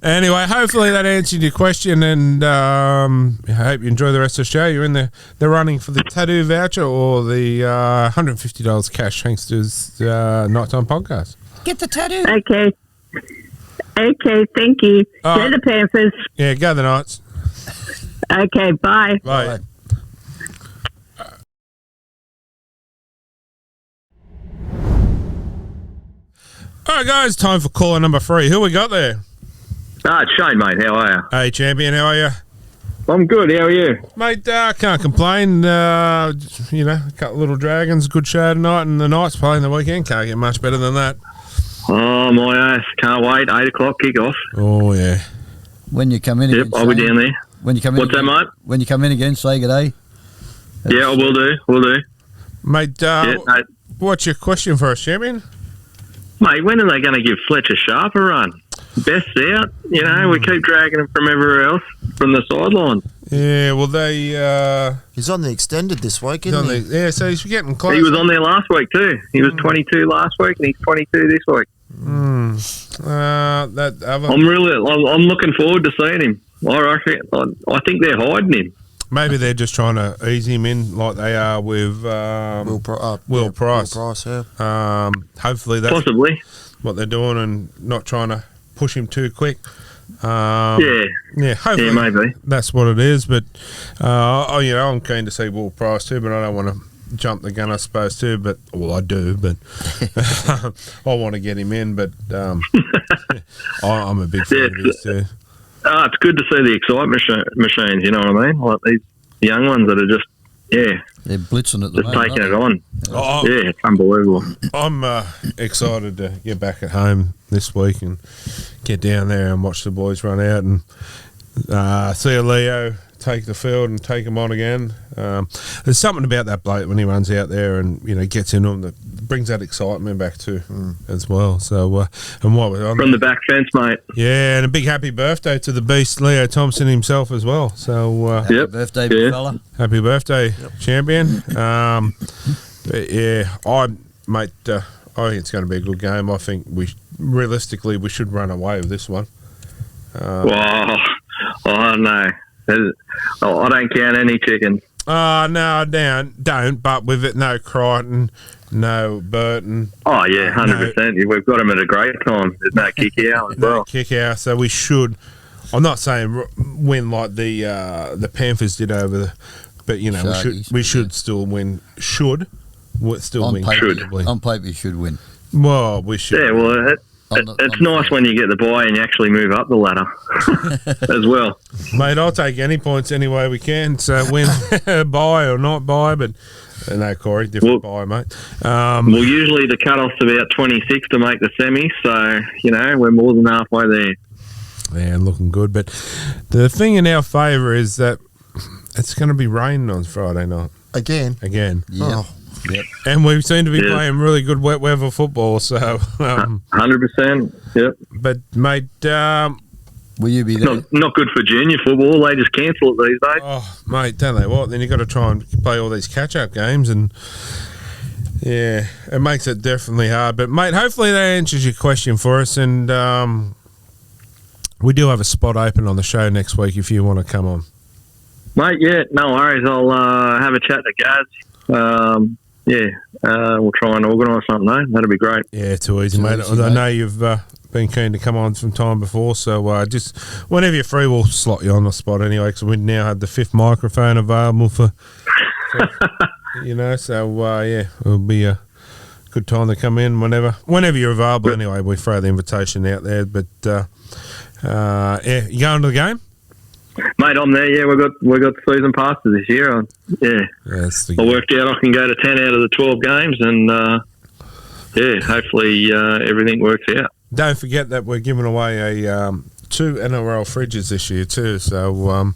anyway, hopefully that answered your question, and I hope you enjoy the rest of the show. You're in the running for the tattoo voucher or the $150 cash thanks to his nighttime podcast. Get the tattoo. Okay, thank you. Go the Panthers. Yeah, go the Knights. Okay, bye. Bye. All right, guys, time for caller number 3. Who we got there? It's Shane, mate. How are you? Hey, champion, how are you? I'm good. How are you? Mate, can't complain. A couple little Dragons, good show tonight, and the Knights playing the weekend. Can't get much better than that. Oh, my ass. Can't wait. 8 o'clock kick-off. Oh, yeah. When you come in Yep, again, I'll be down there. When you come in What's that, mate? When you come in again, say good day. Yeah, I will do. Mate, mate. What's your question for us, champion? Mate, when are they going to give Fletcher Sharp a run? Best out. We keep dragging him from everywhere else, from the sideline. Yeah, well, he's on the extended this week, isn't he? Yeah, so he's getting close. He was on there last week too. He was 22 last week, and he's 22 this week. I'm looking forward to seeing him. I think they're hiding him. Maybe they're just trying to ease him in like they are with Will Price. Will Price, yeah. Hopefully that's possibly what they're doing and not trying to push him too quick. Hopefully maybe that's what it is. But I'm keen to see Will Price too, but I don't want to jump the gun, I suppose too. But I do, but I want to get him in. But I'm a big fan of his too. It's good to see the excitement machines, you know what I mean? Like these young ones that are just yeah, They're blitzing at the just moment. taking it aren't on. Oh, Yeah, it's unbelievable. I'm excited to get back at home this week and get down there and watch the boys run out and see a Leo take the field and take him on again. There's something about that bloke when he runs out there and gets into him that brings that excitement back too as well. So and what From the back fence, mate. yeah, and a big happy birthday to the beast Leo Thompson himself as well. So Happy birthday, big fella. happy birthday, champion. But yeah, I think it's going to be a good game. I think realistically we should run away with this one. No. I don't count any chickens. No, don't. But with it, no Crichton, no Burton. Oh, yeah, 100%. We've got them at a great time. There's no kick out as well. Kick out. So we should. I'm not saying win like the Panthers did over the, but we should still win. On Win. paper, Should. on paper, you should win. Well, we should. Yeah, well, it's nice when you get the bye and you actually move up the ladder as well. Mate, I'll take any points any way we can. So win, buy or not buy, but no, Corey, different buy, mate. Well, usually the cut-off's about 26 to make the semi, so, we're more than halfway there. Yeah, looking good. But the thing in our favour is that it's going to be raining on Friday night. Again. Yeah. Oh. Yep. And we seem to be playing really good wet weather football, so 100%. Yep. But mate, will you be there? Not good for junior football. They just cancel it these days. Oh, mate, don't they what? Then you got to try and play all these catch-up games, and yeah, it makes it definitely hard. But mate, hopefully that answers your question for us, and we do have a spot open on the show next week if you want to come on. Mate, yeah, no worries. I'll have a chat to Gaz. We'll try and organise something, though. That'd be great. Yeah, too easy, mate. I know you've been keen to come on some time before, so just whenever you're free, we'll slot you on the spot anyway, because we now have the 5th microphone available for so it'll be a good time to come in whenever you're available anyway. We throw the invitation out there, but you going to the game? Mate, I'm there. Yeah, we've got season passes this year. I worked out I can go to 10 out of the 12 games, and hopefully everything works out. Don't forget that we're giving away 2 NRL fridges this year too. So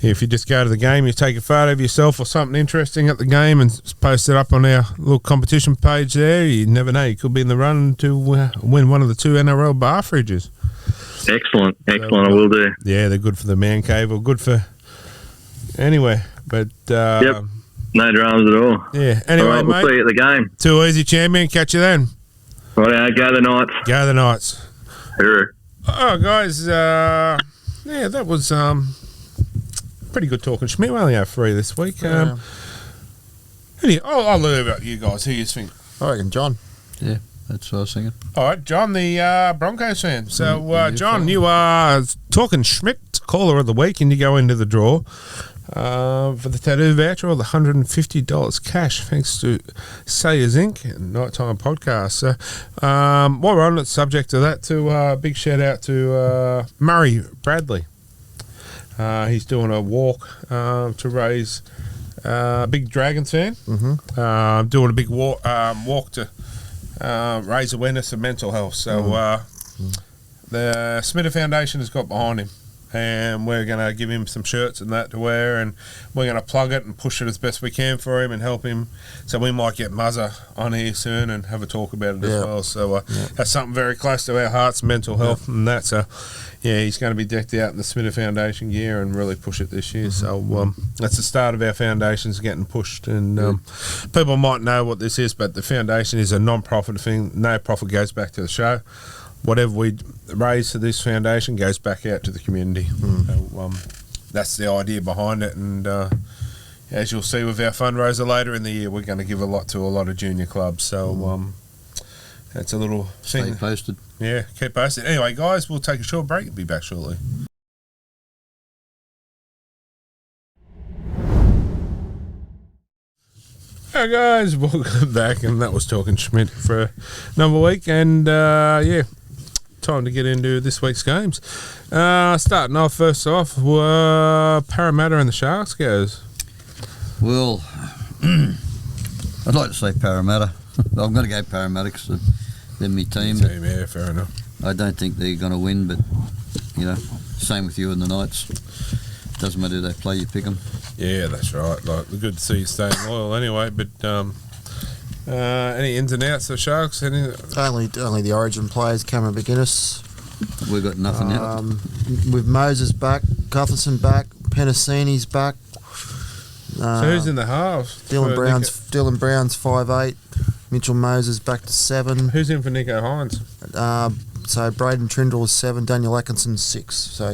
if you just go to the game, you take a photo of yourself or something interesting at the game and post it up on our little competition page there. You never know, you could be in the run to win one of the 2 NRL bar fridges. Excellent. I will do. Yeah, they're good for the man cave or good for anywhere. But yep, no dramas at all. Yeah. Anyway, all right, we'll see you at the game. Too easy, champion. Catch you then. Right, go the Knights. Go the Knights. Hooroo. Oh, guys. That was pretty good talking. Schmidt, we only have 3 this week. I'll learn about you guys. Who you think? I reckon John. Yeah. That's what I was thinking. All right, John, the Broncos fan. So, John, you are talking Schmidt, caller of the week, and you go into the draw for the tattoo voucher or the $150 cash, thanks to Sayers Inc. and Nighttime Podcast. So, while we're on the subject of that, big shout out to Murray Bradley. He's doing a walk to raise big Dragons fan. Mm-hmm. Doing a big walk to raise awareness of mental health. So the Smita Foundation has got behind him, and we're going to give him some shirts and that to wear, and we're going to plug it and push it as best we can for him and help him. So we might get Muzzer on here soon and have a talk about it as well. So that's something very close to our hearts, mental health and that. So he's going to be decked out in the Smita Foundation gear and really push it this year. So that's the start of our foundations getting pushed. And people might know what this is, but the foundation is a non-profit thing. No profit goes back to the show. Whatever we raise to this foundation goes back out to the community. So, that's the idea behind it. And as you'll see with our fundraiser later in the year, we're going to give a lot to a lot of junior clubs. So that's a little thing. Stay posted. Yeah, keep posted. Anyway, guys, we'll take a short break and be back shortly. Hi guys, welcome back, and that was Talking Schmidt for another week, and time to get into this week's games. Starting off, first off, Parramatta and the Sharks goes. Well, I'd like to say Parramatta. I'm going to go Parramatta because they're my team. Yeah, fair enough. I don't think they're going to win, but, same with you and the Knights. Doesn't matter who they play, you pick them. Yeah, that's right. Like, good to see you staying loyal anyway. But any ins and outs of Sharks? Only the Origin players, Cameron McGuinness. We've got nothing yet. With Moses back, Gutherson back, Penasini's back. So who's in the halves? Dylan Brown's 5'8". Mitchell Moses back to 7. Who's in for Nico Hines? So Braden Trindle was 7, Daniel Atkinson 6. So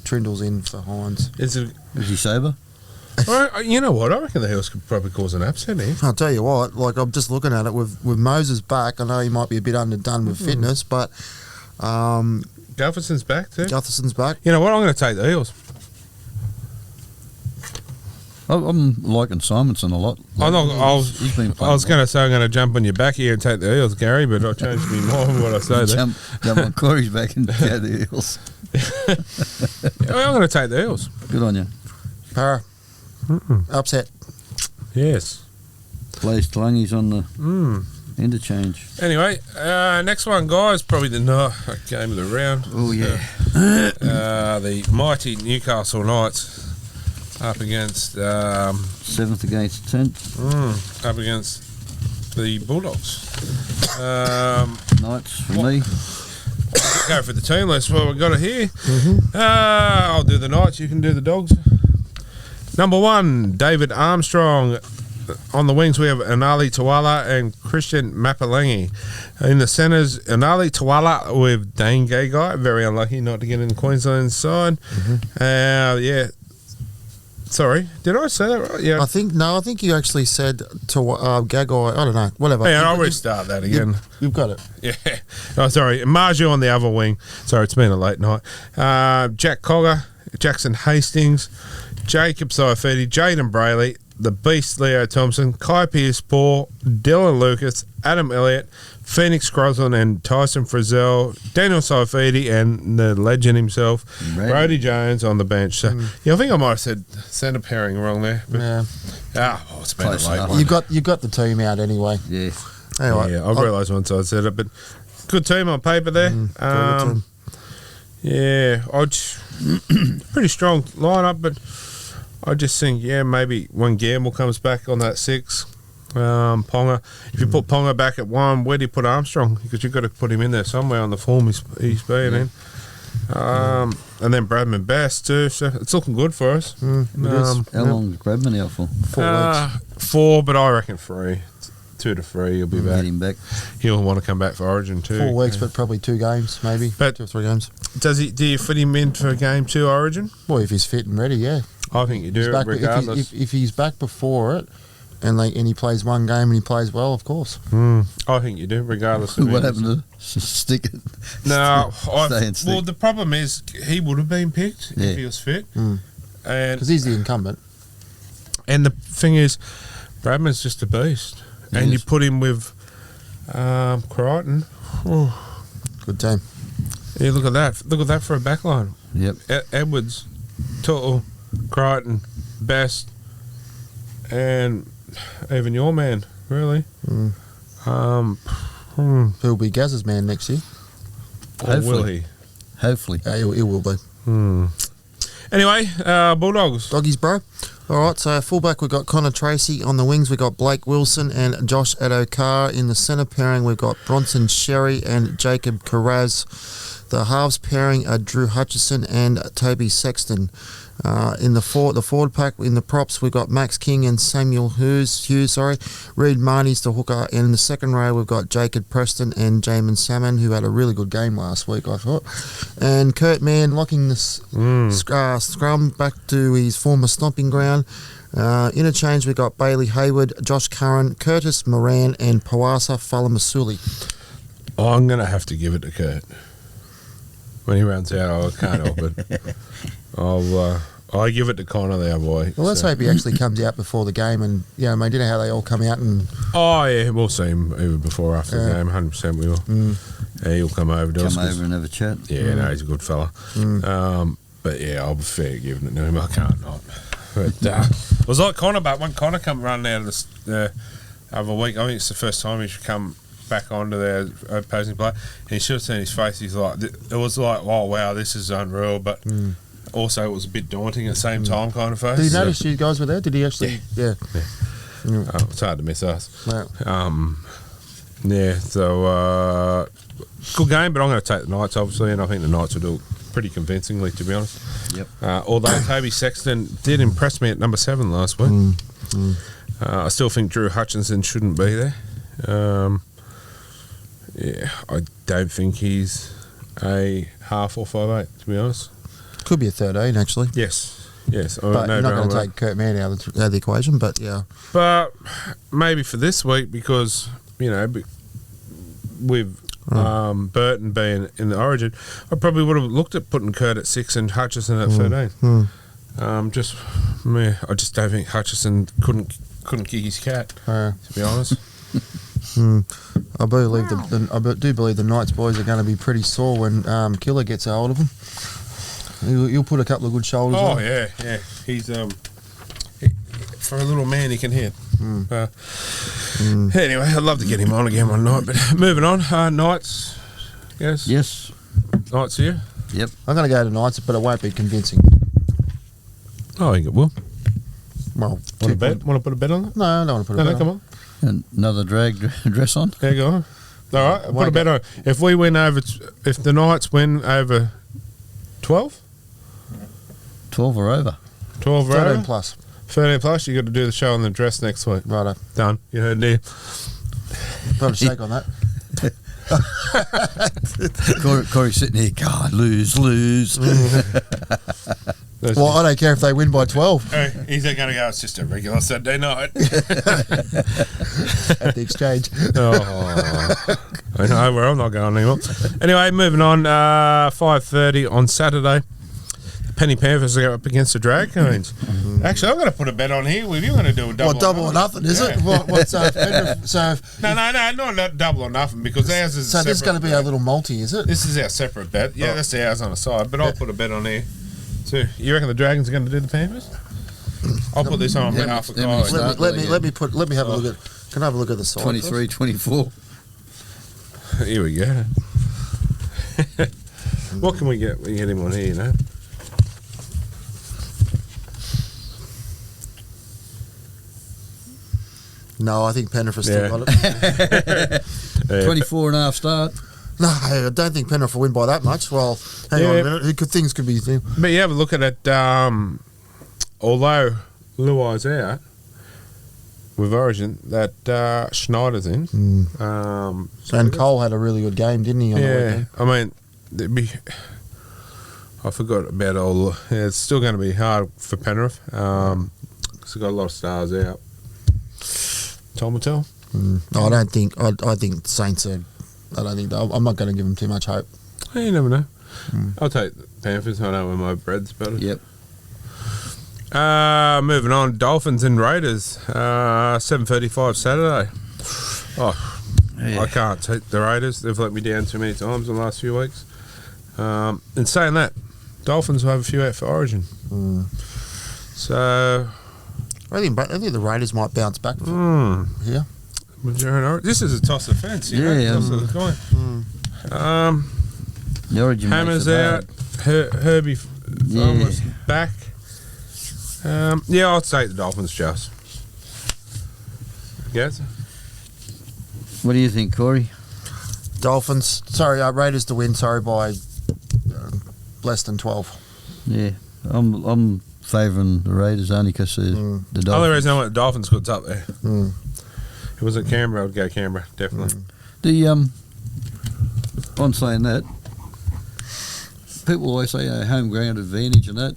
Trindle's in for Hines. Is he sober? Well, you know what? I reckon the Hills could probably cause an upset here. I'll tell you what. Like, I'm just looking at it with Moses back. I know he might be a bit underdone with fitness, but Gutherson's back too. Gutherson's back. You know what? I'm going to take the Eels. I'm liking Simonson a lot. I was going to say I'm going to jump on your back here and take the Eels, Gary, but I changed my mind what I say there. Jump on Corey's back and go the Eels. I'm going to take the Eels. Good on you. Para. Upset. Yes. Blaze Tlangi's on the interchange. Anyway, next one, guys, probably the game of the round. Oh, yeah. The mighty Newcastle Knights up against 7th against 10th. Up against the Bulldogs. Knights for me. Go for the team list. Well, we've got it here. I'll do the Knights. You can do the Dogs. Number 1, David Armstrong. On the wings, we have Anali Tawala and Christian Mapalangi. In the centres, Anali Tawala with Dane Gagai. Very unlucky not to get in the Queensland side. Sorry, did I say that right? Yeah. I think you actually said to Gagai. I don't know. Whatever. Yeah, I'll restart that again. You've got it. Yeah. Oh, sorry. Marju on the other wing. Sorry, it's been a late night. Jack Cogger, Jackson Hastings, Jacob Saifidi, Jaden Brayley, the Beast Leo Thompson, Kai Pearce-Paul, Dylan Lucas, Adam Elliott, Phoenix Crosland and Tyson Frizzell, Daniel Saifidi and the legend himself, Brodie Jones on the bench. So, I think I might have said centre pairing wrong there. But, it's been Close a late enough. one. You've got the team out anyway. Yeah. Anyway, Yeah, I've realised once I said it, but good team on paper there. Pretty strong lineup, but I just think, maybe when Gamble comes back on that 6, Ponga. If you put Ponga back at 1, where do you put Armstrong? Because you've got to put him in there somewhere on the form he's been in. And then Bradman Bass too, so it's looking good for us. How long is Bradman out for? 4 weeks. 4, but I reckon 3. 2 to 3, he'll be back. Get him back. He'll want to come back for Origin too. 4 weeks, but probably 2 games, maybe. But 2 or 3 games. Do you fit him in for game 2 Origin? Well, if he's fit and ready, yeah. I think you do, regardless. If he's back before it, and he plays 1 game and he plays well, of course. I think you do, regardless of what happened to stick it? No, Stick. the problem is he would have been picked if he was fit, and because he's the incumbent. And the thing is, Bradman's just a beast, and you put him with Crichton. Good team. Yeah, look at that! Look at that for a backline. Yep. Edwards, Tuttle, Crichton, Best, and even your man, really. He'll be Gaz's man next year. Or will he? Hopefully. He will be. Anyway, Bulldogs. Doggies, bro. All right, so fullback we've got Connor Tracy. On the wings we've got Blake Wilson and Josh Adokar. In the centre pairing we've got Bronson Sherry and Jacob Carraz. The halves pairing are Drew Hutchison and Toby Sexton. In the forward pack, in the props, we've got Max King and Samuel Hughes. Reid Marnie's the hooker. And in the second row, we've got Jacob Preston and Jamin Salmon, who had a really good game last week, I thought. And Kurt Mann locking the scrum back to his former stomping ground. Interchange, we've got Bailey Hayward, Josh Curran, Curtis Moran, and Pawasa Falamasuli. I'm going to have to give it to Kurt. When he runs out, I can't help it. I give it to Connor there, boy. Well, let's hope he actually comes out before the game, and you know how they all come out and. Oh yeah, we'll see him either before or after the game. 100% we will. Yeah, he'll come over to us. Come over and have a chat. Yeah, no, he's a good fella. But yeah, I'll be fair giving it to him. I can't not. But it was like Connor, but when Connor come running out of the other week, I think it's the first time he should come back onto their opposing player, and he should have seen his face. He's like, it was like, oh wow, this is unreal, but also it was a bit daunting at the same time, kind of face. Did he notice you guys were there? Did he actually? Yeah. It's hard to miss us. No. So good game, but I'm going to take the Knights, obviously, and I think the Knights will do it pretty convincingly, to be honest. Yep. Although Toby Sexton did impress me at number 7 last week. I still think Drew Hutchinson shouldn't be there. I don't think he's a half or 5'8", to be honest. Could be a 13, actually. Yes. But you're not going to take Kurt Mann out of the equation, but yeah. But maybe for this week, because, with Burton being in the Origin, I probably would have looked at putting Kurt at 6 and Hutchison at 13. I just don't think Hutchison couldn't kick his cat, to be honest. I do believe the Knights boys are going to be pretty sore when Killer gets a hold of them. You'll put a couple of good shoulders on. Oh, yeah. He's, for a little man, he can hit. Anyway, I'd love to get him on again one night, but moving on. Knights, yes? Yes. Knights here? Yep. I'm going to go to Knights, but it won't be convincing. I think it will. Well, Want to put a bet on that? No, I don't want to put a bet on. Come on. Another drag dress on? There you go. All right, I'll put a bet on. If we win over, if the Knights win over 12? 12 or over. 12 or 13 over? plus. 13 plus, you got to do the show on the dress next week. Righto. Done. You heard it Got a shake on that. Corey's sitting here, God, lose. Well, I don't care if they win by 12. He's going to go, it's just a regular Saturday night. At the exchange. I know where I'm not going anymore. Anyway, moving on, 5:30 on Saturday. Penny Panthers are up against the Dragons. Actually, I'm going to put a bet on here with you. I'm going to do a double. What, double or nothing, is it? What's so? No, not double or nothing, because ours is. So this is going to be our little multi, is it? This is our separate bet. Yeah, that's ours on the side, but I'll put a bet on here too. You reckon the Dragons are going to do the Panthers? I'll put this on behalf of Kyle. Let me have a look at. Can I have a look at the side? 23, 24. Here we go. What can we get? We get him on here, you know. No, I think Penrith has still got it. 24 and a half start. No, I don't think Penrith will win by that much. Well, hang on a minute. Things could be... But you have a look at it, although Luai's out with Origin, that Schneider's in. And Cole had a really good game, didn't he, on the weekend? I mean, I forgot about all... Yeah, it's still going to be hard for Penrith. Because they've got a lot of stars out. Time will tell. I don't think... I think Saints are... I don't think... I'm not going to give them too much hope. You never know. I'll take the Panthers. I know where my bread's better. Yep. Moving on, Dolphins and Raiders, 7:35 Saturday. I can't take the Raiders. They've let me down too many times in the last few weeks. And saying that, Dolphins will have a few out for Origin. So I think the Raiders might bounce back here. This is a toss of fence. Toss of the coin. The Origin Hammer's out. Herbie almost back. I'll take the Dolphins just. Yes. What do you think, Corey? Dolphins. Raiders to win. By less than 12. Yeah, I'm favouring the Raiders only because the Dolphins. The only reason I want the Dolphins because it's up there. If it was at Canberra, I would go Canberra, definitely. On saying that, people always say home ground advantage and that.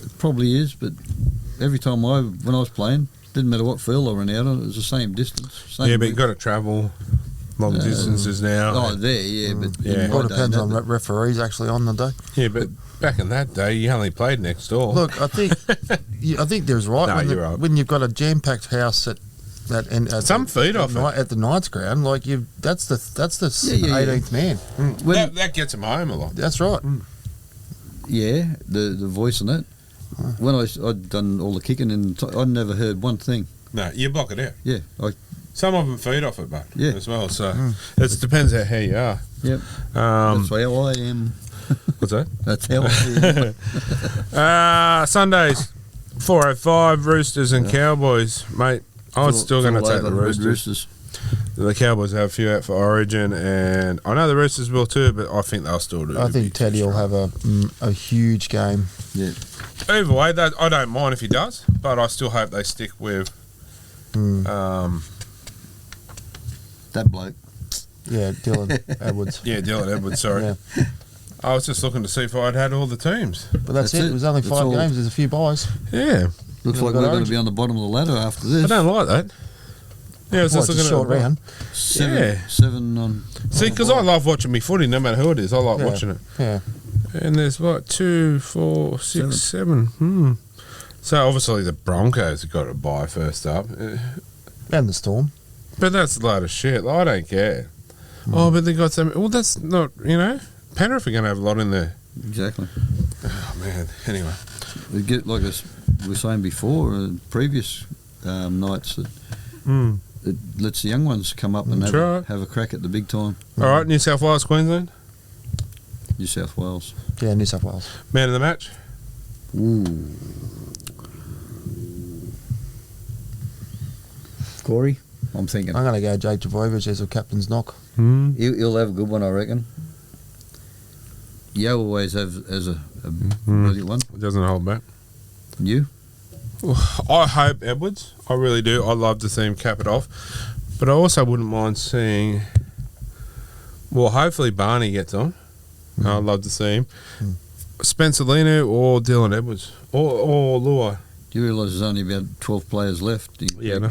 It probably is, but every time when I was playing, didn't matter what field I ran out on, it was the same distance. But you've got to travel long distances now. But it all depends on referees actually on the day. Yeah, but back in that day, you only played next door. Look, I think there's right. No, you're right. When you've got a jam-packed house at some feet off at the Knights ground, like that's the 18th man. That gets them home a lot. That's right. Yeah, the voice on it. When I'd done all the kicking, and I never heard one thing. No, you block it out. Yeah, Some of them feed off it, but Yeah. as well. So it depends how you are. yep. That's how I am. What's that? That's how I am. Sundays, 4:05, Roosters and Cowboys, mate. I was still going to take the Roosters. The Cowboys have a few out for Origin, and I know the Roosters will too, but I think they'll still do. I think Teddy will have a huge game. Yeah. Either way, I don't mind if he does, but I still hope they stick with That bloke. Yeah, Dylan Edwards. Yeah, Dylan Edwards, sorry. Yeah. I was just looking to see if I'd had all the teams. But that's it. It was only 5 games. There's a few buys. Yeah. Looks like we're going to be on the bottom of the ladder after this. I don't like that. Yeah, it's just It's a looking short at round. Seven on. See, because I love watching me footy, no matter who it is. I like watching it. Yeah. And there's what, 2, 4, 6, 7. So obviously the Broncos have got to buy first up. And the Storm. But that's a load of shit. I don't care. Oh, but they got some. Well, that's not, Penrith are going to have a lot in there. Exactly. Oh, man. Anyway. We get, like we were saying before, previous nights, that it lets the young ones come up and have a crack at the big time. All right, New South Wales, Queensland. New South Wales. Yeah, New South Wales. Man of the match. Ooh. Corey, I'm thinking. I'm going to go Jake Trbojevic as a captain's knock. He'll have a good one, I reckon. You always have as a brilliant one. It doesn't hold back. You? I hope Edwards. I really do. I'd love to see him cap it off. But I also wouldn't mind seeing... Well, hopefully Barney gets on. I'd love to see him. Spencer Leno or Dylan Edwards. Or Luai. Do you realise there's only about 12 players left? Yeah, no.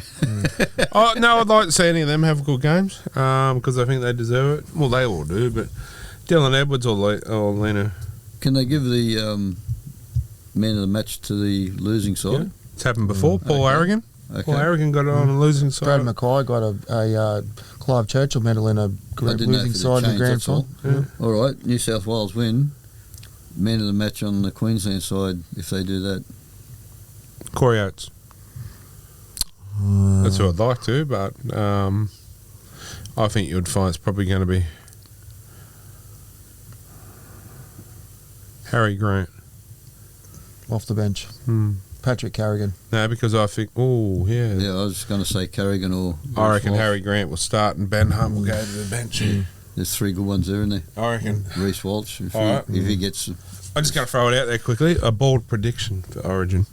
No, I'd like to see any of them have good games because I think they deserve it. Well, they all do, but Dylan Edwards or Leno. Can they give the man of the match to the losing side? Yeah. It's happened before. Paul Aragon. Okay. Paul Aragon got it on the losing side. Brad Mackay got a Clive Churchill medal in a losing side in the grand final. Yeah. All right, New South Wales win. Man of the match on the Queensland side if they do that. Corey Oates. That's who I'd like to, but I think you would find it's probably going to be Harry Grant. Off the bench. Patrick Carrigan. No, because I think, yeah. Yeah, I was going to say Carrigan or... I reckon Harry Grant will start and Ben Hunt will go to the bench. There's 3 good ones there, isn't there? I reckon. Reece Walsh, if he gets... I'm just going to throw it out there quickly. A bold prediction for Origin.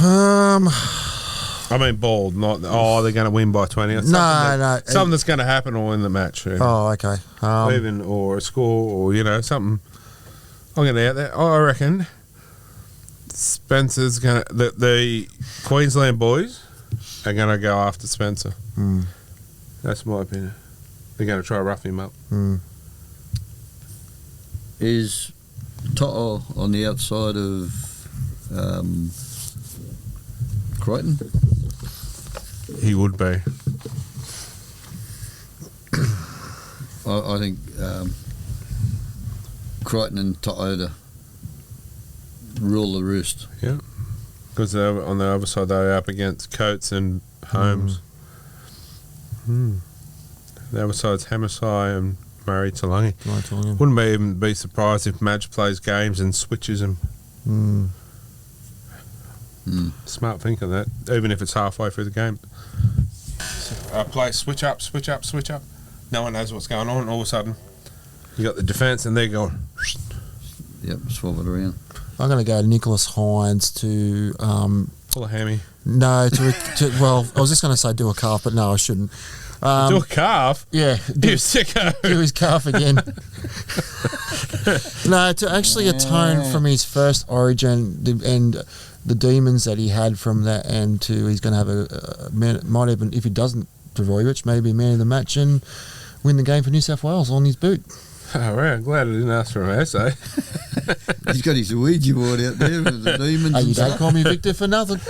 I mean bold, not they're going to win by 20. It's No. Something that's going to happen or win the match. Yeah. Oh, okay. Even or a score or something. I'll get it out there. I reckon Spencer's going to the Queensland boys are going to go after Spencer. That's my opinion. They're going to try to rough him up. Is To'o on the outside of Crichton? He would be. I think Crichton and To'o rule the roost. Yeah. Because on the other side they're up against Coates and Holmes. The other side's Hamasai and Murray Talangi. Wouldn't even be surprised if Madge plays games and switches them. Smart think of that, even if it's halfway through the game. Play switch up. No one knows what's going on. All of a sudden, you got the defence and they're going. Yep, swap it around. I'm going to go Nicholas Hines to... pull a hammy. No, well, I was just going to say do a calf, but no, I shouldn't. Do a calf? Yeah. You sicko. Do his calf again. No, to actually atone from his first Origin and the demons that he had from that, and he's going to have a man, might even, if he doesn't, Trbojevic, maybe man of the match and win the game for New South Wales on his boot. Oh, right. I'm glad I didn't ask for an essay. He's got his Ouija board out there with the demons. Oh, you don't call me Victor for nothing.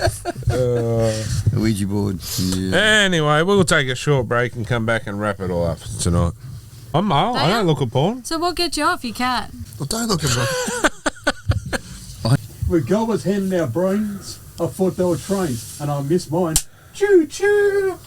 A Ouija board. Yeah. Anyway, we'll take a short break and come back and wrap it all up tonight. I'm male. I don't look at porn. So what gets you off your cat? Well, don't look at me. When God was handing out brains, I thought they were trains, and I missed mine. Choo choo!